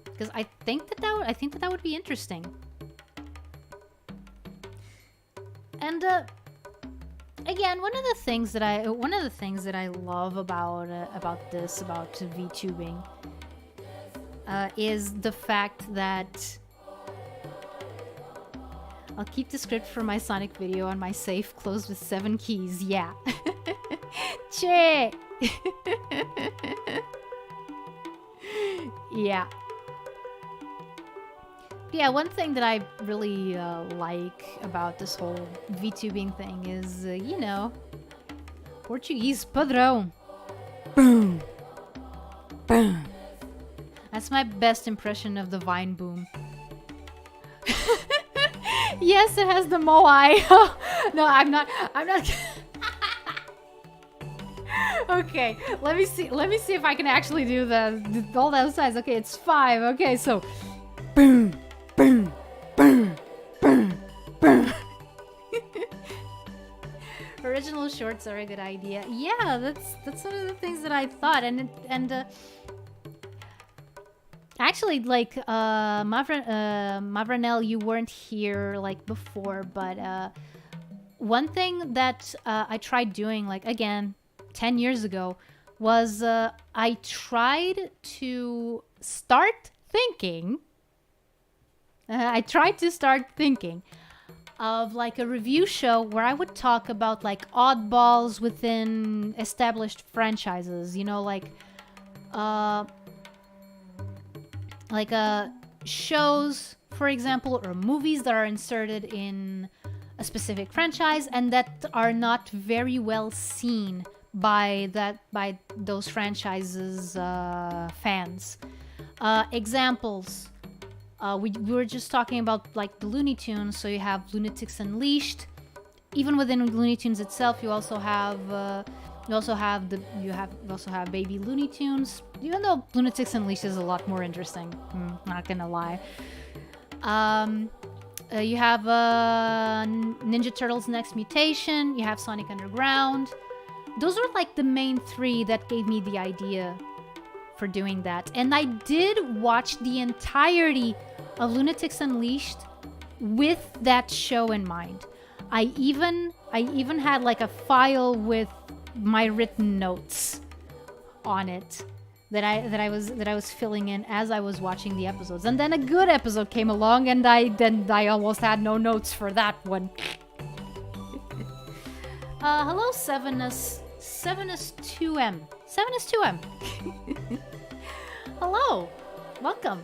Because I think that would be interesting. And again, one of the things that I love about VTubing is the fact that I'll keep the script for my Sonic video on my safe closed with 7 keys. Yeah. Che. Yeah. Yeah, one thing that I really like about this whole VTubing thing is, you know, Portuguese padrão. Boom. Boom. That's my best impression of the Vine boom. Yes, it has the moai. No, I'm not. Okay, let me see if I can actually do all those sides. Okay, it's 5. Okay, so boom. Boom, boom, boom, boom. Original shorts are a good idea. Yeah, that's one of the things that I thought, and actually, like, Mavranel, you weren't here like before, but one thing that I tried doing, like, again 10 years ago, was I tried to start thinking of like a review show where I would talk about like oddballs within established franchises, you know, like shows, for example, or movies that are inserted in a specific franchise and that are not very well seen by those franchises' fans. Examples. We were just talking about like the Looney Tunes, so you have Lunatics Unleashed. Even within Looney Tunes itself, you also have Baby Looney Tunes. Even though Lunatics Unleashed is a lot more interesting, not gonna lie. You have Ninja Turtles Next Mutation. You have Sonic Underground. Those were like the main 3 that gave me the idea for doing that. And I did watch the entirety of Lunatics Unleashed with that show in mind. I even had like a file with my written notes on it that I was filling in as I was watching the episodes. And then a good episode came along and I almost had no notes for that one. Hello, 7S2M. 7S2M. Hello. Welcome.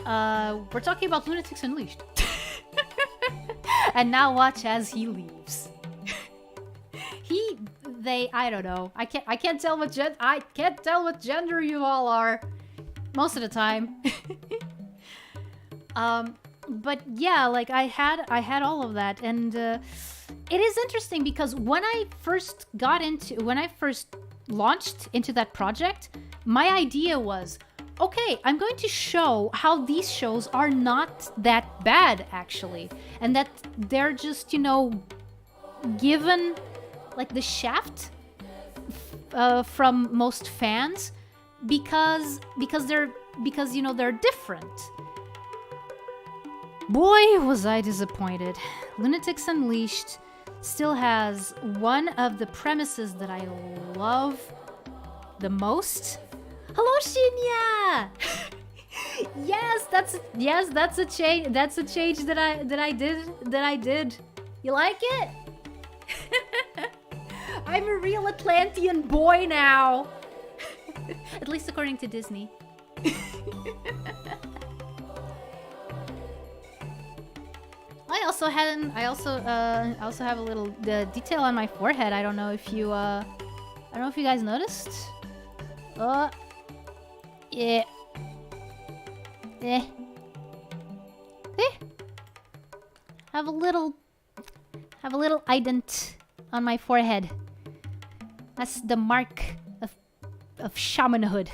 We're talking about Lunatics Unleashed. And now watch as he leaves. I don't know. I can't tell what gender you all are. Most of the time. But yeah, like I had all of that, and it is interesting because when I first launched into that project, my idea was, okay, I'm going to show how these shows are not that bad actually, and that they're just, you know, given like the shaft from most fans because you know they're different. Boy, was I disappointed. Lunatics Unleashed still has one of the premises that I love the most. Hello, Shinya! Yes, that's a change. That's a change that I did. You like it? I'm a real Atlantean boy now. At least according to Disney. I also have a little detail on my forehead. I don't know if you guys noticed. Yeah. Have a little ident on my forehead. That's the mark of shamanhood.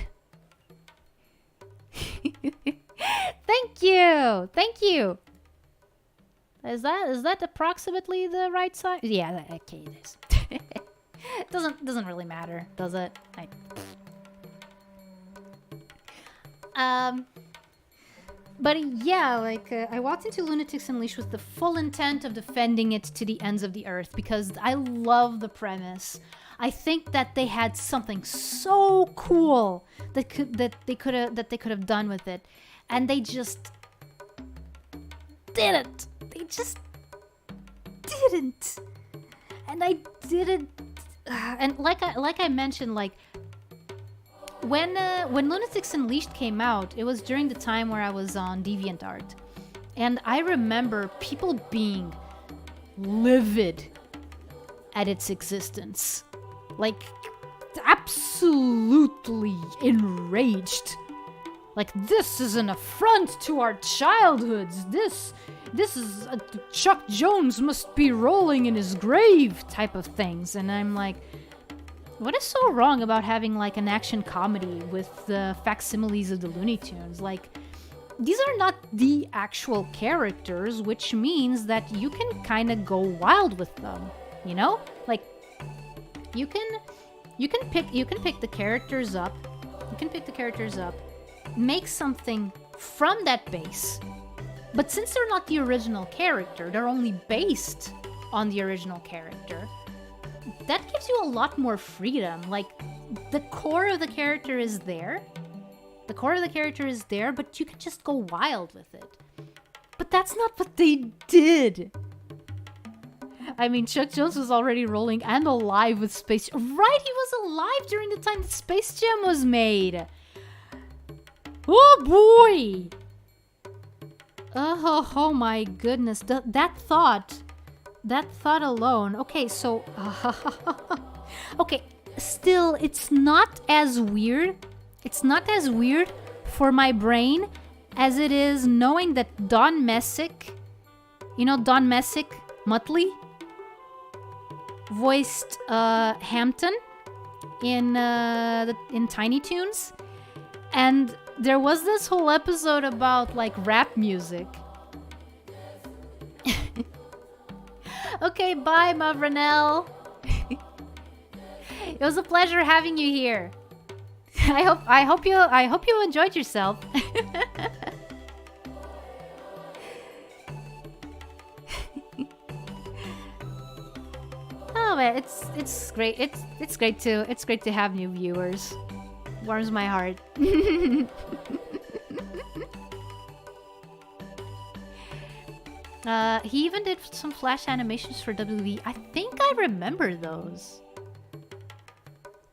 Thank you. Is that approximately the right size? Yeah, okay, it is. Doesn't really matter, does it? But yeah, like I walked into Lunatics Unleashed with the full intent of defending it to the ends of the earth because I love the premise. I think that they had something so cool that they could have done with it, and they just didn't. They just didn't, and I didn't. And like I mentioned, like when Lunatics Unleashed came out, it was during the time where I was on DeviantArt, and I remember people being livid at its existence, like absolutely enraged. Like, this is an affront to our childhoods. This is Chuck Jones must be rolling in his grave type of things. And I'm like, what is so wrong about having like an action comedy with the facsimiles of the Looney Tunes? Like, these are not the actual characters, which means that you can kind of go wild with them, you know? Like, you can pick the characters up. Make something from that base. But since they're not the original character, they're only based on the original character, that gives you a lot more freedom. Like, the core of the character is there. But you can just go wild with it. But that's not what they did. I mean, Chuck Jones was already rolling and alive with Space Jam. Right, he was alive during the time that Space Jam was made. Oh boy! Oh my goodness. That thought alone. Okay, so... okay, still, it's not as weird. It's not as weird for my brain as it is knowing that Don Messick, you know Don Messick, Muttley, voiced Hampton in Tiny Toons, and there was this whole episode about like rap music. Okay, bye, Mavranel. It was a pleasure having you here. I hope you enjoyed yourself. Oh man, it's great. It's great to have new viewers. Warms my heart. He even did some flash animations for WWE. I think I remember those.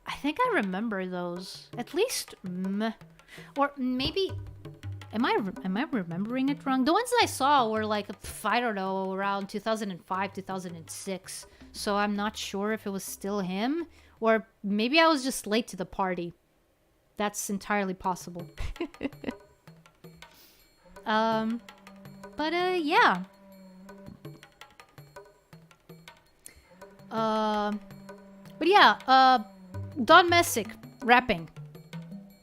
I think I remember those. At least, or maybe, am I remembering it wrong? The ones that I saw were like, I don't know, around 2005, 2006. So I'm not sure if it was still him, or maybe I was just late to the party. That's entirely possible. Yeah. But yeah, Don Messick rapping.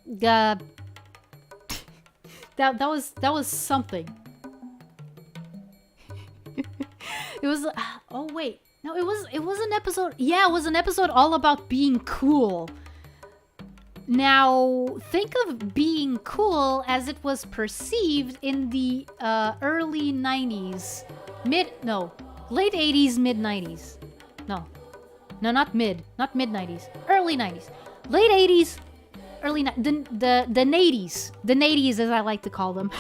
That was something. It was. Oh wait, no, it was an episode. Yeah, it was an episode all about being cool. Now, think of being cool as it was perceived in the early 90s. Late 80s, mid 90s. No, not mid 90s. Early 90s. Late 80s, early the 80s. The 80s, as I like to call them.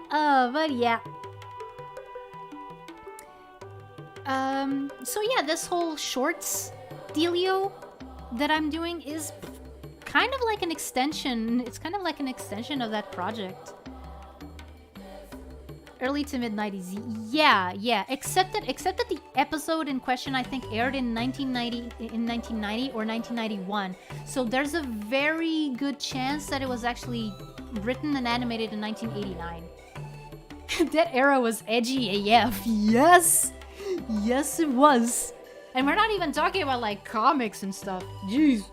But yeah. So yeah, this whole shorts dealio that I'm doing is kind of like an extension. It's kind of like an extension of that project. Early to mid 90s. Yeah. Except that the episode in question I think aired in 1990 or 1991. So there's a very good chance that it was actually written and animated in 1989. That era was edgy AF. Yes, it was. And we're not even talking about like comics and stuff. Jeez.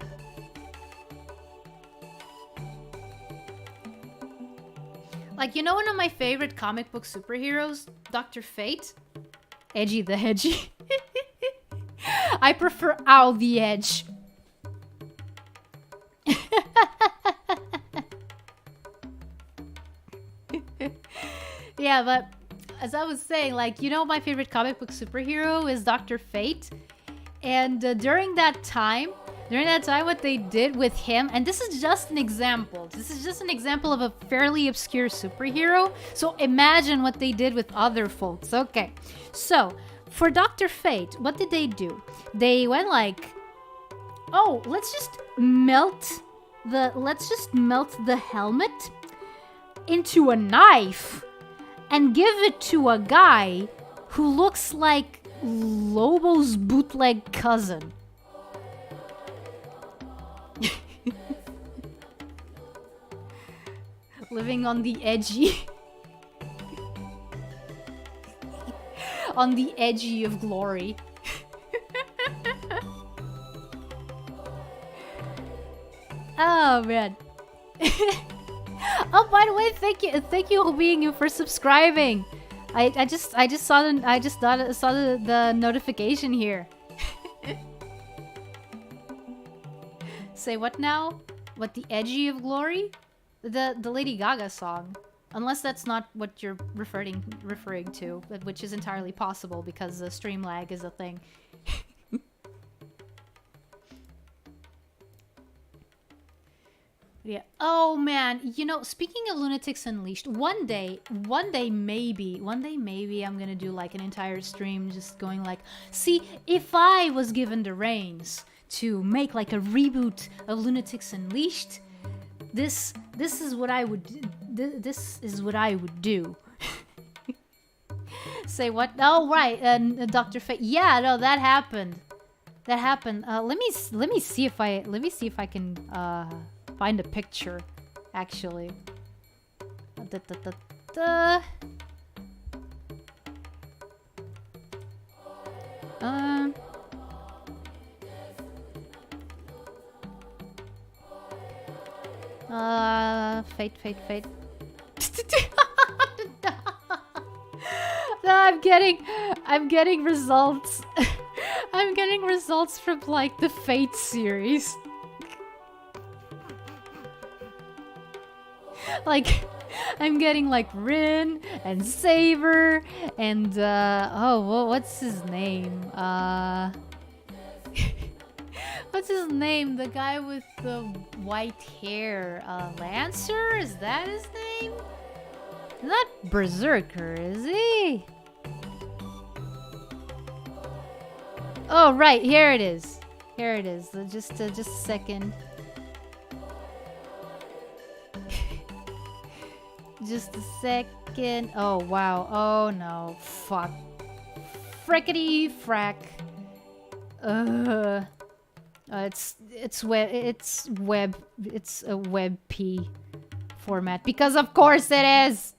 Like, you know, one of my favorite comic book superheroes, Dr. Fate? Edgy the Hedgy. I prefer Owl the Edge. Yeah, but as I was saying, like, you know, my favorite comic book superhero is Dr. Fate. And during that time, what they did with him, and this is just an example. This is just an example of a fairly obscure superhero. So imagine what they did with other folks. Okay, so for Dr. Fate, what did they do? They went like, oh, let's just melt the helmet into a knife and give it to a guy who looks like Lobo's bootleg cousin. Living on the edgy on the edgy of glory. Oh man. Oh, by the way, thank you Hubingu for subscribing. I just saw the notification here. Say what now? What, the edgy of glory? The Lady Gaga song. Unless that's not what you're referring to, which is entirely possible because the stream lag is a thing. Yeah. Oh man, you know, speaking of Lunatics Unleashed, one day maybe I'm gonna do like an entire stream just going like, see, if I was given the reins to make like a reboot of Lunatics Unleashed, this is what I would do. Say what? Oh right, Dr. Fate. Yeah, no, that happened. Let me see if I can find a picture, actually. Fate. No, I'm getting results. I'm getting results from like the Fate series. Like, I'm getting like Rin and Saber and what's his name? What's his name? The guy with the white hair. Lancer? Is that his name? Not Berserker, is he? Oh, right. Here it is. Here it is. Just a second. Just a second. Oh, wow. Oh, no. Fuck. Frickety frack. It's a WebP format. Because of course it is!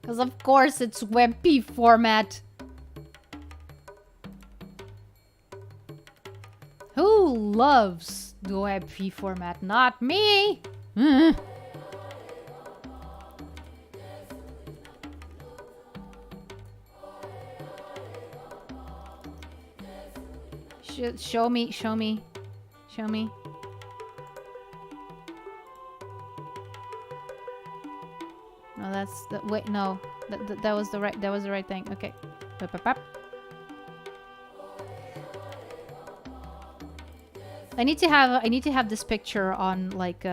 Because of course it's WebP format. Who loves the WebP format? Not me! Show me. No, that's the wait. No, that was the right thing. Okay. I need to have this picture on like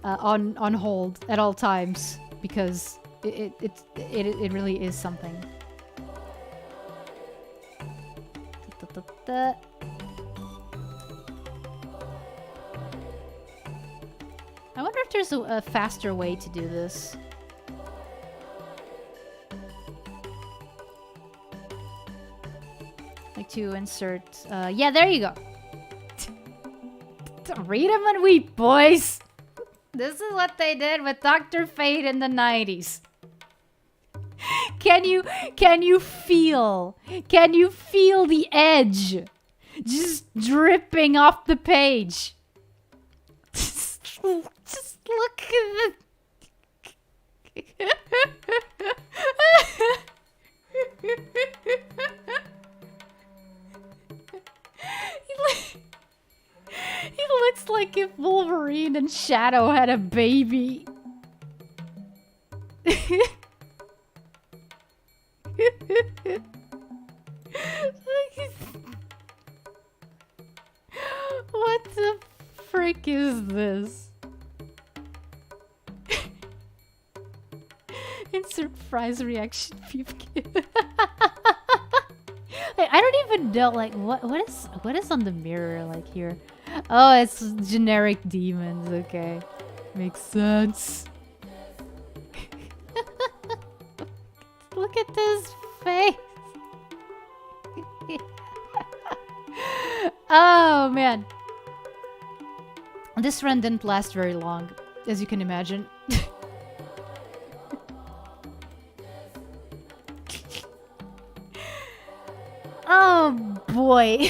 on hold at all times because it really is something. I wonder if there's a faster way to do this. Like to insert... yeah, there you go. Read 'em and weep, boys! This is what they did with Dr. Fate in the 90s. Can you feel the edge just dripping off the page? Just look at He looks like if Wolverine and Shadow had a baby. What the frick is this? Insert fries reaction. I don't even know like what is on the mirror like here. Oh, it's generic demons. Okay, makes sense. Look at this face. Oh man, this run didn't last very long, as you can imagine. Oh boy.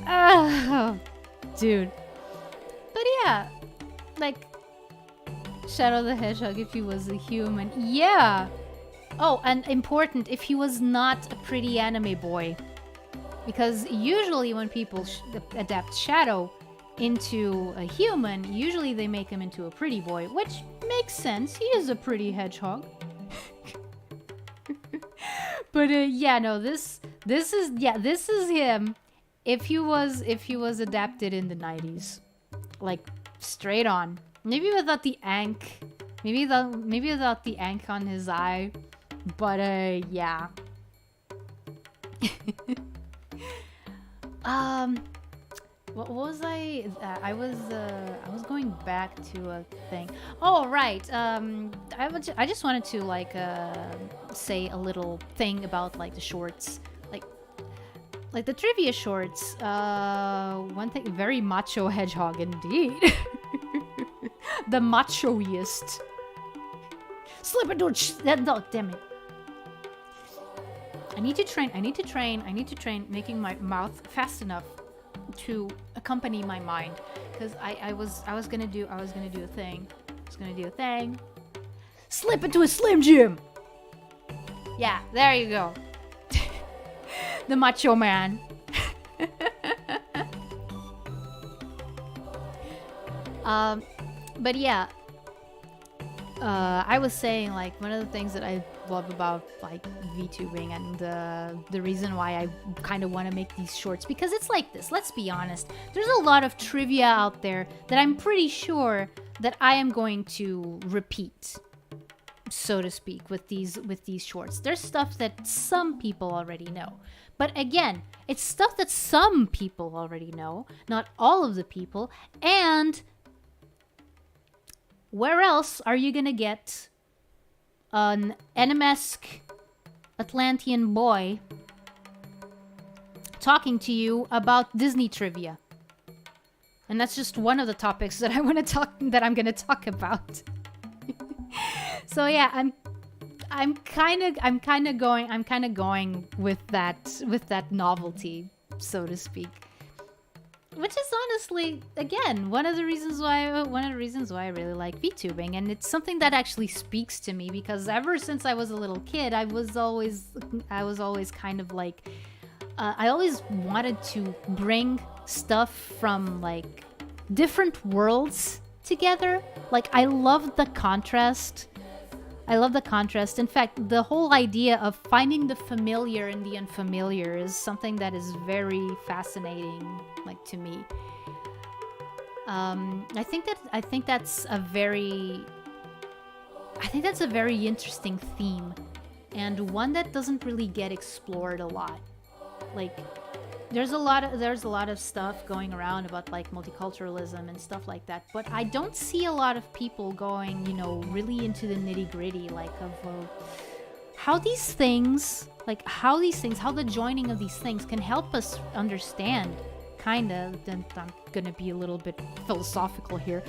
Oh, dude. But yeah, like Shadow the Hedgehog if he was a human. Yeah. Oh, and important, if he was not a pretty anime boy. Because usually when people adapt Shadow into a human, usually they make him into a pretty boy, which makes sense. He is a pretty hedgehog. But yeah, no, this is him if he was adapted in the 90s. Like straight on. Maybe without the ank. Maybe without the ank on his eye. But yeah. What was I was going back to a thing. Oh right. I just wanted to like say a little thing about like the shorts. Like the trivia shorts. One thing, very macho hedgehog indeed. The machoiest. Slip into it. No, damn it. I need to train making my mouth fast enough to accompany my mind, because I was gonna do a thing. Slip into a Slim Jim. Yeah, there you go. The macho man. But yeah, I was saying like one of the things that I love about like VTubing and the reason why I kind of want to make these shorts, because it's like this. Let's be honest. There's a lot of trivia out there that I'm pretty sure that I am going to repeat, so to speak, with these shorts. There's stuff that some people already know. But again, it's stuff that some people already know, not all of the people. And where else are you gonna get an anime-esque Atlantean boy talking to you about Disney trivia? And that's just one of the topics that I'm gonna talk about. So yeah, I'm kind of going with that novelty, so to speak. Which is honestly, again, one of the reasons why I really like VTubing, and it's something that actually speaks to me, because ever since I was a little kid, I was always kind of like, I always wanted to bring stuff from like different worlds together. Like, I love the contrast. In fact, the whole idea of finding the familiar in the unfamiliar is something that is very fascinating, like, to me. I think that's a very interesting theme, and one that doesn't really get explored a lot. Like, there's a lot of stuff going around about like multiculturalism and stuff like that, but I don't see a lot of people going, you know, really into the nitty-gritty, like, of how the joining of these things can help us understand, kind of, and I'm gonna be a little bit philosophical here,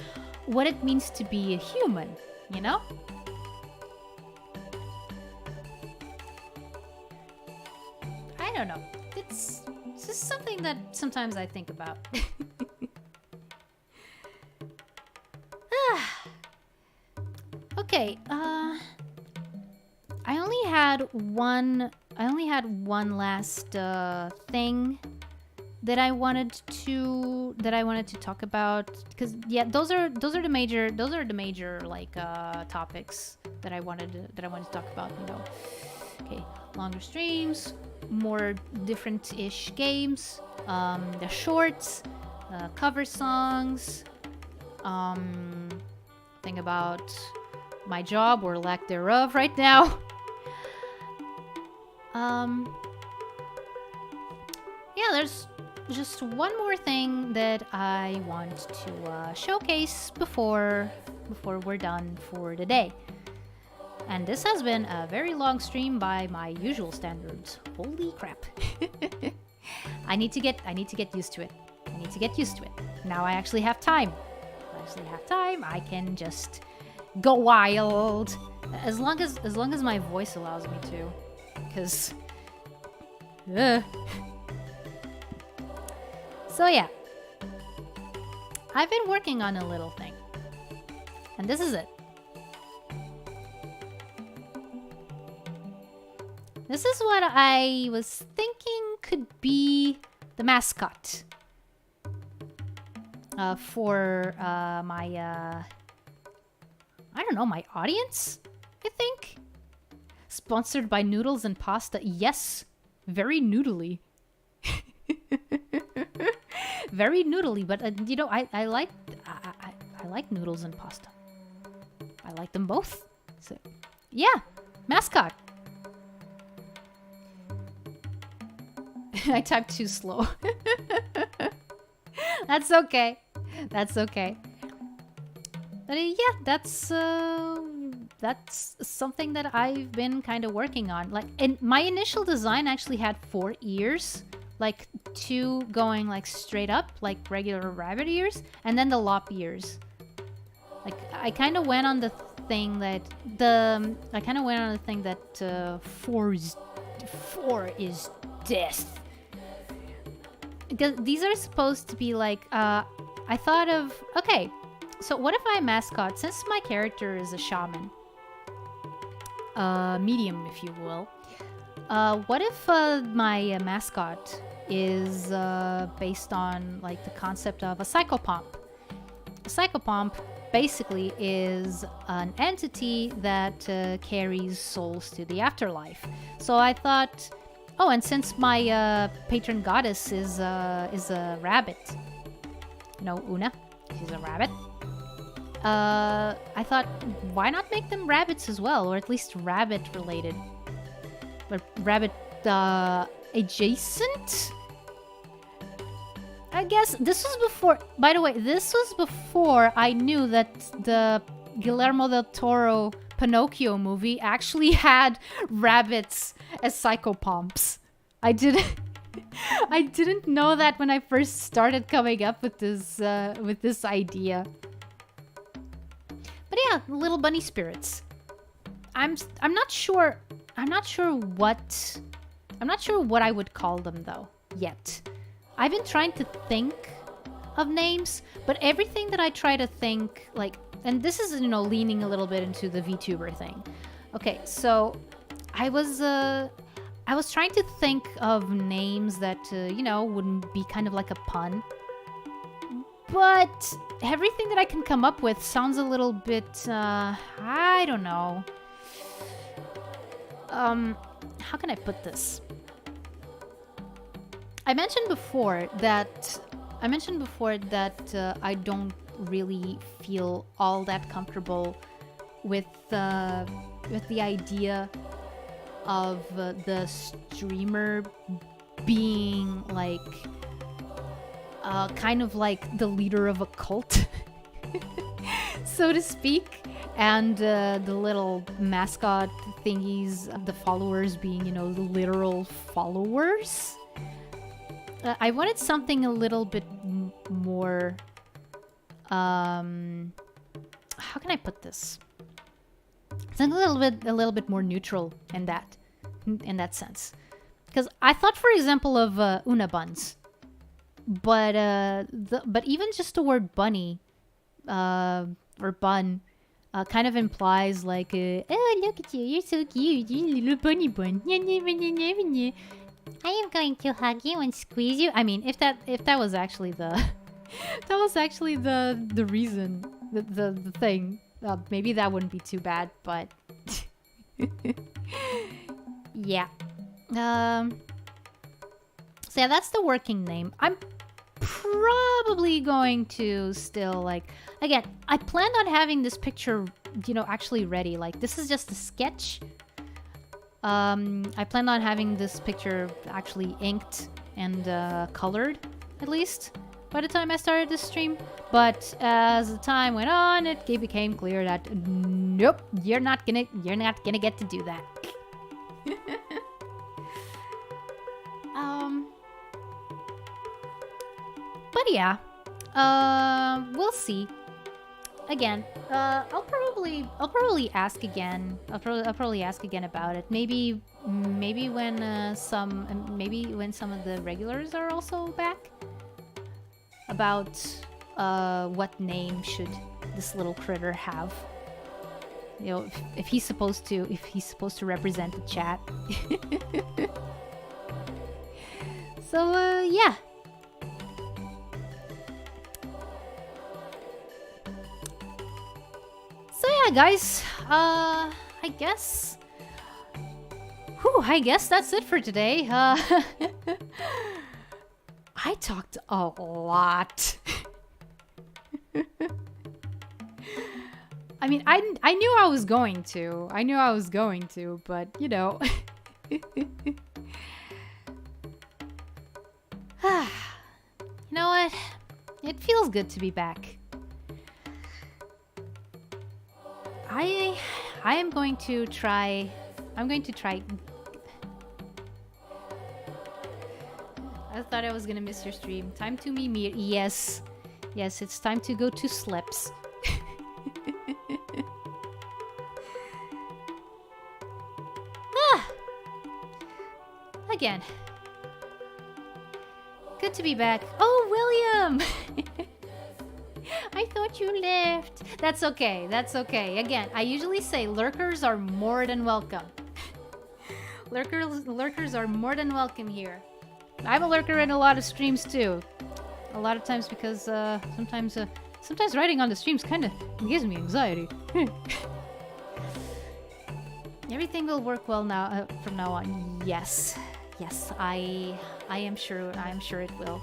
what it means to be a human, you know? I don't know. It's just something that sometimes I think about. Okay, I only had one last thing that I wanted to talk about, because yeah, those are the major like topics that I wanted to talk about, you know. Okay, longer streams, more different-ish games, the shorts, cover songs, thing about my job or lack thereof right now. Yeah, there's just one more thing that I want to showcase before we're done for the day. And this has been a very long stream by my usual standards. Holy crap. I need to get used to it. Now I actually have time. I can just go wild. As long as my voice allows me to. Because So yeah. I've been working on a little thing. And this is it. This is what I was thinking could be the mascot for my, I don't know, my audience, I think? Sponsored by Noodles and Pasta. Yes, very noodly. Very noodly, but you know, I like noodles and pasta. I like them both. So, yeah, mascot. I typed too slow. That's okay. But yeah, that's something that I've been kind of working on. Like, and my initial design actually had 4 ears, like 2 going like straight up, like regular rabbit ears, and then the lop ears. Like, I kind of went on the thing that 4 is death. Because these are supposed to be like, I thought of, okay, so what if my mascot, since my character is a shaman, medium, if you will, what if my mascot is based on like the concept of a psychopomp? A psychopomp basically is an entity that carries souls to the afterlife. So I thought, oh, and since my patron goddess is a rabbit, no, Una, she's a rabbit. I thought, why not make them rabbits as well, or at least rabbit related, but rabbit adjacent. I guess this was before, by the way, this was before I knew that the Guillermo del Toro Pinocchio movie actually had rabbits as psychopomps. I didn't know that when I first started coming up with this idea. But yeah, little bunny spirits. I'm not sure what I would call them though yet. I've been trying to think of names, but everything that I try to think, like, and this is, you know, leaning a little bit into the VTuber thing. Okay, so I was trying to think of names that, you know, wouldn't be kind of like a pun. But everything that I can come up with sounds a little bit, I don't know. How can I put this? I mentioned before that I don't really feel all that comfortable with the idea of the streamer being like kind of like the leader of a cult, so to speak, and the little mascot thingies, the followers being, you know, the literal followers. I wanted something a little bit more, how can I put this? Something a little bit more neutral in that sense. Because I thought, for example, of Una Buns, but even just the word bunny, or bun, kind of implies like, oh, look at you, you're so cute, you little bunny bun. I am going to hug you and squeeze you. I mean, if that was actually the the reason, the thing, maybe that wouldn't be too bad. But yeah. So yeah, that's the working name. I'm probably going to still, like, again, I planned on having this picture, you know, actually ready. Like, this is just a sketch. I planned on having this picture actually inked and colored, at least, by the time I started this stream. But as the time went on, it became clear that nope, you're not gonna get to do that. But yeah, we'll see. Again, I'll probably ask again. I'll probably ask again about it. Maybe when some of the regulars are also back. About what name should this little critter have? You know, if he's supposed to represent the chat. So yeah. So yeah, guys, I guess that's it for today. I talked a lot. I mean, I knew I was going to. But, you know. You know what? It feels good to be back. I'm going to try. I thought I was gonna miss your stream. Time to mimir. Yes, it's time to go to sleeps. Again, good to be back. Oh, William. I thought you left. That's okay. Again, I usually say lurkers are more than welcome. Lurkers are more than welcome here. I'm a lurker in a lot of streams too. A lot of times because Sometimes writing on the streams kind of gives me anxiety. Everything will work well now from now on. Yes, yes, I am sure. I am sure it will.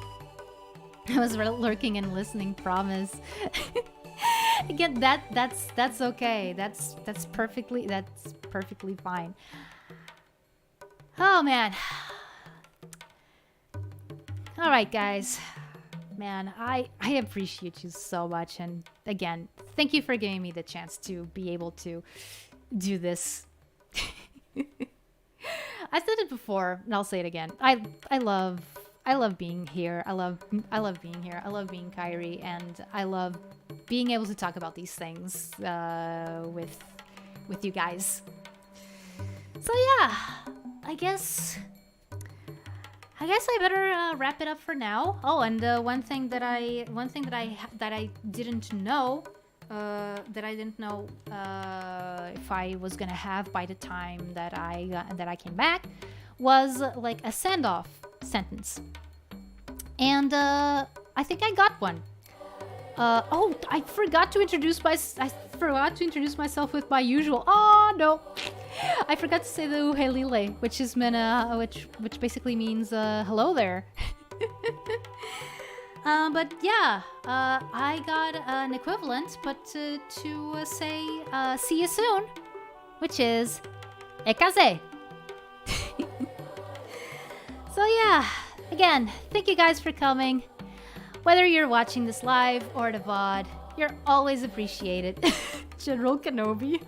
I was lurking and listening. Promise. Again, that's okay. That's perfectly fine. Oh man. All right, guys. Man, I appreciate you so much, and again, thank you for giving me the chance to be able to do this. I said it before, and I'll say it again. I love being here. I love being here. I love being Kairi, and I love being able to talk about these things with you guys. So yeah, I guess I better wrap it up for now. Oh, and one thing that I didn't know if I was gonna have by the time that I came back was like a send-off sentence, and I think I got one. Oh, I forgot to introduce myself with my usual. Oh no, I forgot to say the uhelile, which is which basically means hello there. But yeah, I got an equivalent, but to say see you soon, which is ekaze. So yeah, again, thank you guys for coming. Whether you're watching this live or the VOD, you're always appreciated. General Kenobi.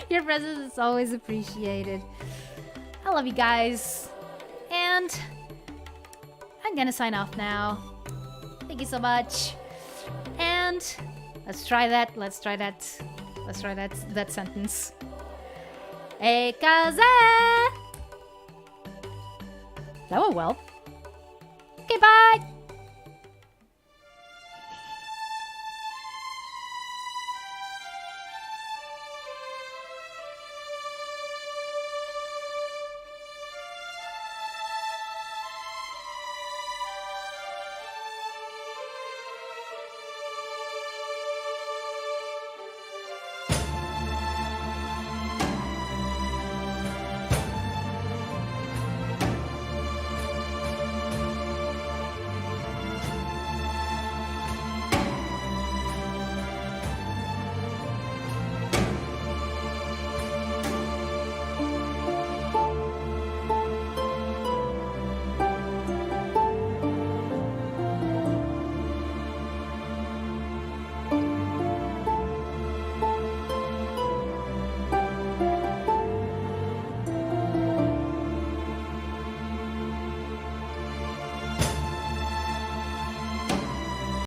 Your presence is always appreciated. I love you guys. And I'm gonna sign off now. Thank you so much. And let's try that sentence. Ekaze! That went well. Okay, bye!